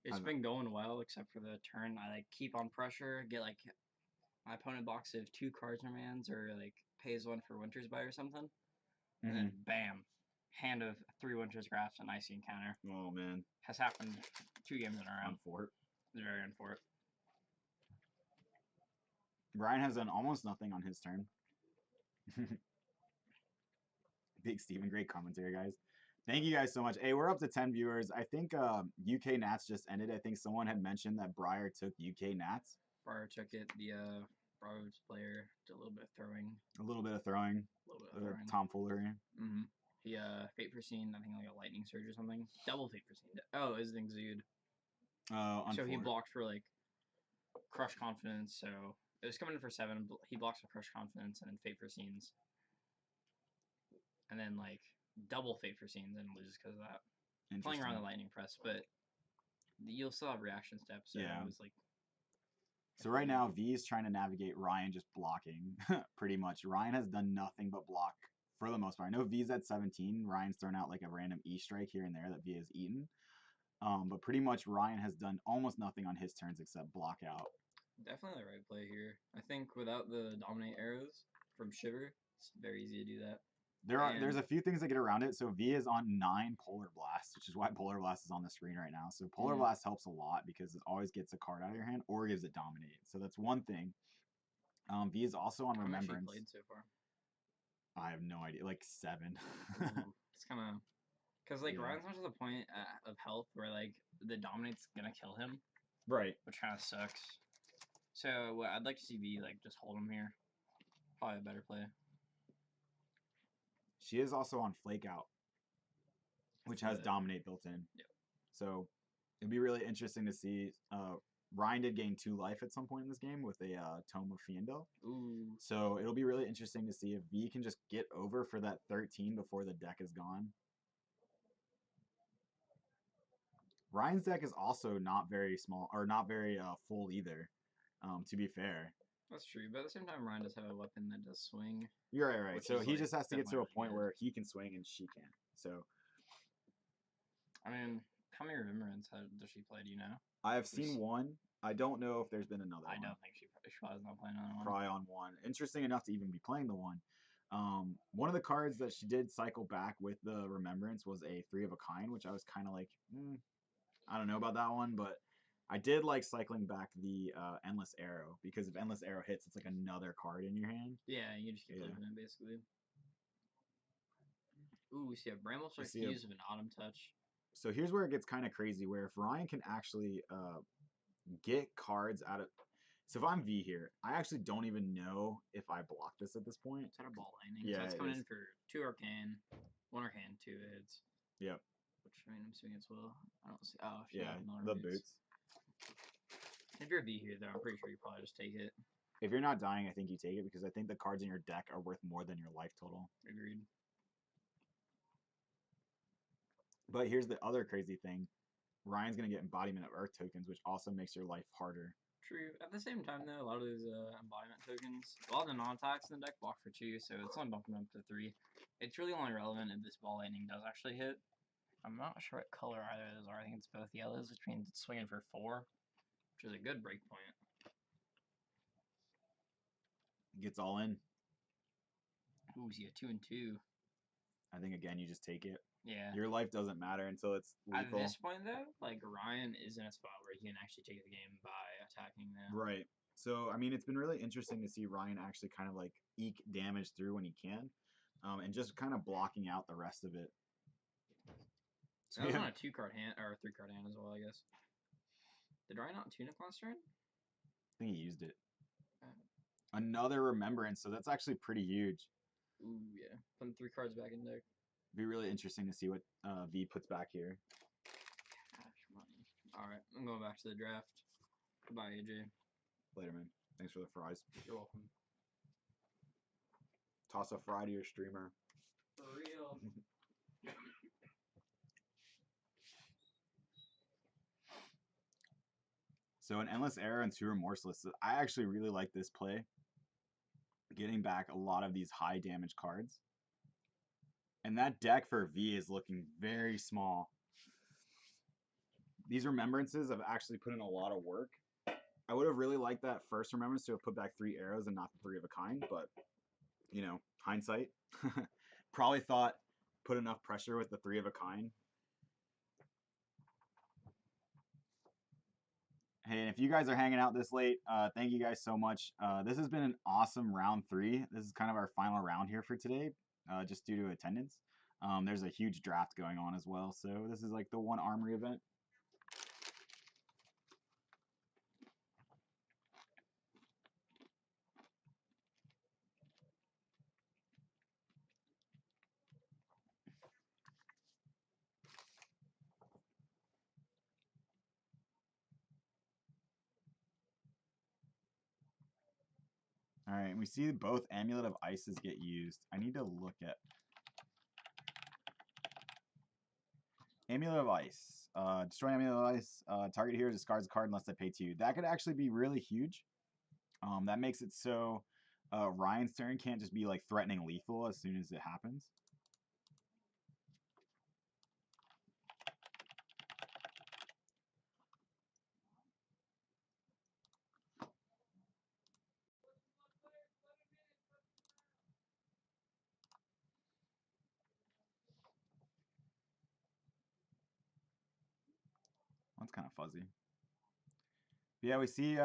It's been going well, except for the turn. I like keep on pressure, get like my opponent blocks if 2 cards in my hands, or like pays 1 for Winter's Bite or something, and then bam, hand of 3 Winter's Grasp and Icy Encounter. Oh man, has happened 2 games in a row. Unfort. It's very unfortunate. Ryan has done almost nothing on his turn. Big Steven, great commentary, guys. Thank you guys so much. Hey, we're up to 10 viewers. I think UK Nats just ended. I think someone had mentioned that Breyer took UK Nats. Breyer took it. The Braves player did a little bit of throwing. A little bit of throwing. A little bit of throwing. Tomfoolery. Mm-hmm. He fate foreseen, I think like a lightning surge or something. Double fate foreseen. Oh, it was an exude. So he blocked for like crush confidence. So it was coming in for 7. He blocks for crush confidence and then fate foreseens. And then like double fate foreseens and loses because of that. Playing around the lightning press, but you'll still have reaction steps. So yeah. It was like. So right now V is trying to navigate Ryan just blocking pretty much. Ryan has done nothing but block for the most part. I know V's at 17. Ryan's thrown out like a random E strike here and there that V has eaten. But pretty much Ryan has done almost nothing on his turns except block out. Definitely the right play here. I think without the dominate arrows from Shiver, it's very easy to do that. There's a few things that get around it. So V is on 9 Polar Blast, which is why Polar Blast is on the screen right now. So Polar Blast helps a lot because it always gets a card out of your hand or gives it dominate. So that's one thing. V is also on Remembrance. How much you played so far? I have no idea. Like 7. It's kind of because like Ryan's not to the point of health where like the dominate's gonna kill him, right? Which kind of sucks. So I'd like to see V like just hold him here. Probably a better play. She is also on Flake Out, which has Dominate built in. Yep. So it'd be really interesting to see. Ryan did gain 2 life at some point in this game with a Tome of Fiendel. Ooh. So it'll be really interesting to see if V can just get over for that 13 before the deck is gone. Ryan's deck is also not very small, or not very full either, to be fair. That's true, but at the same time, Ryan does have a weapon that does swing. You're right. So he just has to get to a point where he can swing and she can't. So, I mean, how many Remembrance does she play? Do you know? I have seen one. I don't know if there's been another one. I don't think she probably is not playing another one. Probably on one. Interesting enough to even be playing the one. One of the cards that she did cycle back with the Remembrance was a 3 of a kind, which I was kind of like, I don't know about that one, but I did like cycling back the Endless Arrow, because if Endless Arrow hits, it's like another card in your hand. Yeah, you just keep living it, basically. Ooh, we see a Bramble Strike fused with an Autumn Touch. So here's where it gets kind of crazy, where if Ryan can actually get cards out of... So if I'm V here, I actually don't even know if I block this at this point. It's at a ball lightning. Yeah, so it's coming in for 2 Arcane, 1 Arcane, 2 hits. Yep. Which, I mean, I'm assuming it's well. I don't see... Oh, yeah, the boots. If you're V here, though, I'm pretty sure you probably just take it. If you're not dying, I think you take it, because I think the cards in your deck are worth more than your life total. Agreed. But here's the other crazy thing. Ryan's going to get Embodiment of Earth tokens, which also makes your life harder. True. At the same time, though, a lot of those embodiment tokens, a lot of the non-attacks in the deck block for 2, so it's only bumping up to 3. It's really only relevant if this ball lightning does actually hit. I'm not sure what color either of those are. I think it's both yellows, which means it's swinging for 4, which is a good break point. Gets all in. Ooh, so you got 2 and 2. I think, again, you just take it. Yeah. Your life doesn't matter until it's lethal. At this point, though, like, Ryan is in a spot where he can actually take the game by attacking them. Right. So, I mean, it's been really interesting to see Ryan actually kind of, like, eke damage through when he can, and just kind of blocking out the rest of it. So that was on a 2-card hand, or a 3-card hand as well, I guess. Did Ryan not tunic last turn? I think he used it. Another Remembrance, so that's actually pretty huge. Ooh, yeah. Putting 3 cards back in deck. Be really interesting to see what V puts back here. Cash money. Alright, I'm going back to the draft. Goodbye, AJ. Later, man. Thanks for the fries. You're welcome. Toss a fry to your streamer. For real. So an Endless Arrow and 2 Remorseless. I actually really like this play. Getting back a lot of these high damage cards. And that deck for V is looking very small. These Remembrances have actually put in a lot of work. I would have really liked that first Remembrance to have put back 3 arrows and not the 3 of a kind, but, you know, hindsight. Probably thought put enough pressure with the 3 of a kind. Hey, and if you guys are hanging out this late, thank you guys so much. This has been an awesome round 3. This is kind of our final round here for today, just due to attendance. There's a huge draft going on as well, so this is like the one Armory event. All right, and we see both Amulet of Ices get used. I need to look at Amulet of Ice. Destroy Amulet of Ice. Target here discards a card unless they pay 2. That could actually be really huge. That makes it so Ryan's turn can't just be like threatening lethal as soon as it happens. That's kind of fuzzy. Yeah, we see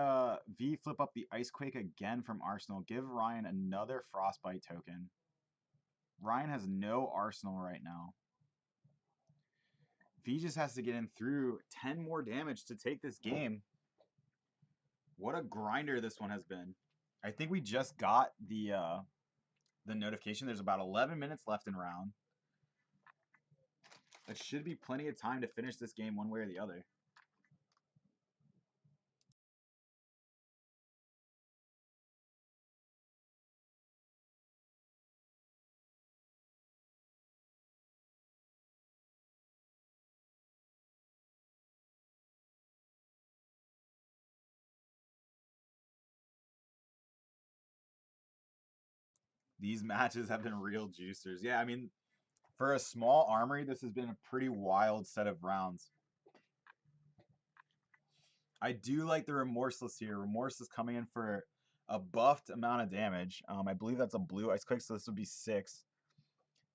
V flip up the Ice Quake again from Arsenal. Give Ryan another Frostbite token. Ryan has no Arsenal right now. V just has to get in through 10 more damage to take this game. What a grinder this one has been. I think we just got the notification. There's about 11 minutes left in round. That should be plenty of time to finish this game one way or the other. These matches have been real juicers. Yeah, I mean, for a small Armory, this has been a pretty wild set of rounds. I do like the Remorseless here. Remorseless coming in for a buffed amount of damage. I believe that's a blue Ice Quake, so this would be 6.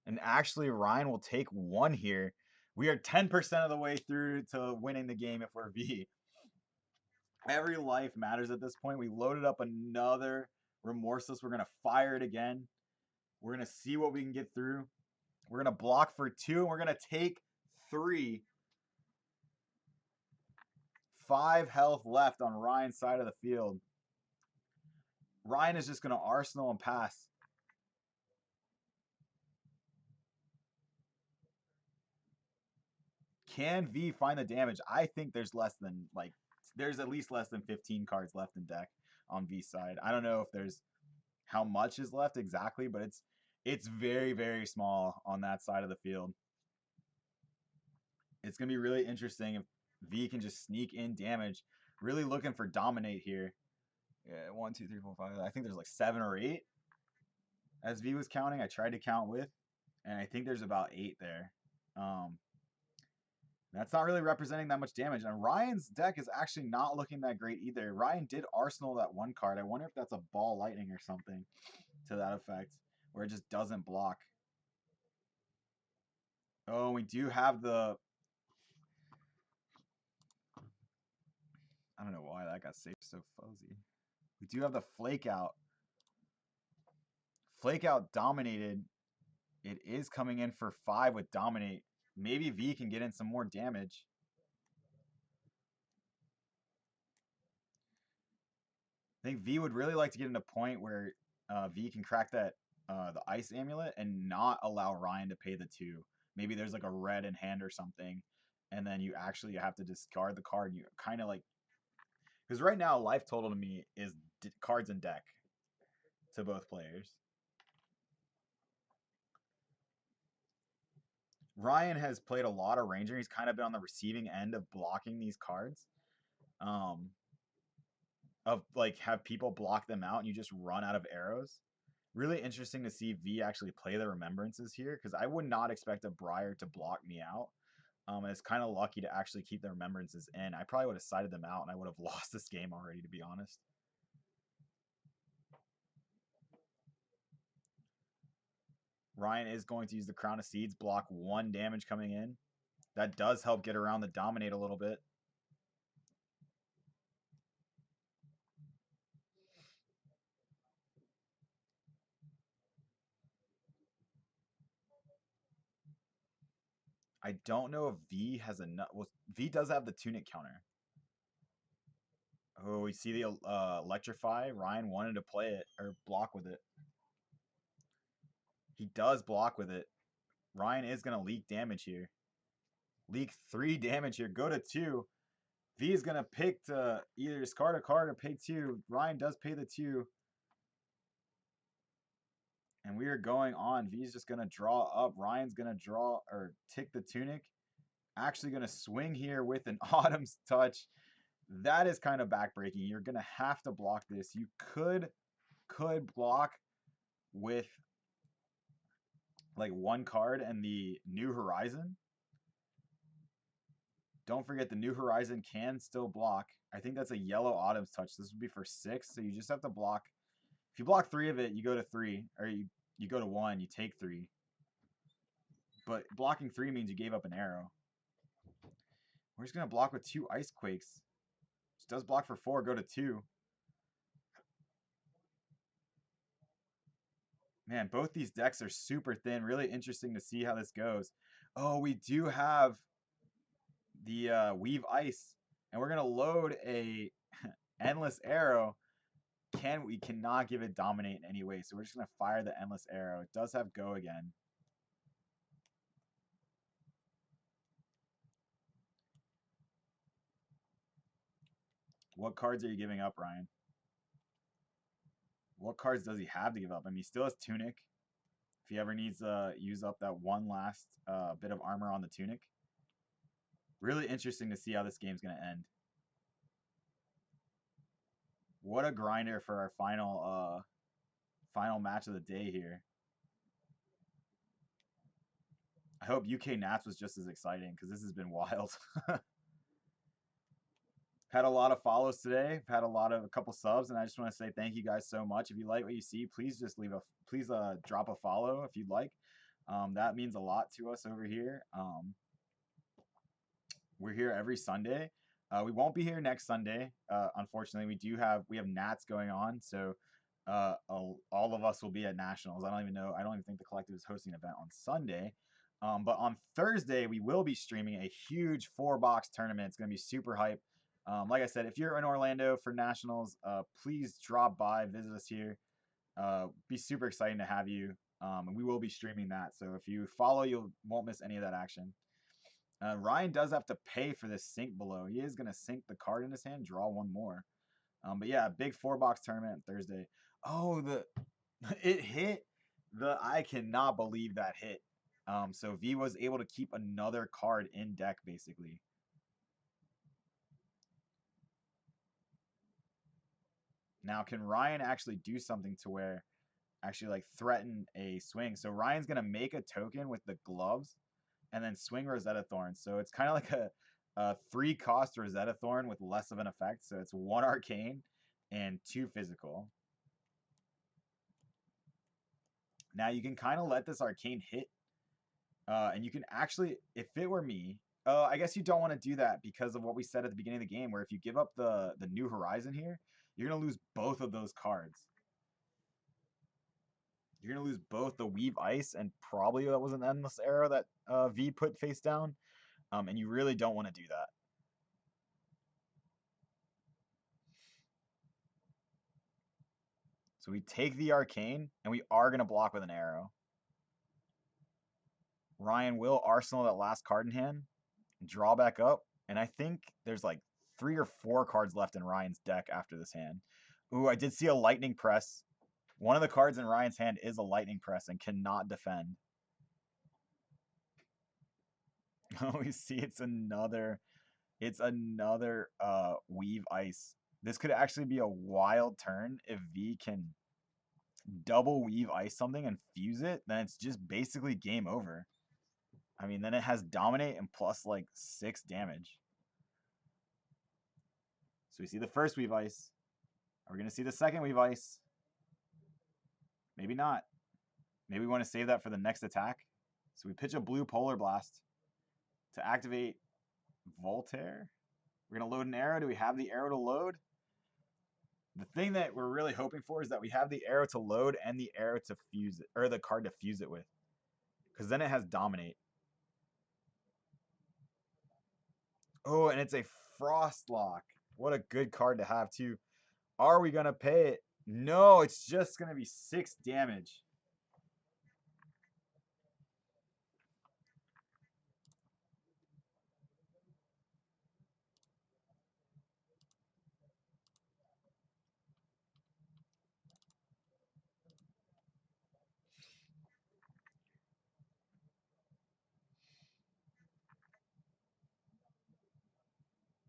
And actually, Ryan will take 1 here. We are 10% of the way through to winning the game if we're V. Every life matters at this point. We loaded up another Remorseless. We're going to fire it again. We're going to see what we can get through. We're going to block for 2, and we're going to take 3. 5 health left on Ryan's side of the field. Ryan is just going to Arsenal and pass. Can V find the damage? I think there's less than, like, there's at least less than 15 cards left in deck on V's side. I don't know if there's how much is left exactly, but it's very, very small on that side of the field. It's going to be really interesting if V can just sneak in damage. Really looking for Dominate here. Yeah, 1, 2, 3, 4, 5. I think there's like 7 or 8 as V was counting. I tried to count with, and I think there's about 8 there. That's not really representing that much damage. And Ryan's deck is actually not looking that great either. Ryan did Arsenal that 1 card. I wonder if that's a Ball Lightning or something to that effect, where it just doesn't block. Oh, we do have the... I don't know why that got saved so fuzzy. We do have the Flake Out. Flake Out dominated. It is coming in for 5 with Dominate. Maybe V can get in some more damage. I think V would really like to get in a point where V can crack that the Ice Amulet and not allow Ryan to pay the 2. Maybe there's like a red in hand or something, and then you actually have to discard the card. You kind of like, because right now life total to me is cards in deck to both players. Ryan has played a lot of Ranger. He's kind of been on the receiving end of blocking these cards. Of like have people block them out and you just run out of arrows. Really interesting to see V actually play the Remembrances here, because I would not expect a Briar to block me out. And it's kind of lucky to actually keep the Remembrances in. I probably would have sided them out and I would have lost this game already, to be honest. Ryan is going to use the Crown of Seeds, block 1 damage coming in. That does help get around the Dominate a little bit. I don't know if V has enough. Well, V does have the tunic counter. Oh, we see the electrify. Ryan wanted to play it or block with it. He does block with it. Ryan is going to leak damage here. Leak 3 damage here. Go to 2. V is going to pick to either discard a card or pay 2. Ryan does pay the 2. And we are going on. V is just going to draw up. Ryan's going to draw or tick the tunic. Actually going to swing here with an Autumn's Touch. That is kind of backbreaking. You're going to have to block this. You could block with like 1 card and the New Horizon. Don't forget the New Horizon can still block. I think that's a yellow Autumn's Touch. This would be for 6, so you just have to block. If you block 3 of it, you go to 3, or you go to 1, you take 3. But blocking 3 means you gave up an arrow. We're just going to block with 2 Ice Quakes. Which does block for 4, go to 2. Man, both these decks are super thin. Really interesting to see how this goes. Oh, we do have the Weave Ice. And we're going to load a Endless Arrow. We cannot give it Dominate in any way. So we're just going to fire the Endless Arrow. It does have Go again. What cards are you giving up, Ryan? What cards does he have to give up? I mean, he still has Tunic. If he ever needs to use up that one last bit of armor on the Tunic. Really interesting to see how this game's going to end. What a grinder for our final match of the day here. I hope UK Nats was just as exciting because this has been wild. Had a lot of follows today. Had a couple subs, and I just want to say thank you guys so much. If you like what you see, please just drop a follow if you'd like. That means a lot to us over here. We're here every Sunday. We won't be here next Sunday. Unfortunately, we have Nats going on, so all of us will be at Nationals. I don't even think the collective is hosting an event on Sunday. But on Thursday, we will be streaming a huge 4-box tournament. It's going to be super hype. Like I said, if you're in Orlando for Nationals, please drop by, visit us here. Be super exciting to have you. And we will be streaming that. So if you follow, you won't miss any of that action. Ryan does have to pay for this sink below. He is going to sink the card in his hand, draw 1 more. But yeah, big 4-box tournament Thursday. Oh, it hit. I cannot believe that hit. So V was able to keep another card in deck, basically. Now, can Ryan actually do something to where actually like threaten a swing? So Ryan's going to make a token with the gloves and then swing Rosetta Thorn. So it's kind of like a 3-cost Rosetta Thorn with less of an effect. So it's 1 arcane and 2 physical. Now you can kind of let this arcane hit. And you can actually, if it were me, I guess you don't want to do that because of what we said at the beginning of the game, where if you give up the New Horizon here, you're going to lose both of those cards. You're going to lose both the Weave Ice and probably that was an Endless Arrow that V put face down. And you really don't want to do that. So we take the Arcane, and we are going to block with an arrow. Ryan will arsenal that last card in hand, draw back up, and I think there's like 3 or 4 cards left in Ryan's deck after this hand. Ooh, I did see a Lightning Press. One of the cards in Ryan's hand is a Lightning Press and cannot defend. Oh, we see it's another Weave Ice. This could actually be a wild turn if V can double Weave Ice something and fuse it, then it's just basically game over. I mean, then it has Dominate and plus like 6 damage. So we see the first Weave Ice. Are we going to see the second Weave Ice? Maybe not. Maybe we want to save that for the next attack. So we pitch a blue Polar Blast to activate Voltaire. We're going to load an arrow. Do we have the arrow to load? The thing that we're really hoping for is that we have the arrow to load and the arrow to fuse it, or the card to fuse it with. Because then it has Dominate. Oh, and it's a Frost Lock. What a good card to have, too. Are we going to pay it? No, it's just going to be 6 damage.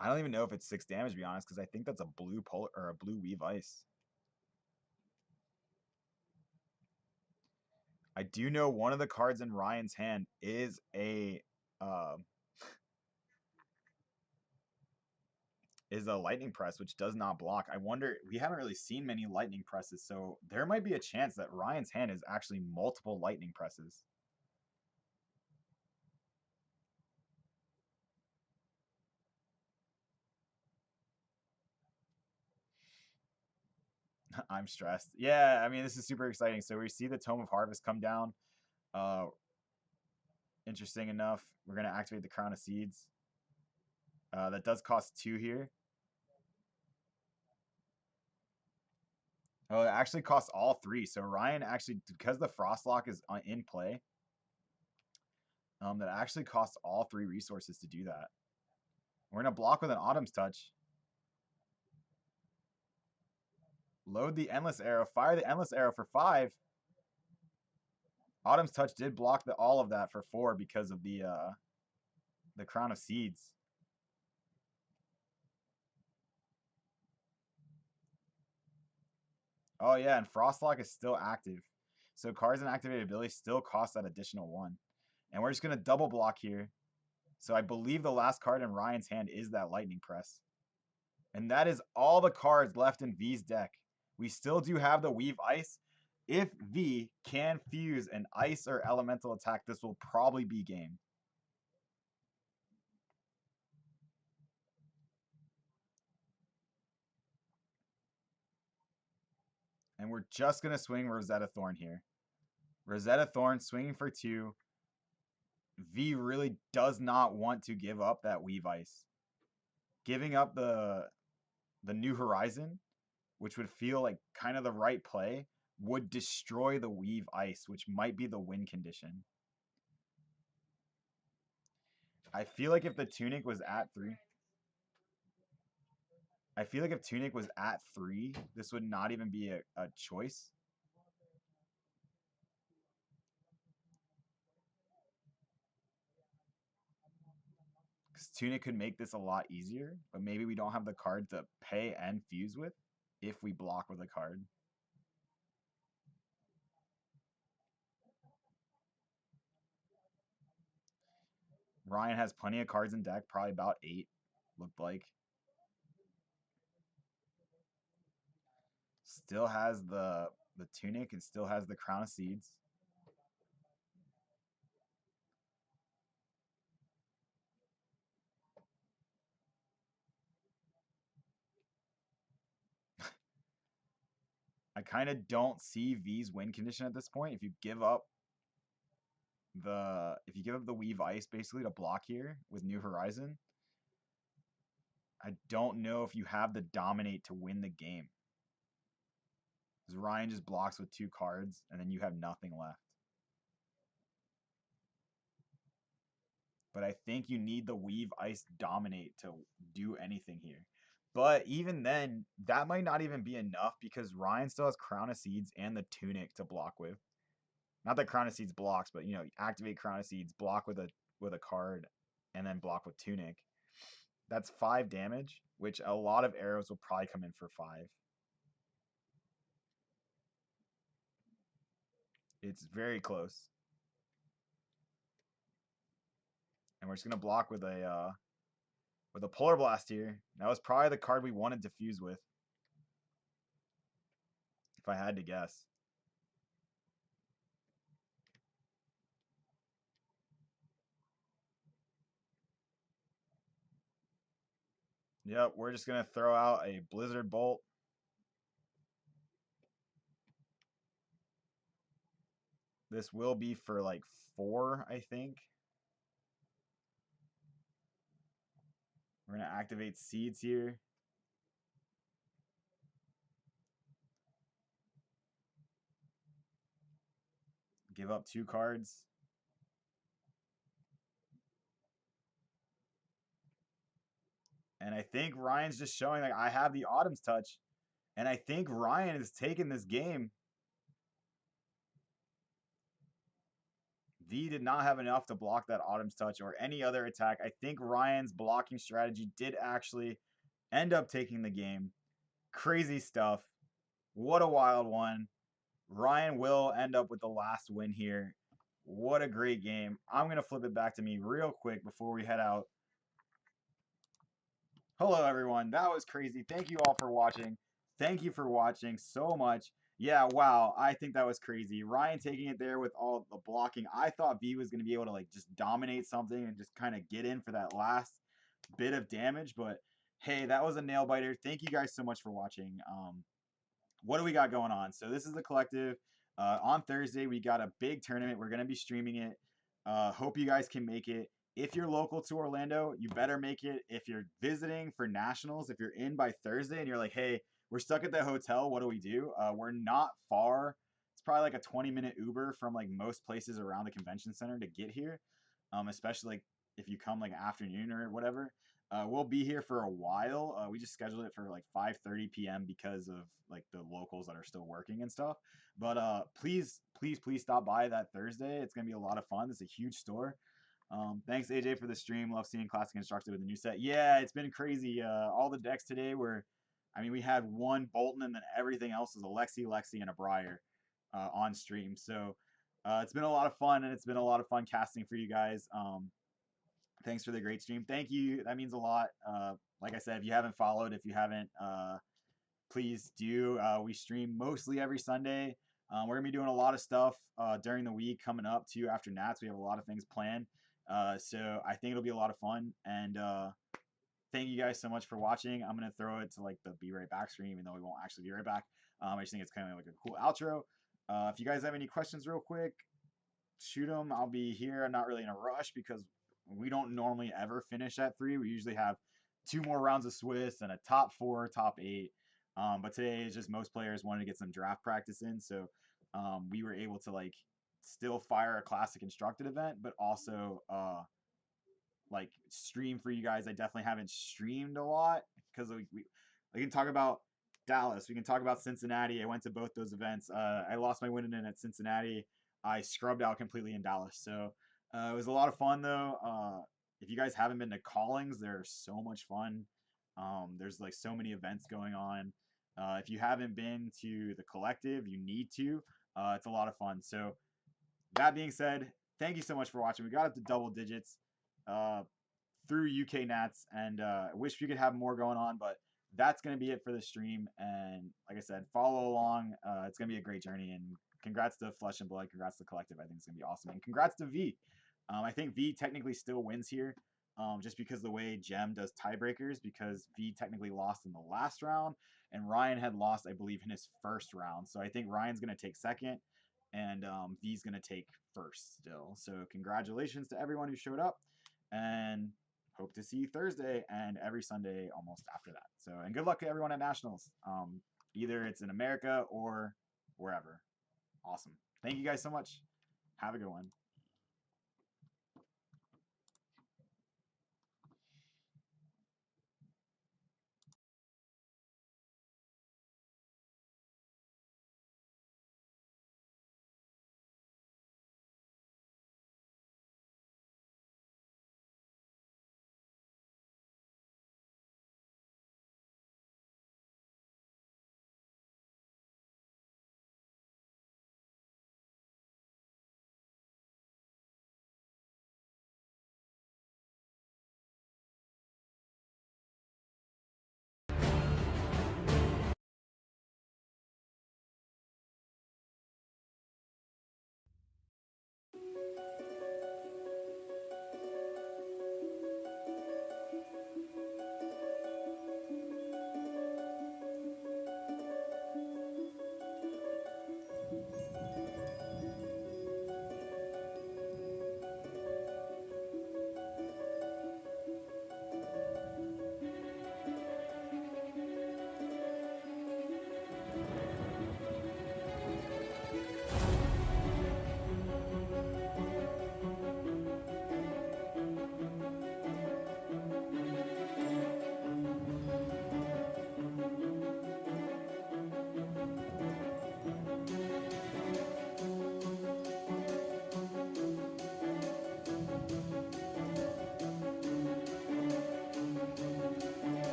I don't even know if it's 6 damage, to be honest, because I think that's a blue polar or a blue Weave Ice. I do know one of the cards in Ryan's hand is a lightning press, which does not block. I wonder, we haven't really seen many lightning presses, so there might be a chance that Ryan's hand is actually multiple lightning presses. I'm stressed. Yeah, I mean, this is super exciting. So we see the Tome of Harvest come down. Interesting enough, we're going to activate the Crown of Seeds. That does cost 2 here. Oh, it actually costs all 3. So Ryan actually, because the Frostlock is in play, that actually costs all 3 resources to do that. We're going to block with an Autumn's Touch. Load the Endless Arrow. Fire the Endless Arrow for 5. Autumn's Touch did block all of that for 4 because of the Crown of Seeds. Oh yeah, and Frostlock is still active. So cards and activated abilities still cost that additional 1. And we're just going to double block here. So I believe the last card in Ryan's hand is that Lightning Press. And that is all the cards left in V's deck. We still do have the Weave Ice. If V can fuse an Ice or Elemental attack, this will probably be game. And we're just going to swing Rosetta Thorn here. Rosetta Thorn swinging for 2. V really does not want to give up that Weave Ice. Giving up the New Horizon, which would feel like kind of the right play, would destroy the Weave Ice, which might be the win condition. I feel like if the Tunic was at 3... I feel like if Tunic was at 3, this would not even be a choice. Because Tunic could make this a lot easier, but maybe we don't have the card to pay and fuse with if we block with a card. Ryan has plenty of cards in deck, probably about 8, looked like. Still has the Tunic and still has the Crown of Seeds. I kind of don't see V's win condition at this point. If you give up the Weave Ice basically to block here with New Horizon, I don't know if you have the Dominate to win the game. Because Ryan just blocks with 2 cards and then you have nothing left. But I think you need the Weave Ice Dominate to do anything here. But even then, that might not even be enough because Ryan still has Crown of Seeds and the Tunic to block with. Not that Crown of Seeds blocks, but you know, activate Crown of Seeds, block with a card, and then block with Tunic. That's 5 damage, which a lot of arrows will probably come in for 5. It's very close. And we're just gonna block with a Polar Blast here. That was probably the card we wanted to fuse with, if I had to guess. Yep, we're just gonna throw out a Blizzard Bolt. This will be for like 4, I think. We're going to activate seeds here. Give up 2 cards. And I think Ryan's just showing like I have the Autumn's Touch. And I think Ryan is taking this game. V did not have enough to block that Autumn's Touch or any other attack. I think Ryan's blocking strategy did actually end up taking the game. Crazy stuff. What a wild one. Ryan will end up with the last win here. What a great game. I'm going to flip it back to me real quick before we head out. Hello, everyone. That was crazy. Thank you all for watching. Thank you for watching so much. Yeah, wow. I think that was crazy. Ryan taking it there with all the blocking. I thought V was going to be able to like just dominate something and just kind of get in for that last bit of damage. But hey, that was a nail biter. Thank you guys so much for watching. What do we got going on? So this is the collective. On Thursday, we got a big tournament. We're going to be streaming it. Hope you guys can make it. If you're local to Orlando, you better make it. If you're visiting for nationals, if you're in by Thursday and you're like, hey, we're stuck at the hotel, what do we do? We're not far. It's probably like a 20-minute Uber from like most places around the convention center to get here, especially like if you come like afternoon or whatever. We'll be here for a while. We just scheduled it for like 5:30 p.m. because of like the locals that are still working and stuff. But please stop by that Thursday. It's gonna be a lot of fun. It's a huge store. Thanks AJ for the stream. Love seeing Classic Constructed with the new set. Yeah, it's been crazy. All the decks today were, I mean, we had one Bolton and then everything else was a Lexi, and a Briar on stream. So it's been a lot of fun and it's been a lot of fun casting for you guys. Thanks for the great stream. Thank you. That means a lot. Like I said, if you haven't followed, if you haven't, please do. We stream mostly every Sunday. We're going to be doing a lot of stuff during the week coming up too after Nats. We have a lot of things planned. So I think it'll be a lot of fun. And thank you guys so much for watching. I'm going to throw it to like the Be Right Back stream, even though we won't actually be right back. I just think it's kind of like a cool outro. If you guys have any questions real quick, shoot them. I'll be here. I'm not really in a rush because we don't normally ever finish at 3. We usually have 2 more rounds of Swiss and a top 4, top 8. But today is just most players wanted to get some draft practice in, so we were able to like still fire a classic constructed event, but also like stream for you guys. I definitely haven't streamed a lot because we can talk about Dallas. We can talk about Cincinnati. I went to both those events. I lost my win in at Cincinnati. I scrubbed out completely in Dallas. So it was a lot of fun though. If you guys haven't been to Callings, they're so much fun. There's like so many events going on. If you haven't been to the collective, you need to. It's a lot of fun. So that being said, thank you so much for watching. We got up to double digits through UK Nats, and I wish we could have more going on, but that's going to be it for the stream. And like I said, follow along. It's going to be a great journey, and congrats to Flesh and Blood. Congrats to Collective. I think it's going to be awesome. And congrats to V. I think V technically still wins here just because the way Gem does tiebreakers, because V technically lost in the last round, and Ryan had lost, I believe, in his first round. So I think Ryan's going to take second, and V's going to take first still. So congratulations to everyone who showed up, and hope to see you Thursday and every Sunday almost after that. So, and good luck to everyone at Nationals. Either it's in America or wherever. Awesome. Thank you guys so much. Have a good one.